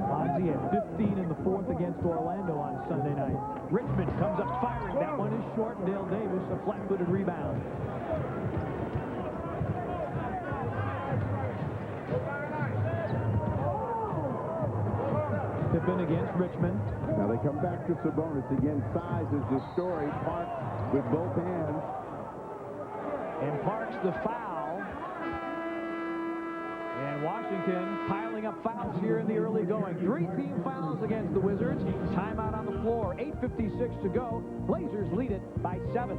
Bonzi had 15 in the fourth against Orlando on Sunday night. Richmond comes up firing. That one is short. Dale Davis, a flat-footed rebound. Pippen against Richmond. Now they come back to Sabonis again. Size is the story. Parks with both hands. And Parks the foul. And Washington piling up fouls here in the early going. 3 team fouls against the Wizards. Timeout on the floor. 8:56 to go. Blazers lead it by 7.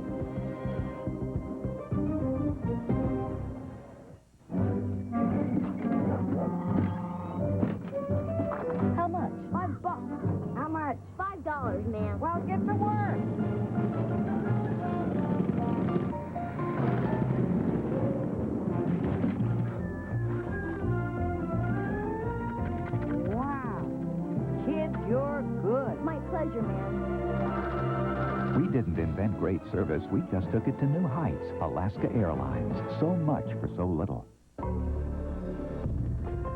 How much? $5. How much? $5, ma'am. Well, get to work. You're good. My pleasure, ma'am. We didn't invent great service. We just took it to new heights. Alaska Airlines. So much for so little.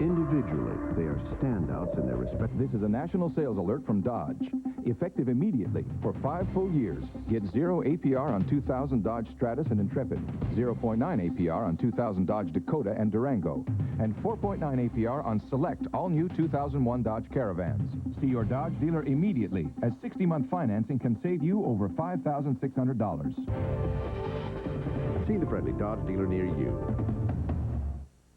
Individually, they are standouts in their respect. This is a national sales alert from Dodge. Effective immediately for 5 full years. Get 0 APR on 2000 Dodge Stratus and Intrepid, 0.9 APR on 2000 Dodge Dakota and Durango, and 4.9 APR on select all-new 2001 Dodge Caravans. See your Dodge dealer immediately, as 60-month financing can save you over $5,600. See the friendly Dodge dealer near you.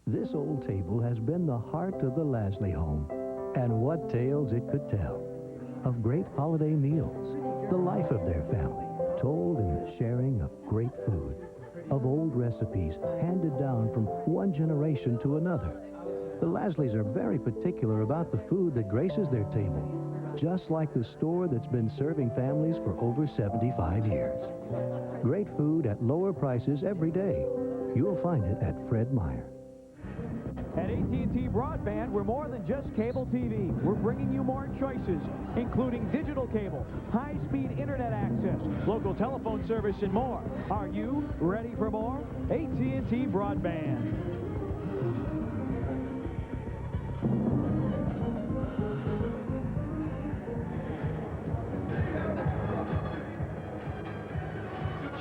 This old table has been the heart of the Lasley home, and what tales it could tell of great holiday meals, the life of their family, told in the sharing of great food, of old recipes handed down from one generation to another. The Lasleys are very particular about the food that graces their table, just like the store that's been serving families for over 75 years. Great food at lower prices every day. You'll find it at Fred Meyer. At AT&T Broadband, we're more than just cable TV. We're bringing you more choices, including digital cable, high-speed internet access, local telephone service, and more. Are you ready for more? AT&T Broadband.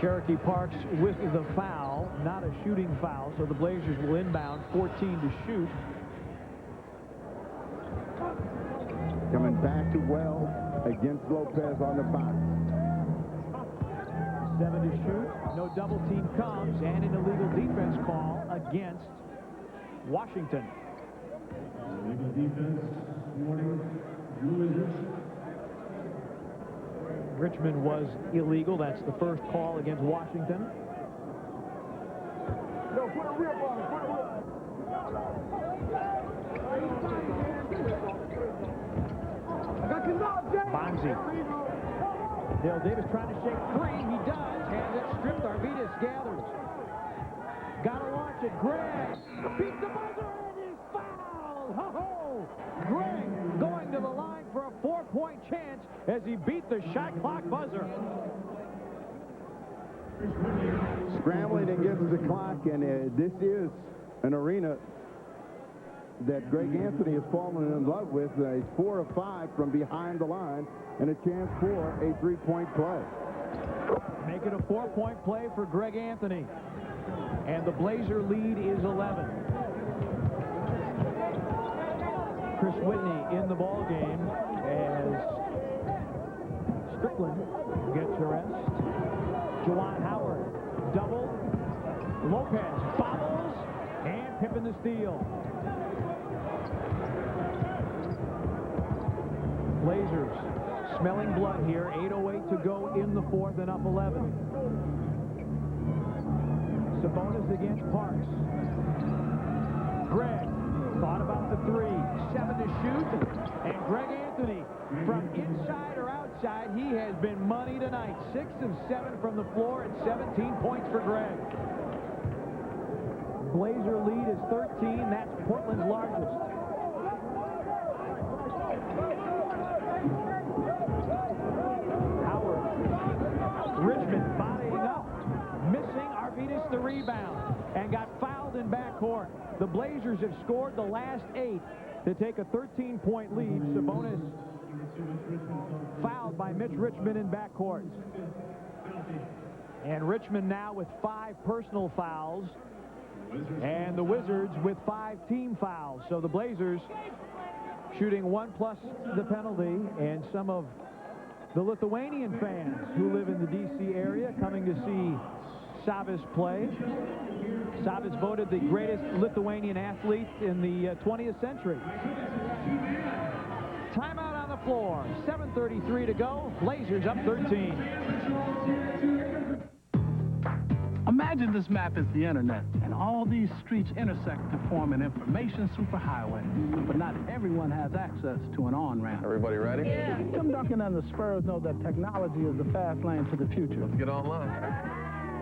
Cherokee Parks with the foul, not a shooting foul, so the Blazers will inbound, 14 to shoot. Coming back to Wells against Lopez on the box. 7 to shoot, no double team comes, and an illegal defense call against Washington. Illegal defense, warning, Wizards. Richmond was illegal. That's the first call against Washington. Bonzi. Dale Davis trying to shake free. He does. Has it stripped. Arvidas gathers. Got to launch it. Grabs. Beats the buzzer and is fouled. Ho-ho! Greg going to the line for a 4-point chance as he beat the shot clock buzzer. Scrambling against the clock, and this is an arena that Greg Anthony has fallen in love with. He's 4 of 5 from behind the line, and a chance for a 3-point play. Make it a 4-point play for Greg Anthony. And the Blazer lead is 11. Chris Whitney in the ball game as Strickland gets a rest. Juwan Howard double. Lopez bobbles, and Pippen the steal. Blazers smelling blood here. 8:08 to go in the fourth and up 11. Sabonis against Parks. Greg thought about the three. 7 to shoot. And Greg Anthony from inside or outside, he has been money tonight. 6 of 7 from the floor and 17 points for Greg. Blazer lead is 13. That's Portland's largest. Richmond bodying up, missing Arvidas the rebound, and got fouled in backcourt. The Blazers have scored the last 8 to take a 13-point lead. Sabonis fouled by Mitch Richmond in backcourt. And Richmond now with 5 personal fouls, and the Wizards with 5 team fouls. So the Blazers shooting 1 plus the penalty, and some of the Lithuanian fans who live in the D.C. area coming to see Savas play. Savas voted the greatest Lithuanian athlete in the 20th century. Timeout on the floor. 7:33 to go. Blazers up 13. Imagine this map is the internet, and all these streets intersect to form an information superhighway. But not everyone has access to an on-ramp. Everybody ready? Yeah. Tim Duncan and the Spurs know that technology is the fast lane to the future. Let's get online.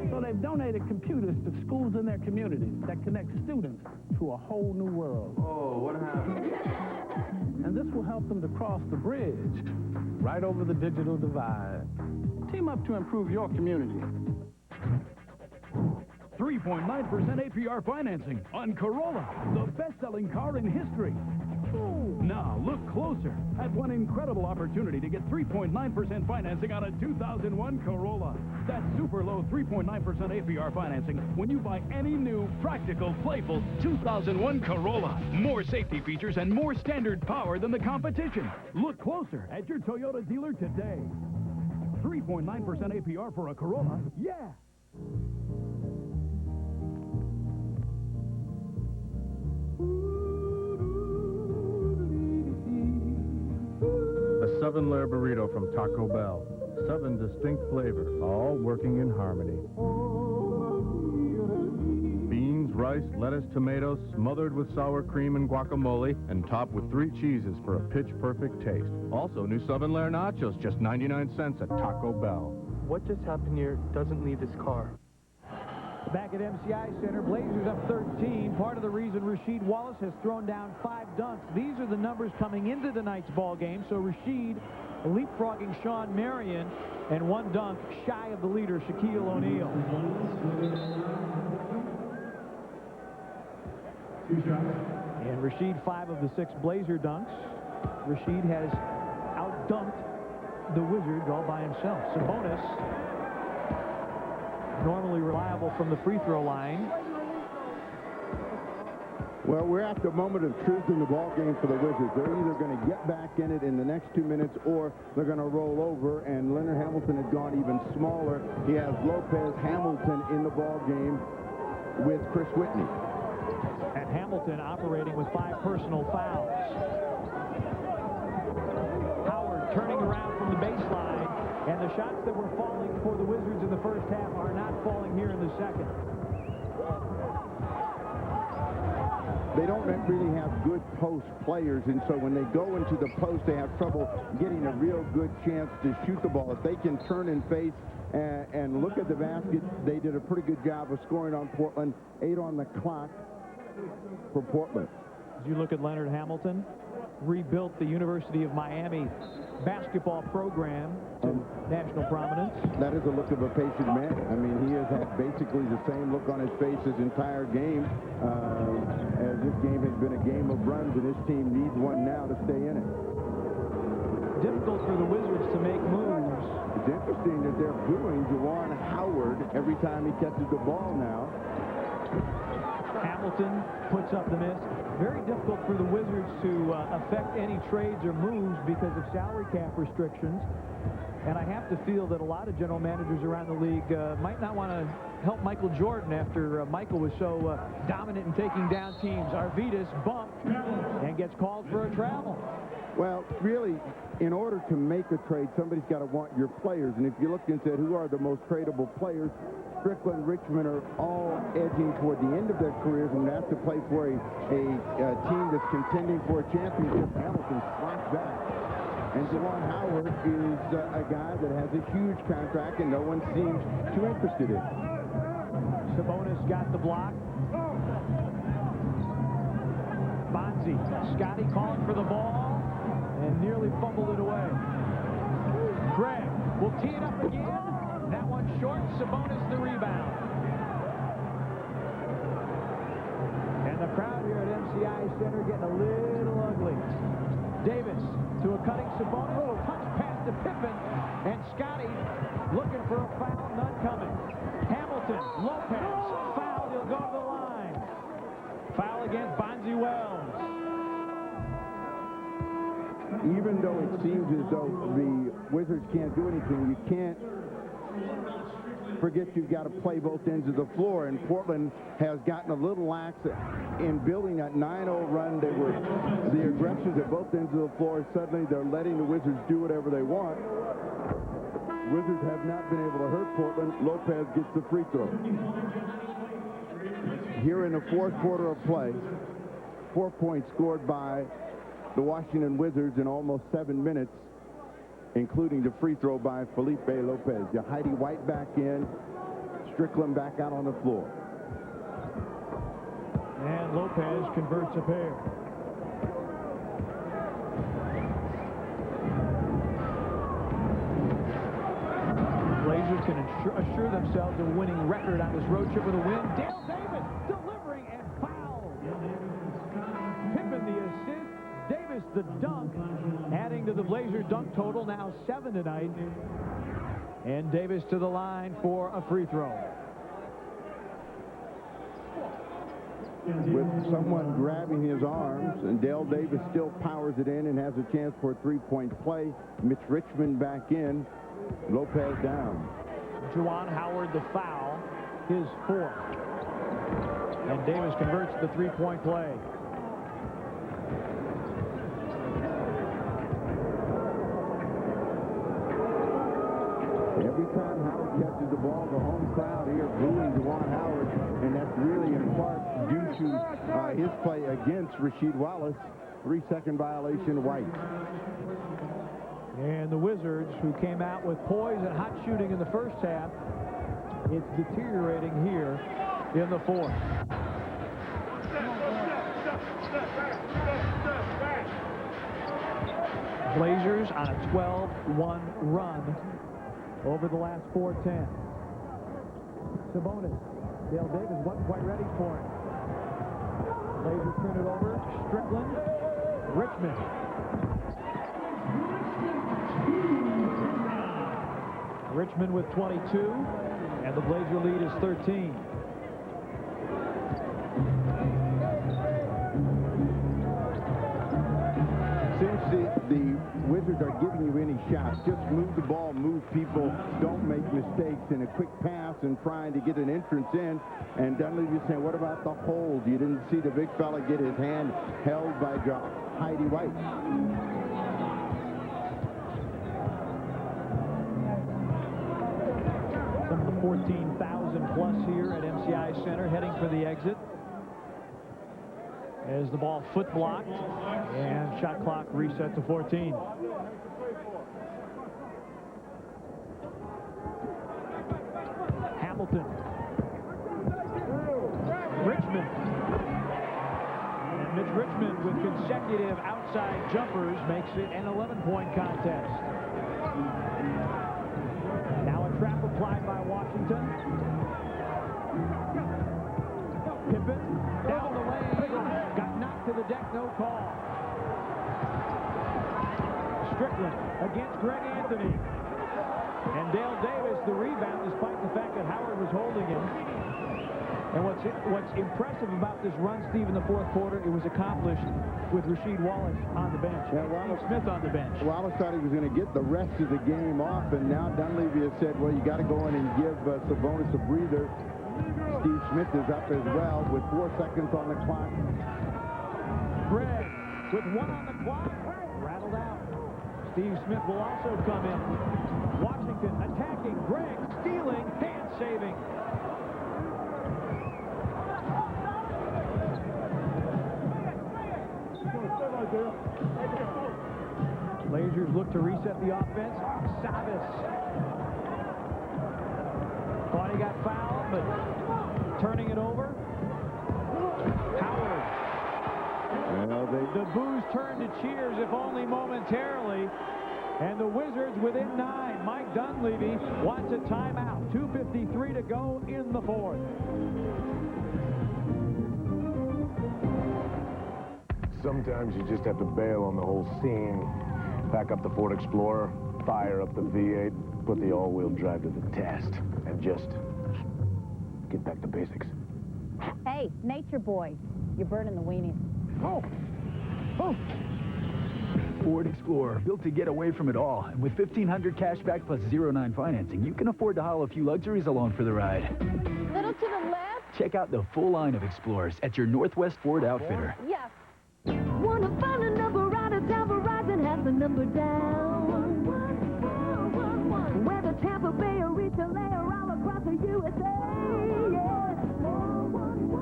So they've donated computers to schools in their communities that connect students to a whole new world. Oh, what happened? And this will help them to cross the bridge right over the digital divide. Team up to improve your community. 3.9% APR financing on Corolla, the best-selling car in history. Now look closer at one incredible opportunity to get 3.9% financing on a 2001 Corolla. That's super low 3.9% APR financing when you buy any new, practical, playful 2001 Corolla. More safety features and more standard power than the competition. Look closer at your Toyota dealer today. 3.9% APR for a Corolla? Yeah! A 7-layer burrito from Taco Bell. 7 distinct flavors, all working in harmony. Beans, rice, lettuce, tomatoes, smothered with sour cream and guacamole, and topped with 3 cheeses for a pitch-perfect taste. Also, new 7-layer nachos, just 99 cents at Taco Bell. What just happened here doesn't leave this car. Back at MCI Center, Blazers up 13. Part of the reason Rasheed Wallace has thrown down 5 dunks. These are the numbers coming into tonight's ball game. So Rasheed leapfrogging Sean Marion, and 1 dunk shy of the leader, Shaquille O'Neal. And Rasheed 5 of the 6 Blazer dunks. Rasheed has outdunked the Wizards all by himself. Sabonis, normally reliable from the free throw line. Well, we're at the moment of truth in the ball game for the Wizards. They're either going to get back in it in the next 2 minutes, or they're going to roll over, and Leonard Hamilton has gone even smaller. He has Lopez Hamilton in the ball game with Chris Whitney. And Hamilton operating with 5 personal fouls. Howard turning around from the baseline, and the shots that were falling for the Wizards in the first half are not falling here in the second. They don't really have good post players, and so when they go into the post, they have trouble getting a real good chance to shoot the ball. If they can turn and face and look at the basket, they did a pretty good job of scoring on Portland. 8 on the clock for Portland. As you look at Leonard Hamilton, rebuilt the University of Miami basketball program to national prominence. That is the look of a patient man. I mean, he has had basically the same look on his face his entire game, as this game has been a game of runs, and his team needs one now to stay in it. Difficult for the Wizards to make moves. It's interesting that they're booing Juwan Howard every time he catches the ball now. Hamilton puts up the miss. Very difficult for the Wizards to affect any trades or moves because of salary cap restrictions. And I have to feel that a lot of general managers around the league might not want to help Michael Jordan after Michael was so dominant in taking down teams. Arvidas bumped and gets called for a travel. Well, really, in order to make a trade, somebody's got to want your players. And if you looked and said, who are the most tradable players, Strickland, Richmond are all edging toward the end of their careers and have to play for a team that's contending for a championship. Hamilton slapped back. And Juwan Howard is a guy that has a huge contract and no one seems too interested in. Sabonis got the block. Bonzi, Scotty calling for the ball and nearly fumbled it away. Greg will tee it up again. That one short. Sabonis the rebound. And the crowd here at MCI Center getting a little ugly. Davis to a cutting Sabonis. Oh, touch pass to Pippen. And Scotty looking for a foul. None coming. Hamilton, Lopez, foul. He'll go to the line. Foul against Bonzi Wells. Even though it seems as though the Wizards can't do anything, you can't forget you've got to play both ends of the floor, and Portland has gotten a little lax in building that 9-0 run. They were the aggressors at both ends of the floor. Suddenly they're letting the Wizards do whatever they want. Wizards have not been able to hurt Portland. Lopez gets the free throw. Here in the fourth quarter of play, 4 points scored by the Washington Wizards in almost 7 minutes, including the free throw by Felipe Lopez. Heidi White back in, Strickland back out on the floor. And Lopez converts a pair. Blazers can assure themselves of a winning record on this road trip with a win. Dale Davis delivering and fouled. Pippen the assist. Davis the dunk, adding to the Blazer dunk total, now 7 tonight. And Davis to the line for a free throw. With someone grabbing his arms, and Dale Davis still powers it in and has a chance for a three-point play. Mitch Richmond back in. Lopez down. Juwan Howard the foul, his 4th. And Davis converts the three-point play. Every time Howard catches the ball, the home crowd here booing Juwan Howard, and that's really in part due to his play against Rasheed Wallace. 3-second violation, White. And the Wizards, who came out with poise and hot shooting in the first half, it's deteriorating here in the 4th. Blazers on a 12-1 run over the last 4-10. Sabonis. Dale Davis wasn't quite ready for it. Blazers turn it over. Strickland. Richmond. Richmond with 22, and the Blazer lead is 13. Since the Wizards are giving you any shots, just move the ball, move people, don't make mistakes in a quick pass and trying to get an entrance in. And Dunleavy is saying, what about the hold? You didn't see the big fella get his hand held by Heidi White. Some of the 14,000 plus here at MCI Center heading for the exit. As the ball foot blocked and shot clock reset to 14. Hamilton. Richmond. And Mitch Richmond with consecutive outside jumpers makes it an 11-point contest. Now a trap applied by Washington. Pippen down the lane, got knocked to the deck, no call. Strickland against Greg Anthony. And Dale Davis, the rebound, despite the fact that Howard was holding him. And what's impressive about this run, Steve, in the fourth quarter, it was accomplished with Rasheed Wallace on the bench. Yeah, Wallace, Smith on the bench. Wallace thought he was going to get the rest of the game off, and now Dunleavy has said, well, you got to go in and give Sabonis a breather. Steve Smith is up as well with 4 seconds on the clock. Greg with 1 on the clock, rattled out. Steve Smith will also come in. Washington attacking, Greg stealing, hand saving. Blazers look to reset the offense. Sabonis thought he got fouled, but turning it over. Howard. Well, the boos turn to cheers, if only momentarily. And the Wizards within 9. Mike Dunleavy wants a timeout. 2:53 to go in the fourth. Sometimes you just have to bail on the whole scene. Pack up the Ford Explorer, fire up the V8, put the all-wheel drive to the test, and just get back to basics. Hey, nature boy, you're burning the weenies. Oh! Ford Explorer, built to get away from it all. And with $1,500 cash back plus 0.9 financing, you can afford to haul a few luxuries along for the ride. Little to the left? Check out the full line of Explorers at your Northwest Ford outfitter. Yes. Wanna find a number right at town, Verizon has the number down. Whether Tampa Bay or retail all across the USA. Yeah.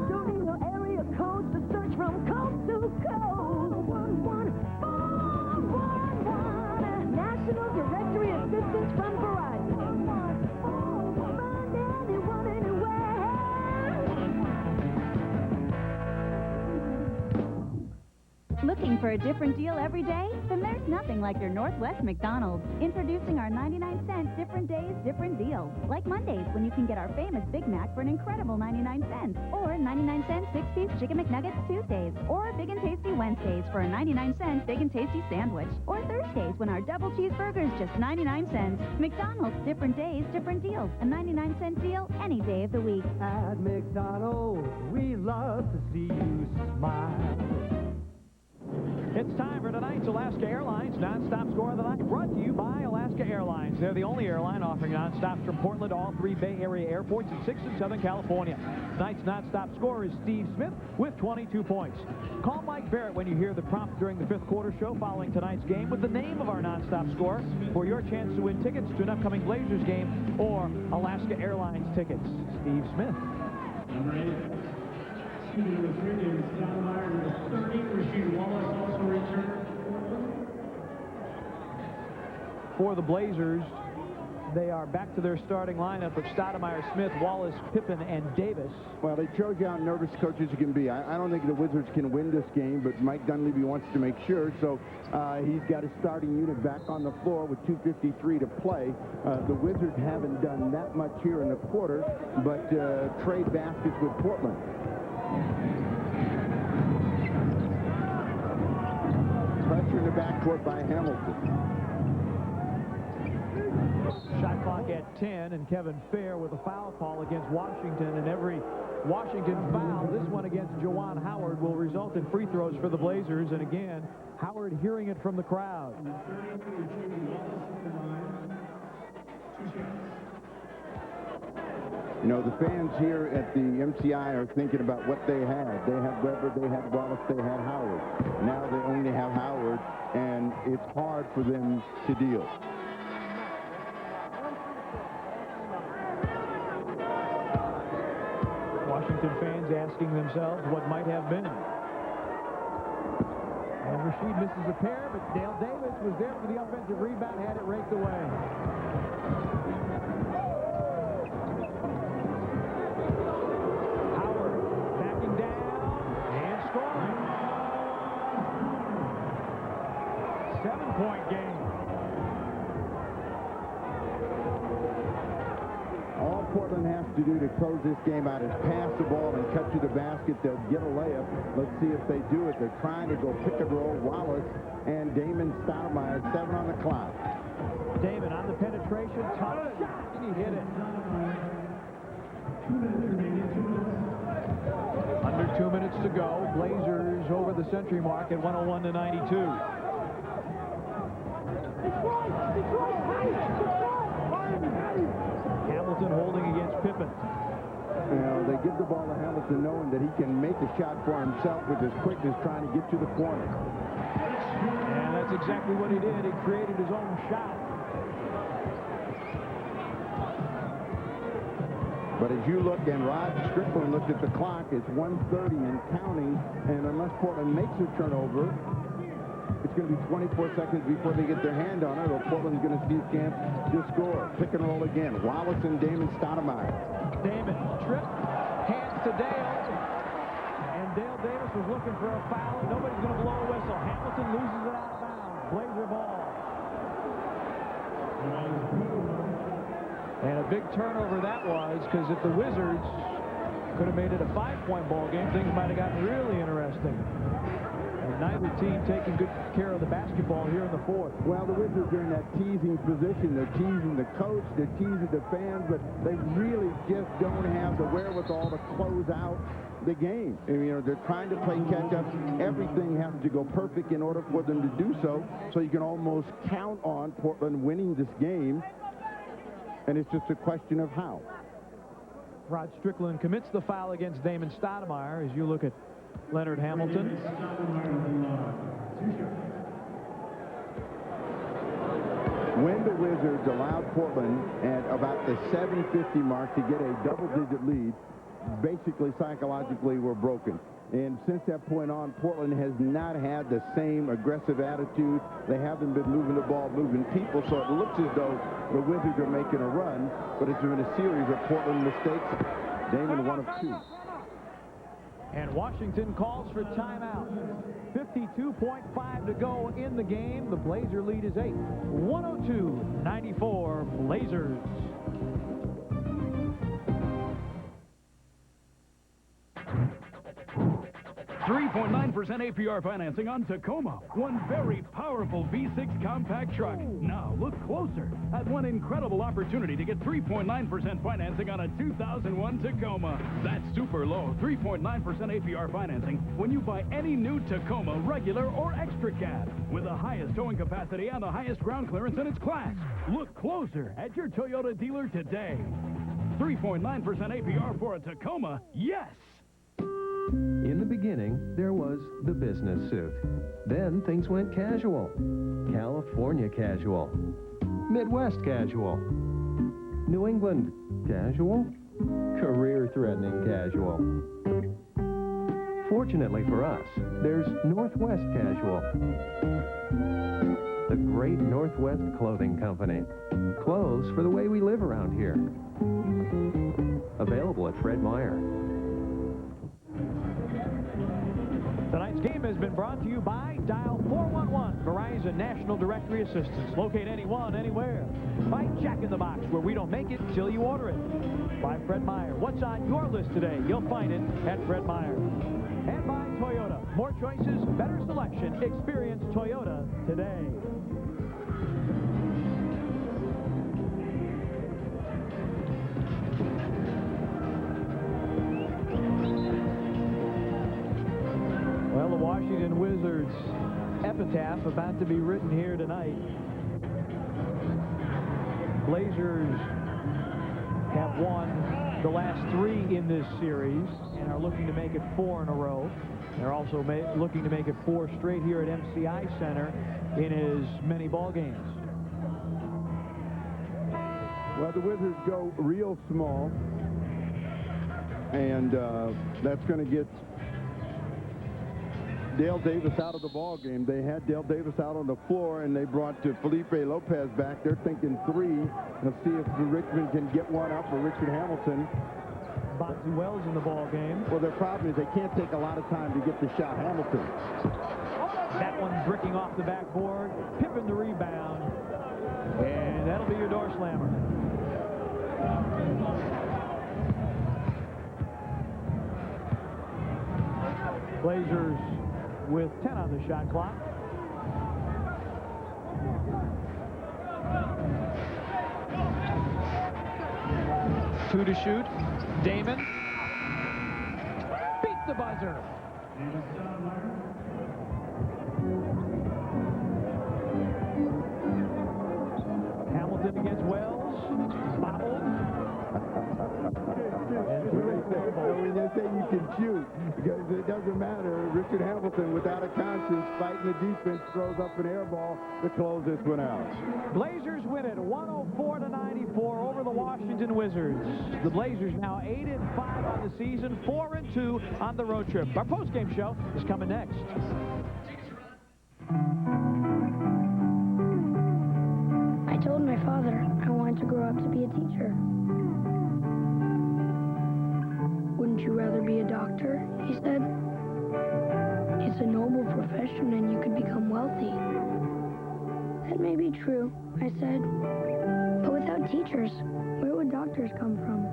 Don't need no area codes to search from coast to coast. 411. National Directory Assistance from Verizon. Find anyone, anywhere. Looking for a different deal every day? Then there's nothing like your Northwest McDonald's. Introducing our 99-cent different days, different deals. Like Mondays, when you can get our famous Big Mac for an incredible 99 cents. Or 99-cent 6-piece Chicken McNuggets Tuesdays. Or Big and Tasty Wednesdays for a 99-cent Big and Tasty sandwich. Or Thursdays, when our double cheeseburger is just 99 cents. McDonald's, different days, different deals. A 99-cent deal any day of the week. At McDonald's, we love to see you smile. It's time for tonight's Alaska Airlines nonstop score of the night, brought to you by Alaska Airlines. They're the only airline offering nonstops from Portland to all 3 Bay Area airports and 6 in Southern California. Tonight's nonstop score is Steve Smith with 22 points. Call Mike Barrett when you hear the prompt during the 5th quarter show following tonight's game with the name of our nonstop score for your chance to win tickets to an upcoming Blazers game or Alaska Airlines tickets. Steve Smith. Number 8. Shooting with 3 names, Stoudamire with 30. Rasheed Wallace also returned. For the Blazers, they are back to their starting lineup of Stoudamire, Smith, Wallace, Pippen, and Davis. Well, they show you how nervous coaches can be. I don't think the Wizards can win this game, but Mike Dunleavy wants to make sure, so he's got his starting unit back on the floor with 2:53 to play. The Wizards haven't done that much here in the quarter, but trade baskets with Portland. Pressure in the backcourt by Hamilton. Shot clock at 10, and Kevin Fair with a foul call against Washington, and every Washington foul, this one against Juwan Howard, will result in free throws for the Blazers, and again, Howard hearing it from the crowd. You know, the fans here at the MCI are thinking about what they had. They had Weber, they had Wallace, they had Howard. Now they only have Howard, and it's hard for them to deal. Washington fans asking themselves what might have been. And Rasheed misses a pair, but Dale Davis was there for the offensive rebound, had it raked away. Howard backing down and scoring. 3-point game. All Portland has to do to close this game out is pass the ball and cut to the basket. They'll get a layup. Let's see if they do it. They're trying to go pick and roll. Wallace and Damon Stoudamire, 7 on the clock. Damon on the penetration, tough shot, and he hit it. Under 2 minutes to go. Blazers over the century mark at 101-92. Hamilton holding against Pippen. They give the ball to Hamilton knowing that he can make a shot for himself with his quickness trying to get to the corner. And that's exactly what he did. He created his own shot. But as you look, and Rod Strickland looked at the clock, it's 1:30 and counting, and unless Portland makes a turnover, it's going to be 24 seconds before they get their hand on it, or Portland's going to see a chance to score. Pick and roll again. Wallace and Damon Stoudamire. Damon trip, hands to Dale, and Dale Davis was looking for a foul. Nobody's going to blow a whistle. Hamilton loses it out of bounds. Blazer ball. And a big turnover that was, because if the Wizards could have made it a 5-point ball game, things might have gotten really interesting. And neither team taking good care of the basketball here in the fourth. Well, the Wizards are in that teasing position. They're teasing the coach, they're teasing the fans, but they really just don't have the wherewithal to close out the game. And, you know, they're trying to play catch-up. Everything has to go perfect in order for them to do so. So you can almost count on Portland winning this game. And it's just a question of how. Rod Strickland commits the foul against Damon Stoudamire as you look at Leonard Hamilton. When the Wizards allowed Portland at about the 7:50 mark to get a double-digit lead, basically psychologically were broken. And since that point on, Portland has not had the same aggressive attitude. They haven't been moving the ball, moving people, so it looks as though the Wizards are making a run, but it's been a series of Portland mistakes. Damon, 1 of 2. And Washington calls for timeout. 52.5 to go in the game. The Blazer lead is 8. 102-94 Blazers. 3.9% APR financing on Tacoma. One very powerful V6 compact truck. Now look closer at one incredible opportunity to get 3.9% financing on a 2001 Tacoma. That's super low 3.9% APR financing when you buy any new Tacoma regular or extra cab with the highest towing capacity and the highest ground clearance in its class. Look closer at your Toyota dealer today. 3.9% APR for a Tacoma, yes! In the beginning, there was the business suit. Then things went casual. California casual. Midwest casual. New England casual. Career-threatening casual. Fortunately for us, there's Northwest casual. The great Northwest Clothing Company. Clothes for the way we live around here. Available at Fred Meyer. Tonight's game has been brought to you by Dial 411, Verizon National Directory Assistance. Locate anyone, anywhere. By Jack in the Box, where we don't make it till you order it. By Fred Meyer. What's on your list today? You'll find it at Fred Meyer. And by Toyota. More choices, better selection. Experience Toyota today. Well, the Washington Wizards epitaph about to be written here tonight. Blazers have won the last 3 in this series and are looking to make it 4 in a row. They're also looking to make it 4 straight here at MCI Center in as many ball games. Well, the Wizards go real small, and that's going to get Dale Davis out of the ball game. They had Dale Davis out on the floor, and they brought Felipe Lopez back. They're thinking 3. Let's see if Richmond can get one up for Richard Hamilton. Bonzi Wells in the ball game. Well, their problem is they can't take a lot of time to get the shot. Hamilton. That one bricking off the backboard. Pippen the rebound. And that'll be your door slammer. Blazers with 10 on the shot clock. Two to shoot. Damon beats the buzzer. Hamilton against Wells. Bobbled. When they say you can shoot, because it doesn't matter. Richard Hamilton, without a conscience, fighting the defense, throws up an air ball to close this one out. Blazers win it 104-94 over the Washington Wizards. The Blazers now 8-5 on the season, 4-2 on the road trip. Our postgame show is coming next. I told my father I wanted to grow up to be a teacher. Wouldn't you rather be a doctor? He said. It's a noble profession and you could become wealthy. That may be true, I said. But without teachers, where would doctors come from?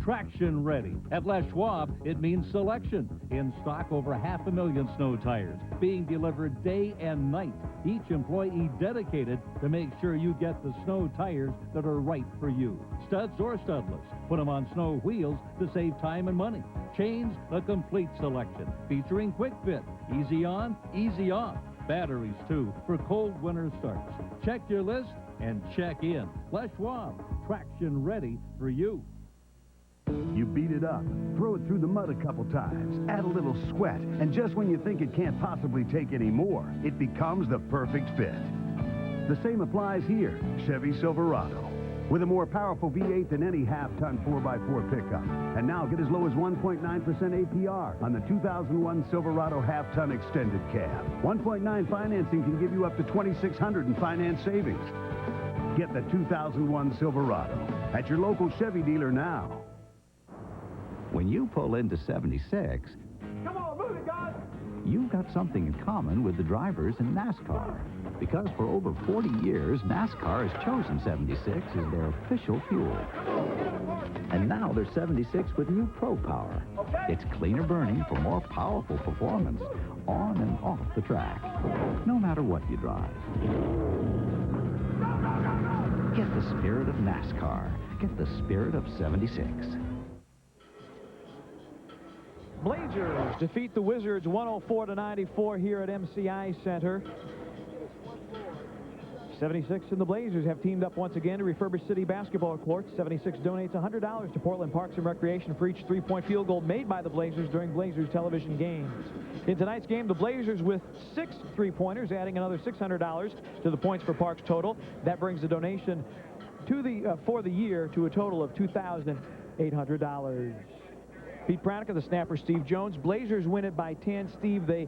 Traction ready. At Les Schwab, it means selection. In stock, over 500,000 snow tires being delivered day and night. Each employee dedicated to make sure you get the snow tires that are right for you. Studs or studless. Put them on snow wheels to save time and money. Chains, a complete selection featuring quick fit. Easy on, easy off. Batteries, too, for cold winter starts. Check your list and check in. Les Schwab, traction ready for you. You beat it up, throw it through the mud a couple times, add a little sweat, and just when you think it can't possibly take any more, it becomes the perfect fit. The same applies here. Chevy Silverado. With a more powerful V8 than any half-ton 4x4 pickup. And now get as low as 1.9% APR on the 2001 Silverado half-ton extended cab. 1.9 financing can give you up to $2,600 in finance savings. Get the 2001 Silverado at your local Chevy dealer now. When you pull into 76, Come on, move it, guys! you've got something in common with the drivers in NASCAR. Because for over 40 years, NASCAR has chosen 76 as their official fuel. And now they're 76 with new Pro Power. It's cleaner burning for more powerful performance on and off the track, no matter what you drive. Get the spirit of NASCAR. Get the spirit of 76. Blazers defeat the Wizards 104-94 here at MCI Center. 76 and the Blazers have teamed up once again to refurbish city basketball courts. 76 donates $100 to Portland Parks and Recreation for each three-point field goal made by the Blazers during Blazers television games. In tonight's game, the Blazers with 6 three-pointers, adding another $600 to the points for Parks total. That brings the donation to the for the year to a total of $2,800. Pete Pranica, the snapper, Steve Jones. Blazers win it by 10. Steve, they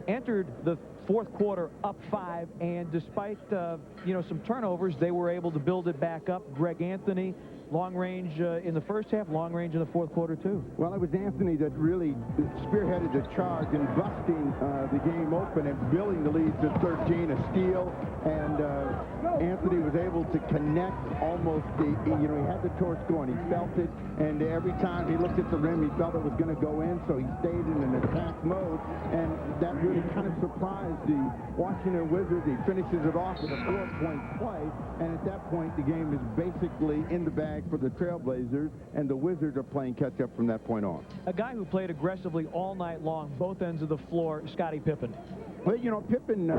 entered the fourth quarter up 5, and despite some turnovers, they were able to build it back up. Greg Anthony, long range in the first half, long range in the fourth quarter too. Well, it was Anthony that really spearheaded the charge in busting the game open and building the lead to 13, a steal, and Anthony was able to connect almost he had the torch going, he felt it, and every time he looked at the rim, he felt it was going to go in, so he stayed in an attack mode, and that really kind of surprised the Washington Wizards. He finishes it off with a 4-point play, and at that point, the game is basically in the bag for the Trailblazers, and the Wizards are playing catch-up from that point on. A guy who played aggressively all night long, both ends of the floor, Scottie Pippen. Well, Pippen,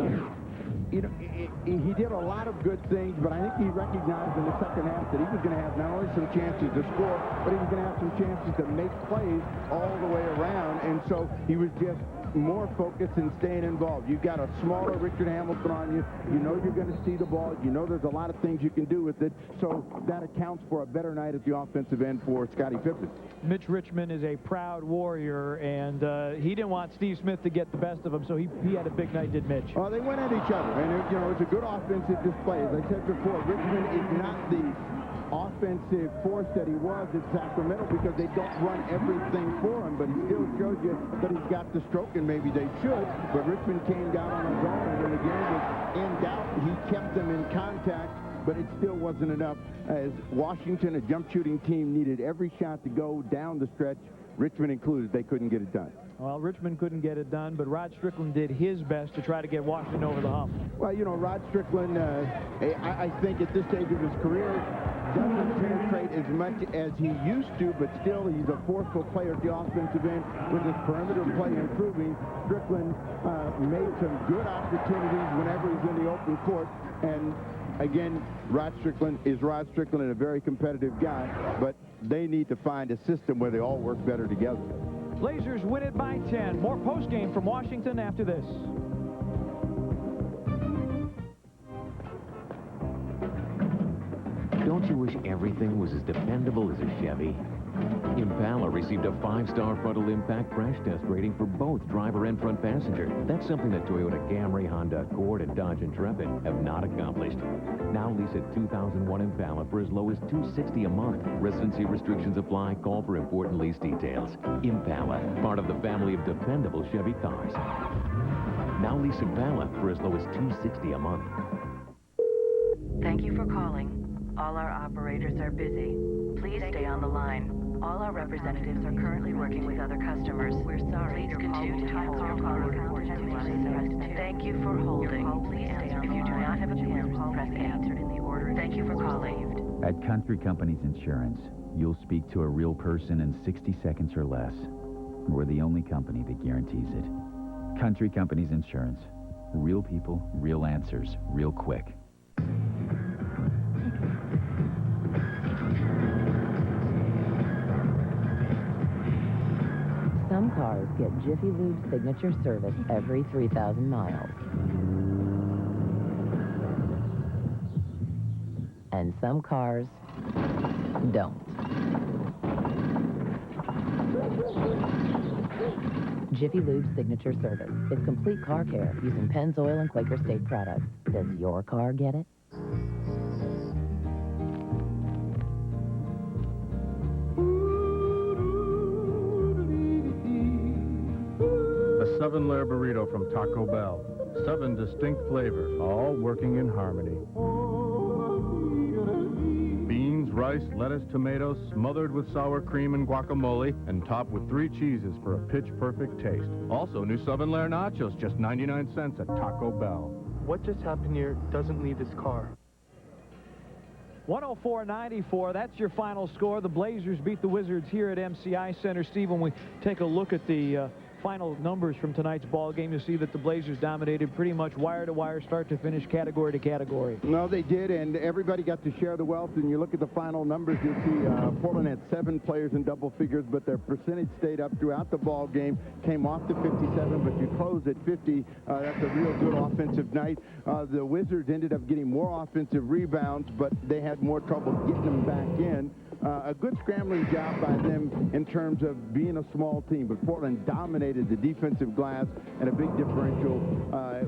he did a lot of good things, but I think he recognized in the second half that he was going to have not only some chances to score, but he was going to have some chances to make plays all the way around, and so he was just more focused and staying involved. You've got a smaller Richard Hamilton on you. You know you're going to see the ball. You know there's a lot of things you can do with it, so that accounts for a better night at the offensive end for Scottie Pippen. Mitch Richmond is a proud warrior, and he didn't want Steve Smith to get the best of him, so he had a big night, did Mitch. Well, they went at each other, and it's a good offensive display. As I said before, Richmond is not the offensive force that he was at Sacramento because they don't run everything for him, but he still shows you that he's got the stroke, and maybe they should. But Richmond came down on his own, and when the game was in doubt, he kept them in contact, but it still wasn't enough, as Washington, a jump shooting team, needed every shot to go down the stretch, Richmond included. They couldn't get it done. Well, Richmond couldn't get it done, but Rod Strickland did his best to try to get Washington over the hump. Well, you know, Rod Strickland, I think at this stage of his career, doesn't penetrate as much as he used to, but still he's a forceful player at the offensive end. With his perimeter play improving, Strickland made some good opportunities whenever he's in the open court. And again, Rod Strickland is Rod Strickland and a very competitive guy, but they need to find a system where they all work better together. Blazers win it by 10. More postgame from Washington after this. Don't you wish everything was as dependable as a Chevy? Impala received a 5-star frontal impact crash test rating for both driver and front passenger. That's something that Toyota Camry, Honda Accord, and Dodge Intrepid have not accomplished. Now lease a 2001 Impala for as low as $260 a month. Residency restrictions apply. Call for important lease details. Impala, part of the family of dependable Chevy cars. Now lease Impala for as low as $260 a month. Thank you for calling. All our operators are busy. Please stay on the line. All our representatives are currently working with other customers. We're sorry. Please continue to hold your call. Thank you for holding. If you do not have a PIN, press 8. Thank you for calling. At Country Companies Insurance, you'll speak to a real person in 60 seconds or less. We're the only company that guarantees it. Country Companies Insurance. Real people, real answers, real quick. Some cars get Jiffy Lube signature service every 3,000 miles. And some cars don't. Jiffy Lube signature service is complete car care using Pennzoil and Quaker State products. Does your car get it? A 7-layer burrito from Taco Bell. 7 distinct flavors, all working in harmony. Beans, rice, lettuce, tomatoes, smothered with sour cream and guacamole, and topped with 3 cheeses for a pitch-perfect taste. Also, new 7-layer nachos, just 99 cents at Taco Bell. What just happened here doesn't leave this car. 104-94, that's your final score. The Blazers beat the Wizards here at MCI Center. Steve, when we take a look at the final numbers from tonight's ball game, you'll see that the Blazers dominated pretty much wire to wire, start to finish, category to category. No, they did, and everybody got to share the wealth. And you look at the final numbers, you'll see Portland had 7 players in double figures, but their percentage stayed up throughout the ball game, came off to 57, but you close at 50. That's a real good offensive night. The Wizards ended up getting more offensive rebounds, but they had more trouble getting them back in. A good scrambling job by them in terms of being a small team, but Portland dominated the defensive glass and a big differential,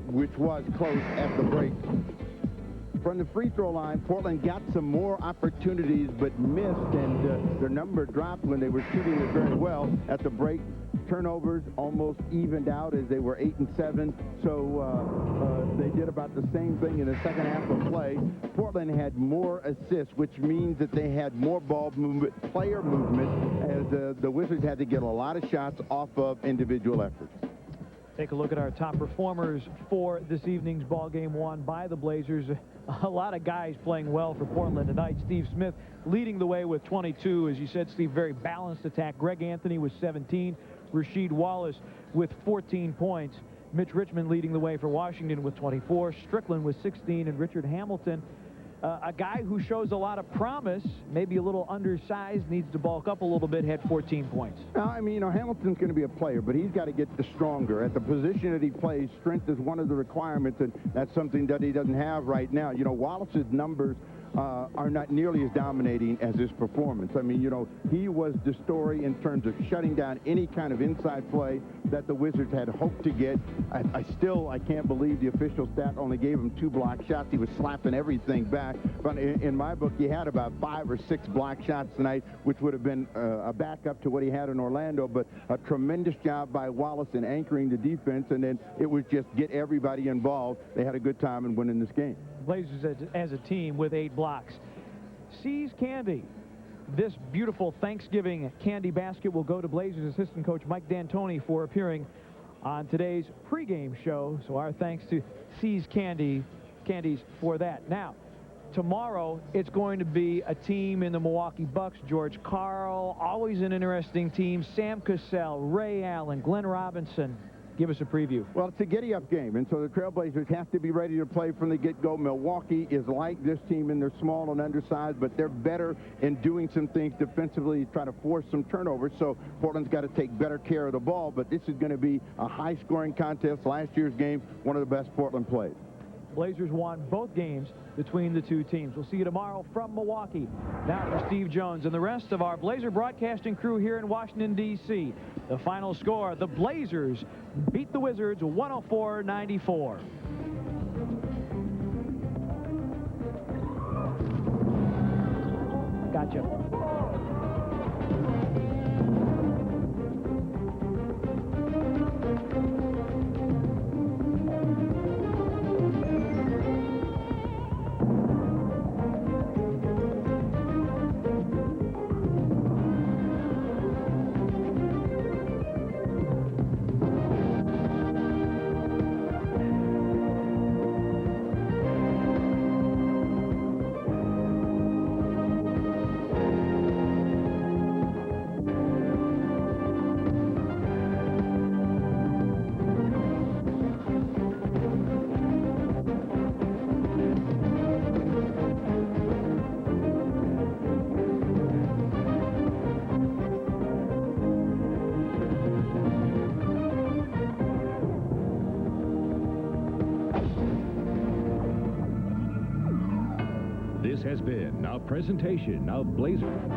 which was close at the break. From the free throw line, Portland got some more opportunities but missed, and their number dropped when they were shooting it very well at the break. Turnovers almost evened out as they were 8 and 7, so they did about the same thing in the second half of play. Portland had more assists, which means that they had more ball movement, player movement, as the Wizards had to get a lot of shots off of individual efforts. Take a look at our top performers for this evening's ball game won by the Blazers. A lot of guys playing well for Portland tonight. Steve Smith leading the way with 22. As you said, Steve, very balanced attack. Greg Anthony with 17. Rasheed Wallace with 14 points. Mitch Richmond leading the way for Washington with 24. Strickland with 16. And Richard Hamilton, a guy who shows a lot of promise, maybe a little undersized, needs to bulk up a little bit, had 14 points. I mean, you know, Hamilton's going to be a player, but he's got to get stronger. At the position that he plays, strength is one of the requirements, and that's something that he doesn't have right now. You know, Wallace's numbers are not nearly as dominating as his performance. I mean, you know, he was the story in terms of shutting down any kind of inside play that the Wizards had hoped to get. I can't believe the official stat only gave him 2 block shots. He was slapping everything back. But in my book, he had about 5 or 6 block shots tonight, which would have been a backup to what he had in Orlando. But a tremendous job by Wallace in anchoring the defense, and then it was just get everybody involved. They had a good time in winning this game. Blazers as a team with 8 blocks. Seas Candy. This beautiful Thanksgiving candy basket will go to Blazers assistant coach Mike D'Antoni for appearing on today's pregame show. So our thanks to Seas Candies for that. Now, tomorrow it's going to be a team in the Milwaukee Bucks. George Karl, always an interesting team. Sam Cassell, Ray Allen, Glenn Robinson. Give us a preview. Well, it's a giddy-up game, and so the Trailblazers have to be ready to play from the get-go. Milwaukee is like this team, and they're small and undersized, but they're better in doing some things defensively to try to force some turnovers, so Portland's got to take better care of the ball, but this is going to be a high-scoring contest. Last year's game, one of the best Portland played. Blazers won both games between the two teams. We'll see you tomorrow from Milwaukee. Now for Steve Jones and the rest of our Blazer broadcasting crew here in Washington, D.C. The final score, the Blazers beat the Wizards 104-94. Gotcha. This has been a presentation of Blazer.